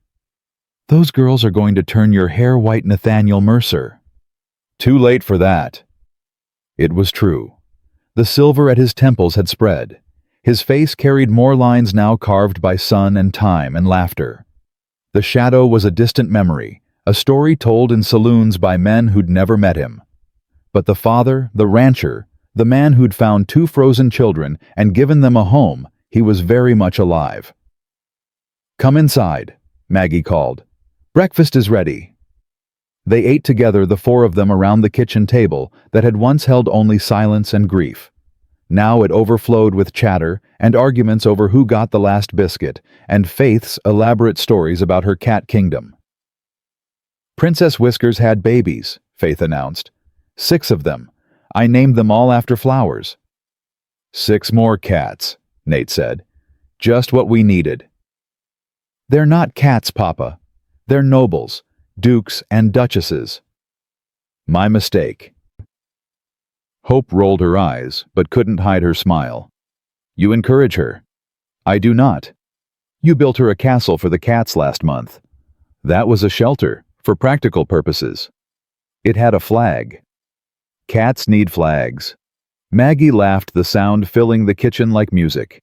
"Those girls are going to turn your hair white, Nathaniel Mercer." "Too late for that." It was true. The silver at his temples had spread. His face carried more lines now, carved by sun and time and laughter. The shadow was a distant memory, a story told in saloons by men who'd never met him. But the father, the rancher, the man who'd found 2 frozen children and given them a home, he was very much alive. "Come inside," Maggie called. "Breakfast is ready." They ate together, the 4 of them, around the kitchen table that had once held only silence and grief. Now it overflowed with chatter and arguments over who got the last biscuit, and Faith's elaborate stories about her cat kingdom. "Princess Whiskers had babies," Faith announced. 6 of them. I named them all after flowers." "6 more cats," Nate said. "Just what we needed." "They're not cats, Papa. They're nobles, dukes and duchesses." "My mistake." Hope rolled her eyes, but couldn't hide her smile. "You encourage her." "I do not. You built her a castle for the cats last month." "That was a shelter, for practical purposes. It had a flag." "Cats need flags." Maggie laughed, the sound filling the kitchen like music.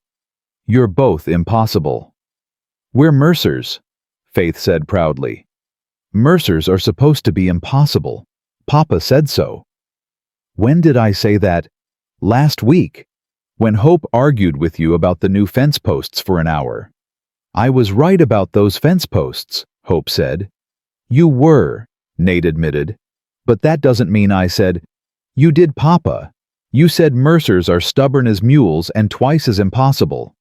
"You're both impossible." "We're Mercers," Faith said proudly. "Mercers are supposed to be impossible. Papa said so." "When did I say that?" "Last week, when Hope argued with you about the new fence posts for an hour." "I was right about those fence posts," Hope said. "You were," Nate admitted. "But that doesn't mean I said—" "You did, Papa. You said Mercers are stubborn as mules and twice as impossible."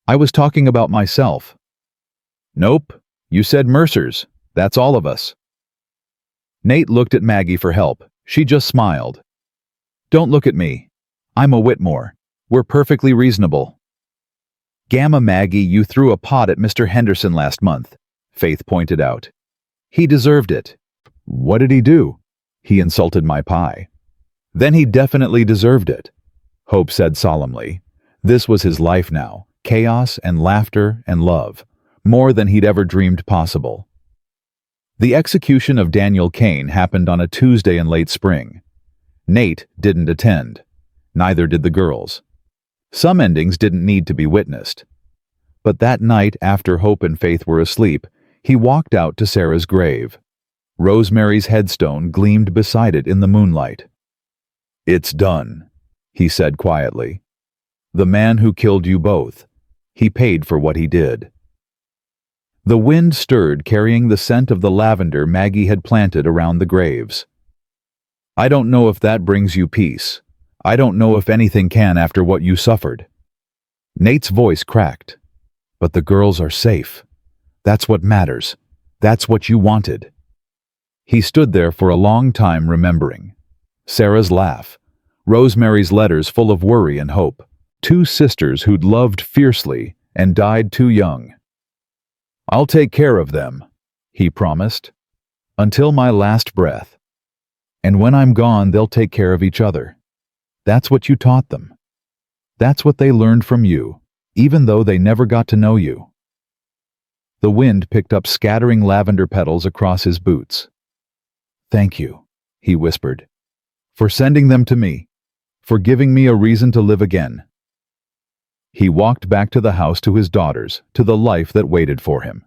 "I was talking about myself." "Nope. You said Mercers. That's all of us." Nate looked at Maggie for help. She just smiled. "Don't look at me. I'm a Whitmore. We're perfectly reasonable." "Gamma, Maggie, you threw a pot at Mr. Henderson last month," Faith pointed out. "He deserved it." "What did he do?" "He insulted my pie." "Then he definitely deserved it," Hope said solemnly. This was his life now, chaos and laughter and love, more than he'd ever dreamed possible. The execution of Daniel Kane happened on a Tuesday in late spring. Nate didn't attend. Neither did the girls. Some endings didn't need to be witnessed. But that night, after Hope and Faith were asleep, he walked out to Sarah's grave. Rosemary's headstone gleamed beside it in the moonlight. "It's done," he said quietly. "The man who killed you both. He paid for what he did." The wind stirred, carrying the scent of the lavender Maggie had planted around the graves. "I don't know if that brings you peace. I don't know if anything can after what you suffered." Nate's voice cracked. "But the girls are safe. That's what matters. That's what you wanted." He stood there for a long time, remembering. Sarah's laugh, Rosemary's letters full of worry and hope, two sisters who'd loved fiercely and died too young. "I'll take care of them," he promised, "until my last breath. And when I'm gone, they'll take care of each other. That's what you taught them. That's what they learned from you, even though they never got to know you." The wind picked up scattering lavender petals across his boots. "Thank you," he whispered, "for sending them to me, for giving me a reason to live again." He walked back to the house, to his daughters, to the life that waited for him.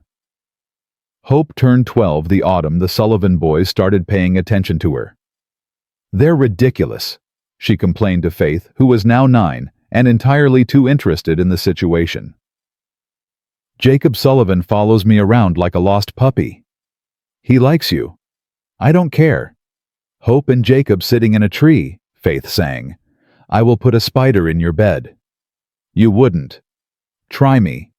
Hope turned 12 the autumn the Sullivan boys started paying attention to her. "They're ridiculous," she complained to Faith, who was now 9 and entirely too interested in the situation. "Jacob Sullivan follows me around like a lost puppy. He likes you. I don't care. Hope and Jacob sitting in a tree," Faith sang. "I will put a spider in your bed." "You wouldn't. Try me."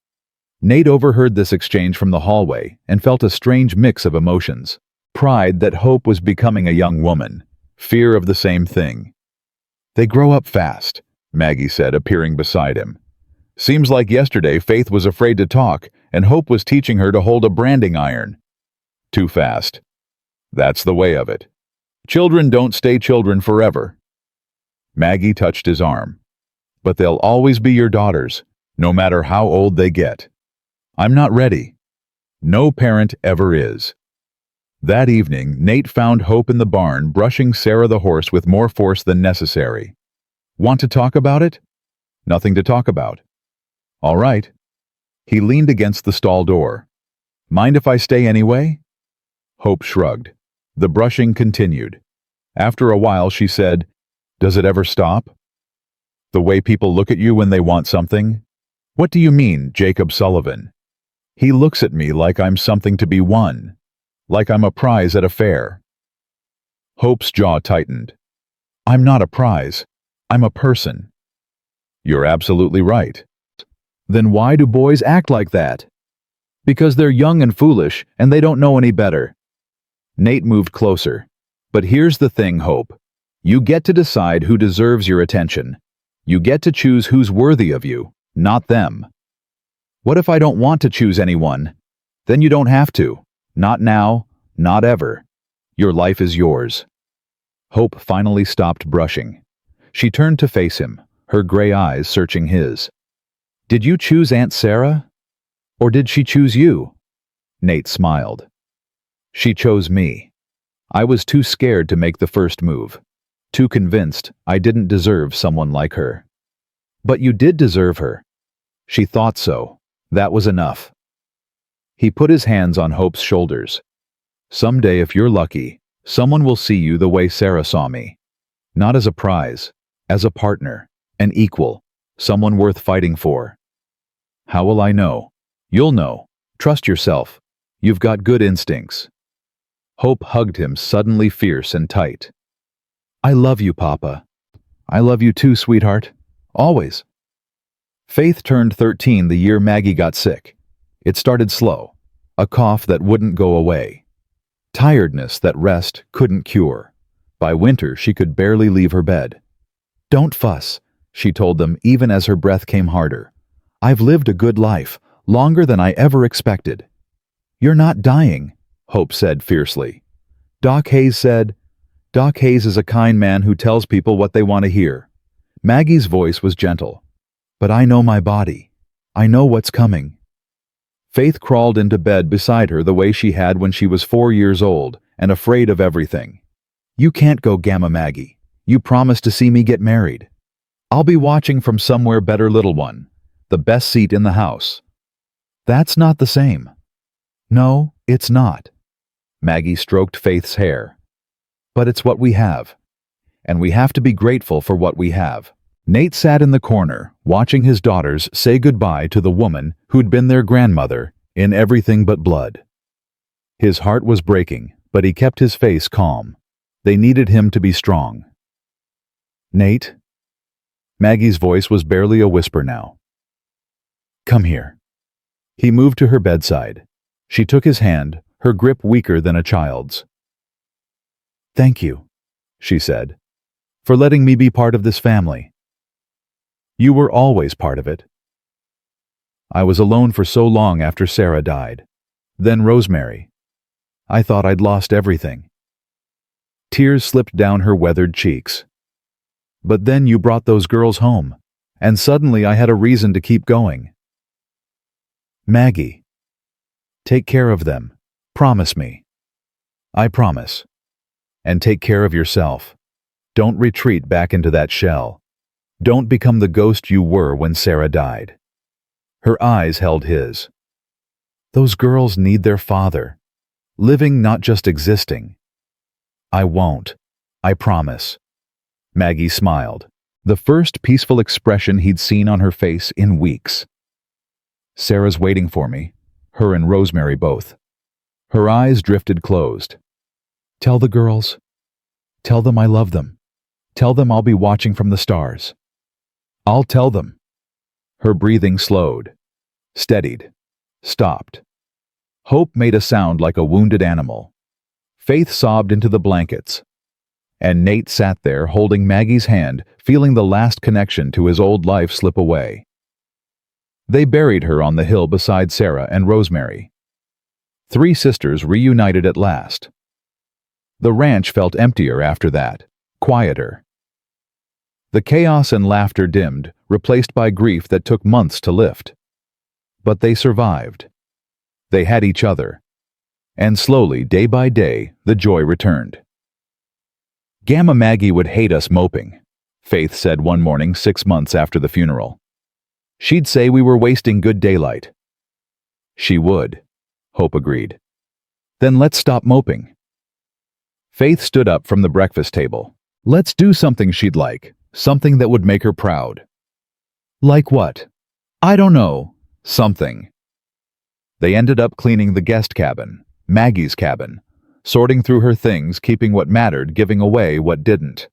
Nate overheard this exchange from the hallway and felt a strange mix of emotions. Pride that Hope was becoming a young woman. Fear of the same thing. "They grow up fast," Maggie said, appearing beside him. "Seems like yesterday Faith was afraid to talk and Hope was teaching her to hold a branding iron. Too fast. That's the way of it. Children don't stay children forever." Maggie touched his arm. "But they'll always be your daughters, no matter how old they get. I'm not ready. No parent ever is." That evening, Nate found Hope in the barn brushing Sarah the horse with more force than necessary. "Want to talk about it?" "Nothing to talk about." "All right." He leaned against the stall door. "Mind if I stay anyway?" Hope shrugged. The brushing continued. After a while she said, "Does it ever stop? The way people look at you when they want something? What do you mean, Jacob Sullivan? He looks at me like I'm something to be won, like I'm a prize at a fair." Hope's jaw tightened. "I'm not a prize. I'm a person." "You're absolutely right." "Then why do boys act like that?" "Because they're young and foolish, and they don't know any better." Nate moved closer. "But here's the thing, Hope. You get to decide who deserves your attention. You get to choose who's worthy of you, not them." "What if I don't want to choose anyone?" "Then you don't have to. Not now, not ever. Your life is yours." Hope finally stopped brushing. She turned to face him, her gray eyes searching his. "Did you choose Aunt Sarah? Or did she choose you?" Nate smiled. "She chose me. I was too scared to make the first move. Too convinced I didn't deserve someone like her." "But you did deserve her." "She thought so. That was enough." He put his hands on Hope's shoulders. "Someday, if you're lucky, someone will see you the way Sarah saw me. Not as a prize, as a partner, an equal, someone worth fighting for." "How will I know?" "You'll know. Trust yourself. You've got good instincts." Hope hugged him, suddenly fierce and tight. "I love you, Papa." "I love you too, sweetheart. Always." Faith turned 13 the year Maggie got sick. It started slow, a cough that wouldn't go away. Tiredness that rest couldn't cure. By winter, she could barely leave her bed. "Don't fuss," she told them, even as her breath came harder. "I've lived a good life, longer than I ever expected." "You're not dying," Hope said fiercely. Doc Hayes said, "Doc Hayes is a kind man who tells people what they want to hear." Maggie's voice was gentle. "But I know my body. I know what's coming." Faith crawled into bed beside her the way she had when she was 4 years old and afraid of everything. "You can't go, Gamma Maggie. You promised to see me get married. I'll be watching from somewhere better, little one. The best seat in the house." "That's not the same." "No, it's not." Maggie stroked Faith's hair. "But it's what we have. And we have to be grateful for what we have." Nate sat in the corner, watching his daughters say goodbye to the woman who'd been their grandmother in everything but blood. His heart was breaking, but he kept his face calm. They needed him to be strong. "Nate?" Maggie's voice was barely a whisper now. "Come here." He moved to her bedside. She took his hand, her grip weaker than a child's. "Thank you," she said, "for letting me be part of this family. You were always part of it. I was alone for so long after Sarah died. Then Rosemary. I thought I'd lost everything." Tears slipped down her weathered cheeks. "But then you brought those girls home, and suddenly I had a reason to keep going." "Maggie, take care of them. Promise me." "I promise. And take care of yourself. Don't retreat back into that shell. Don't become the ghost you were when Sarah died." Her eyes held his. "Those girls need their father. Living, not just existing." "I won't. I promise." Maggie smiled, the first peaceful expression he'd seen on her face in weeks. "Sarah's waiting for me, her and Rosemary both." Her eyes drifted closed. "Tell the girls. Tell them I love them. Tell them I'll be watching from the stars." "I'll tell them." Her breathing slowed, steadied, stopped. Hope made a sound like a wounded animal. Faith sobbed into the blankets. And Nate sat there holding Maggie's hand, feeling the last connection to his old life slip away. They buried her on the hill beside Sarah and Rosemary. 3 sisters reunited at last. The ranch felt emptier after that, quieter. The chaos and laughter dimmed, replaced by grief that took months to lift. But they survived. They had each other. And slowly, day by day, the joy returned. "Gamma Maggie would hate us moping," Faith said one morning 6 months after the funeral. "She'd say we were wasting good daylight." "She would," Hope agreed. "Then let's stop moping." Faith stood up from the breakfast table. "Let's do something she'd like, something that would make her proud." "Like what?" "I don't know. Something." They ended up cleaning the guest cabin, Maggie's cabin, sorting through her things, keeping what mattered, giving away what didn't.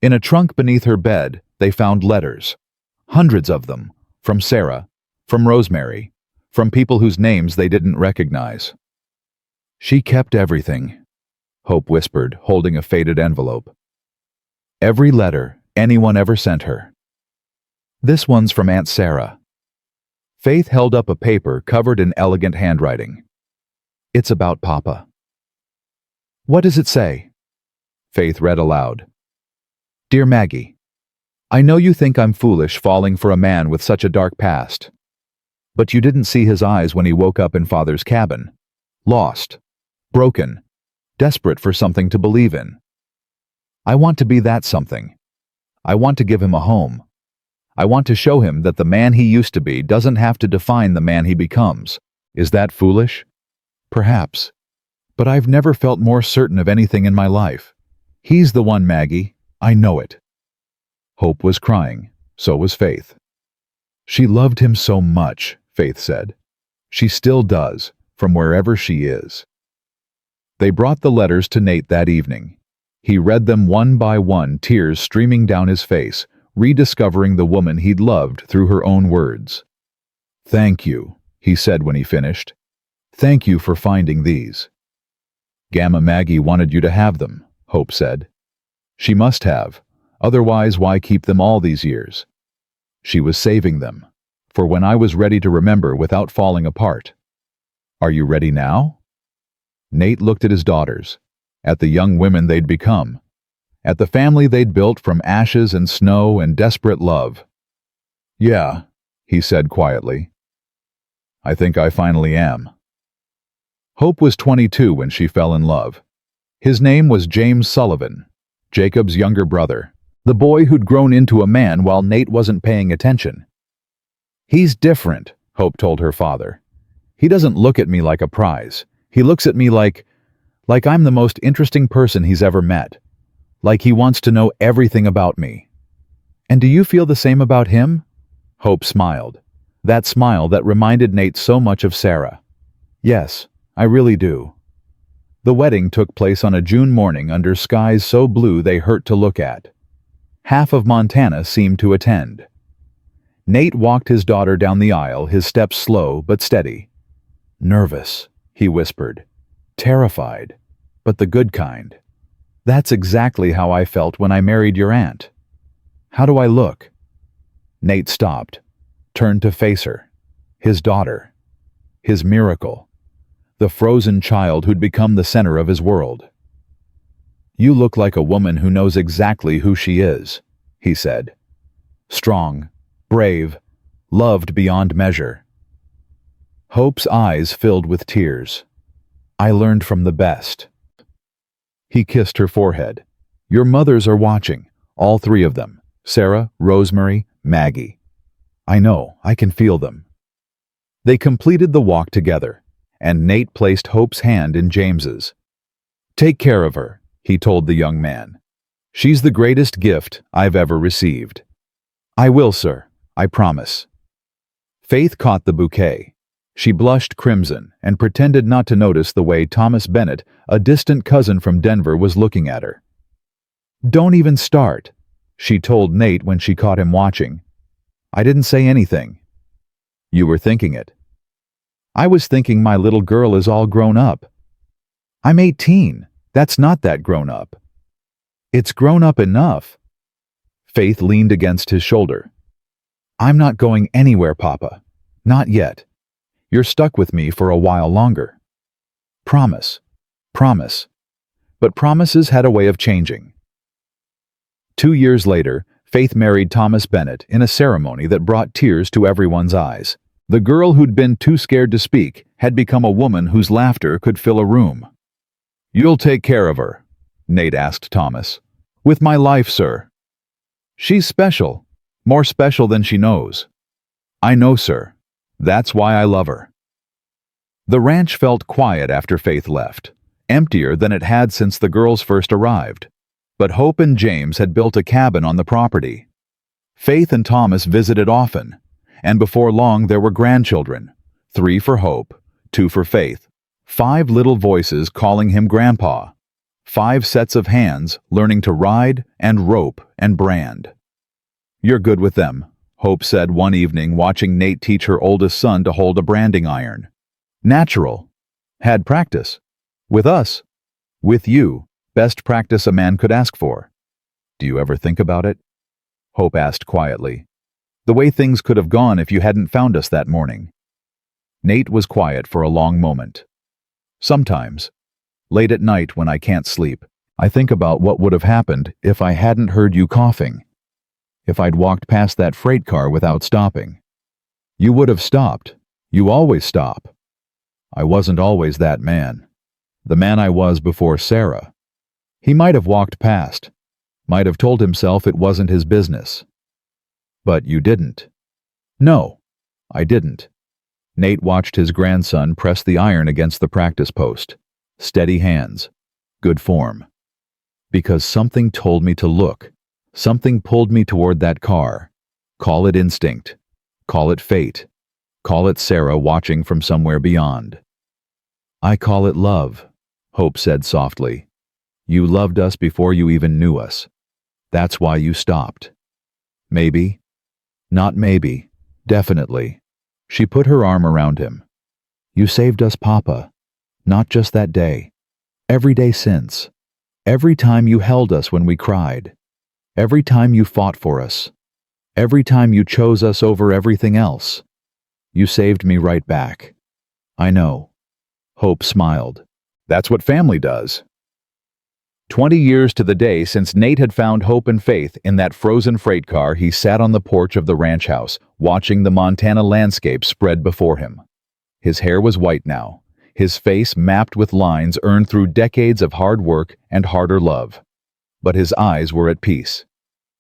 In a trunk beneath her bed, they found letters. Hundreds of them, from Sarah, from Rosemary, from people whose names they didn't recognize. "She kept everything," Hope whispered, holding a faded envelope. "Every letter anyone ever sent her. This one's from Aunt Sarah." Faith held up a paper covered in elegant handwriting. "It's about Papa." "What does it say?" Faith read aloud. "Dear Maggie, I know you think I'm foolish falling for a man with such a dark past. But you didn't see his eyes when he woke up in Father's cabin. Lost. Broken. Desperate for something to believe in. I want to be that something. I want to give him a home. I want to show him that the man he used to be doesn't have to define the man he becomes. Is that foolish? Perhaps. But I've never felt more certain of anything in my life. He's the one, Maggie. I know it." Hope was crying. So was Faith. "She loved him so much," Faith said. "She still does, from wherever she is." They brought the letters to Nate that evening. He read them one by one, tears streaming down his face, rediscovering the woman he'd loved through her own words. "Thank you," he said when he finished. "Thank you for finding these." "Gamma Maggie wanted you to have them," Hope said. "She must have. Otherwise, why keep them all these years? She was saving them, for when I was ready to remember without falling apart. Are you ready now?" Nate looked at his daughters, at the young women they'd become, at the family they'd built from ashes and snow and desperate love. "Yeah," he said quietly. "I think I finally am." Hope was 22 when she fell in love. His name was James Sullivan. Jacob's younger brother, the boy who'd grown into a man while Nate wasn't paying attention. "He's different," Hope told her father. "He doesn't look at me like a prize. He looks at me like I'm the most interesting person he's ever met. Like he wants to know everything about me." "And do you feel the same about him?" Hope smiled. That smile that reminded Nate so much of Sarah. "Yes, I really do." The wedding took place on a June morning under skies so blue they hurt to look at. Half of Montana seemed to attend. Nate walked his daughter down the aisle, his steps slow but steady. "Nervous," he whispered. "Terrified, but the good kind. That's exactly how I felt when I married your aunt. How do I look?" Nate stopped, turned to face her. His daughter. His miracle. The frozen child who'd become the center of his world. "You look like a woman who knows exactly who she is," he said. "Strong, brave, loved beyond measure." Hope's eyes filled with tears. "I learned from the best." He kissed her forehead. "Your mothers are watching, all three of them. Sarah, Rosemary, Maggie. I know, I can feel them." They completed the walk together, and Nate placed Hope's hand in James's. "Take care of her," he told the young man. "She's the greatest gift I've ever received." "I will, sir. I promise." Faith caught the bouquet. She blushed crimson and pretended not to notice the way Thomas Bennett, a distant cousin from Denver, was looking at her. "Don't even start," she told Nate when she caught him watching. "I didn't say anything." "You were thinking it." "I was thinking my little girl is all grown up." "I'm 18. That's not that grown up." "It's grown up enough." Faith leaned against his shoulder. "I'm not going anywhere, Papa. Not yet. You're stuck with me for a while longer." "Promise. Promise." But promises had a way of changing. 2 years later, Faith married Thomas Bennett in a ceremony that brought tears to everyone's eyes. The girl who'd been too scared to speak had become a woman whose laughter could fill a room. "You'll take care of her?" Nate asked Thomas. "With my life, sir." "She's special. More special than she knows." "I know, sir. That's why I love her." The ranch felt quiet after Faith left, emptier than it had since the girls first arrived. But Hope and James had built a cabin on the property. Faith and Thomas visited often, and before long there were grandchildren, 3 for Hope, 2 for Faith, 5 little voices calling him Grandpa, 5 sets of hands learning to ride and rope and brand. "You're good with them," Hope said one evening watching Nate teach her oldest son to hold a branding iron. "Natural. Had practice. With us. With you. Best practice a man could ask for." "Do you ever think about it?" Hope asked quietly. "The way things could have gone if you hadn't found us that morning." Nate was quiet for a long moment. "Sometimes. Late at night when I can't sleep, I think about what would have happened if I hadn't heard you coughing. If I'd walked past that freight car without stopping. You would have stopped. You always stop. I wasn't always that man. The man I was before Sarah. He might have walked past. Might have told himself it wasn't his business. But you didn't." "No, I didn't." Nate watched his grandson press the iron against the practice post. Steady hands. Good form. "Because something told me to look. Something pulled me toward that car. Call it instinct. Call it fate. Call it Sarah watching from somewhere beyond." "I call it love," Hope said softly. "You loved us before you even knew us. That's why you stopped." "Maybe." "Not maybe. Definitely." She put her arm around him. "You saved us, Papa. Not just that day. Every day since. Every time you held us when we cried. Every time you fought for us. Every time you chose us over everything else. You saved me right back." "I know." Hope smiled. "That's what family does." 20 years to the day since Nate had found Hope and Faith in that frozen freight car, he sat on the porch of the ranch house, watching the Montana landscape spread before him. His hair was white now, his face mapped with lines earned through decades of hard work and harder love. but his eyes were at peace.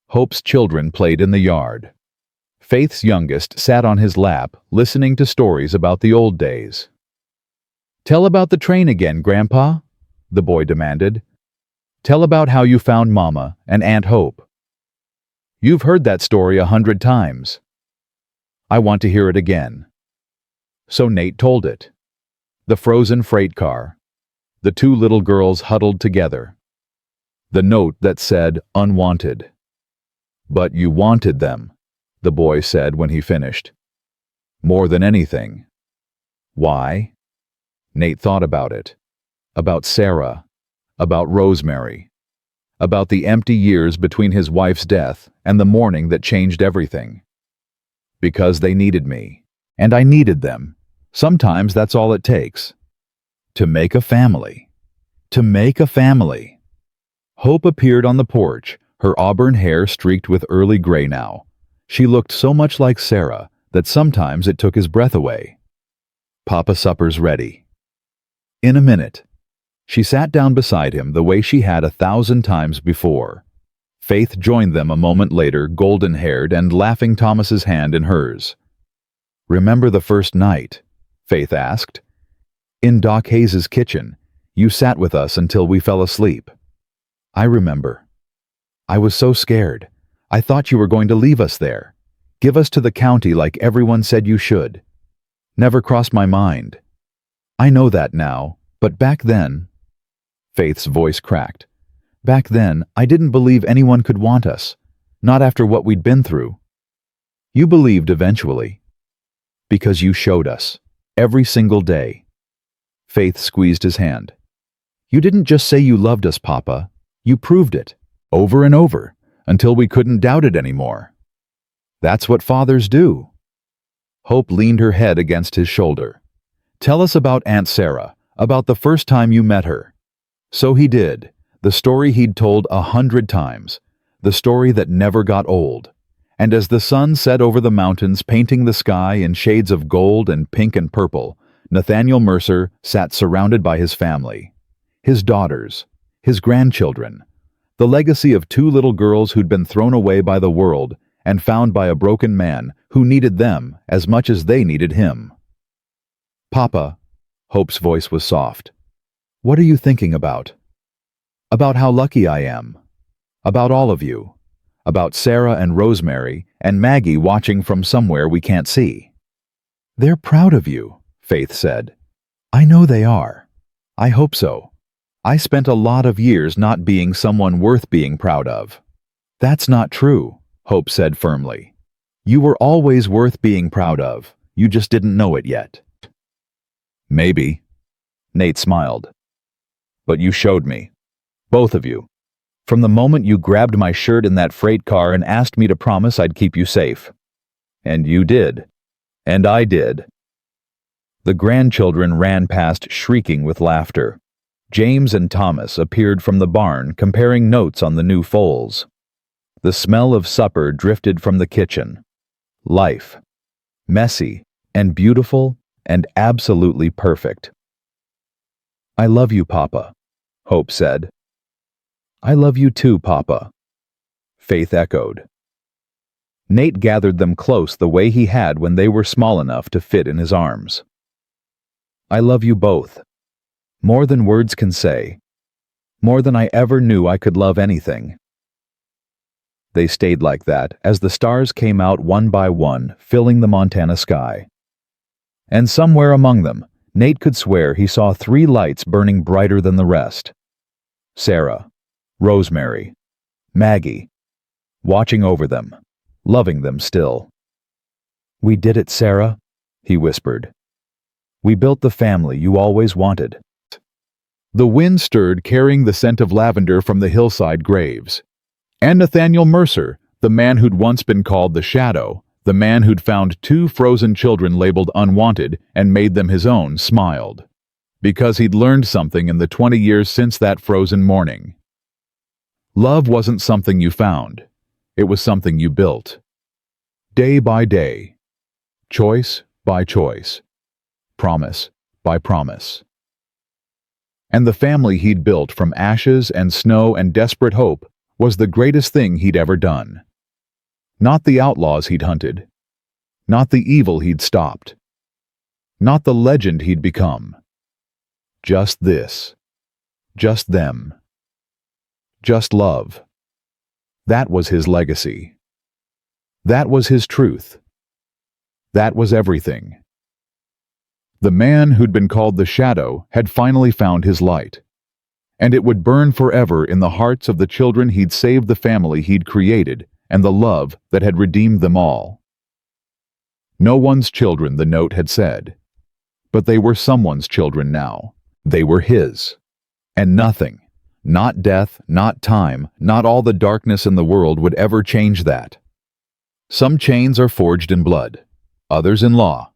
Hope's children played in the yard. Faith's youngest sat on his lap, listening to stories about the old days. "Tell about the train again, Grandpa," the boy demanded. "Tell about how you found Mama and Aunt Hope." "You've heard that story 100 times." "I want to hear it again." So Nate told it. The frozen freight car. The two little girls huddled together. The note that said, "Unwanted." "But you wanted them," the boy said when he finished. "More than anything." "Why?" Nate thought about it. About Sarah. About Rosemary. About the empty years between his wife's death and the morning that changed everything. "Because they needed me. And I needed them. Sometimes that's all it takes. To make a family. To make a family." Hope appeared on the porch, her auburn hair streaked with early gray now. She looked so much like Sarah that sometimes it took his breath away. "Papa, supper's ready." "In a minute." She sat down beside him the way she had 1,000 times before. Faith joined them a moment later, golden-haired and laughing, Thomas's hand in hers. "Remember the first night?" Faith asked. "In Doc Hayes's kitchen. You sat with us until we fell asleep." "I remember. I was so scared. I thought you were going to leave us there. Give us to the county like everyone said you should. Never crossed my mind. I know that now, but back then—" Faith's voice cracked. "Back then, I didn't believe anyone could want us. Not after what we'd been through." "You believed eventually. Because you showed us. Every single day." Faith squeezed his hand. "You didn't just say you loved us, Papa. You proved it. Over and over. Until we couldn't doubt it anymore. That's what fathers do." Hope leaned her head against his shoulder. "Tell us about Aunt Sarah, about the first time you met her." So he did, the story he'd told 100 times, the story that never got old. And as the sun set over the mountains, painting the sky in shades of gold and pink and purple, Nathaniel Mercer sat surrounded by his family. His daughters, his grandchildren, the legacy of two little girls who'd been thrown away by the world and found by a broken man who needed them as much as they needed him. "Papa," Hope's voice was soft, "what are you thinking about?" "About how lucky I am. About all of you. About Sarah and Rosemary and Maggie watching from somewhere we can't see." "They're proud of you," Faith said. "I know they are. I hope so. I spent a lot of years not being someone worth being proud of." "That's not true," Hope said firmly. "You were always worth being proud of. You just didn't know it yet." "Maybe." Nate smiled. "But you showed me. Both of you. From the moment you grabbed my shirt in that freight car and asked me to promise I'd keep you safe. And you did. And I did." The grandchildren ran past shrieking with laughter. James and Thomas appeared from the barn comparing notes on the new foals. The smell of supper drifted from the kitchen. Life. Messy and beautiful and absolutely perfect. "I love you, Papa," Hope said. "I love you too, Papa," Faith echoed. Nate gathered them close the way he had when they were small enough to fit in his arms. "I love you both. More than words can say. More than I ever knew I could love anything." They stayed like that as the stars came out one by one, filling the Montana sky. And somewhere among them, Nate could swear he saw 3 lights burning brighter than the rest. Sarah, Rosemary, Maggie, watching over them, loving them still. "We did it, Sarah," he whispered. "We built the family you always wanted." The wind stirred, carrying the scent of lavender from the hillside graves. And Nathaniel Mercer, the man who'd once been called the Shadow, the man who'd found 2 frozen children labeled Unwanted and made them his own, smiled. Because he'd learned something in the 20 years since that frozen morning. Love wasn't something you found. It was something you built. Day by day. Choice by choice. Promise by promise. And the family he'd built from ashes and snow and desperate hope was the greatest thing he'd ever done. Not the outlaws he'd hunted, not the evil he'd stopped, not the legend he'd become. Just this. Just them. Just love. That was his legacy. That was his truth. That was everything. The man who'd been called the Shadow had finally found his light, and it would burn forever in the hearts of the children he'd saved, the family he'd created, and the love that had redeemed them all. No one's children, the note had said, but they were someone's children now. They were his. And nothing, not death, not time, not all the darkness in the world would ever change that. Some chains are forged in blood, others in law.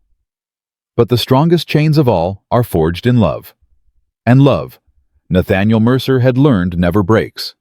But the strongest chains of all are forged in love. And love, Nathaniel Mercer had learned, never breaks.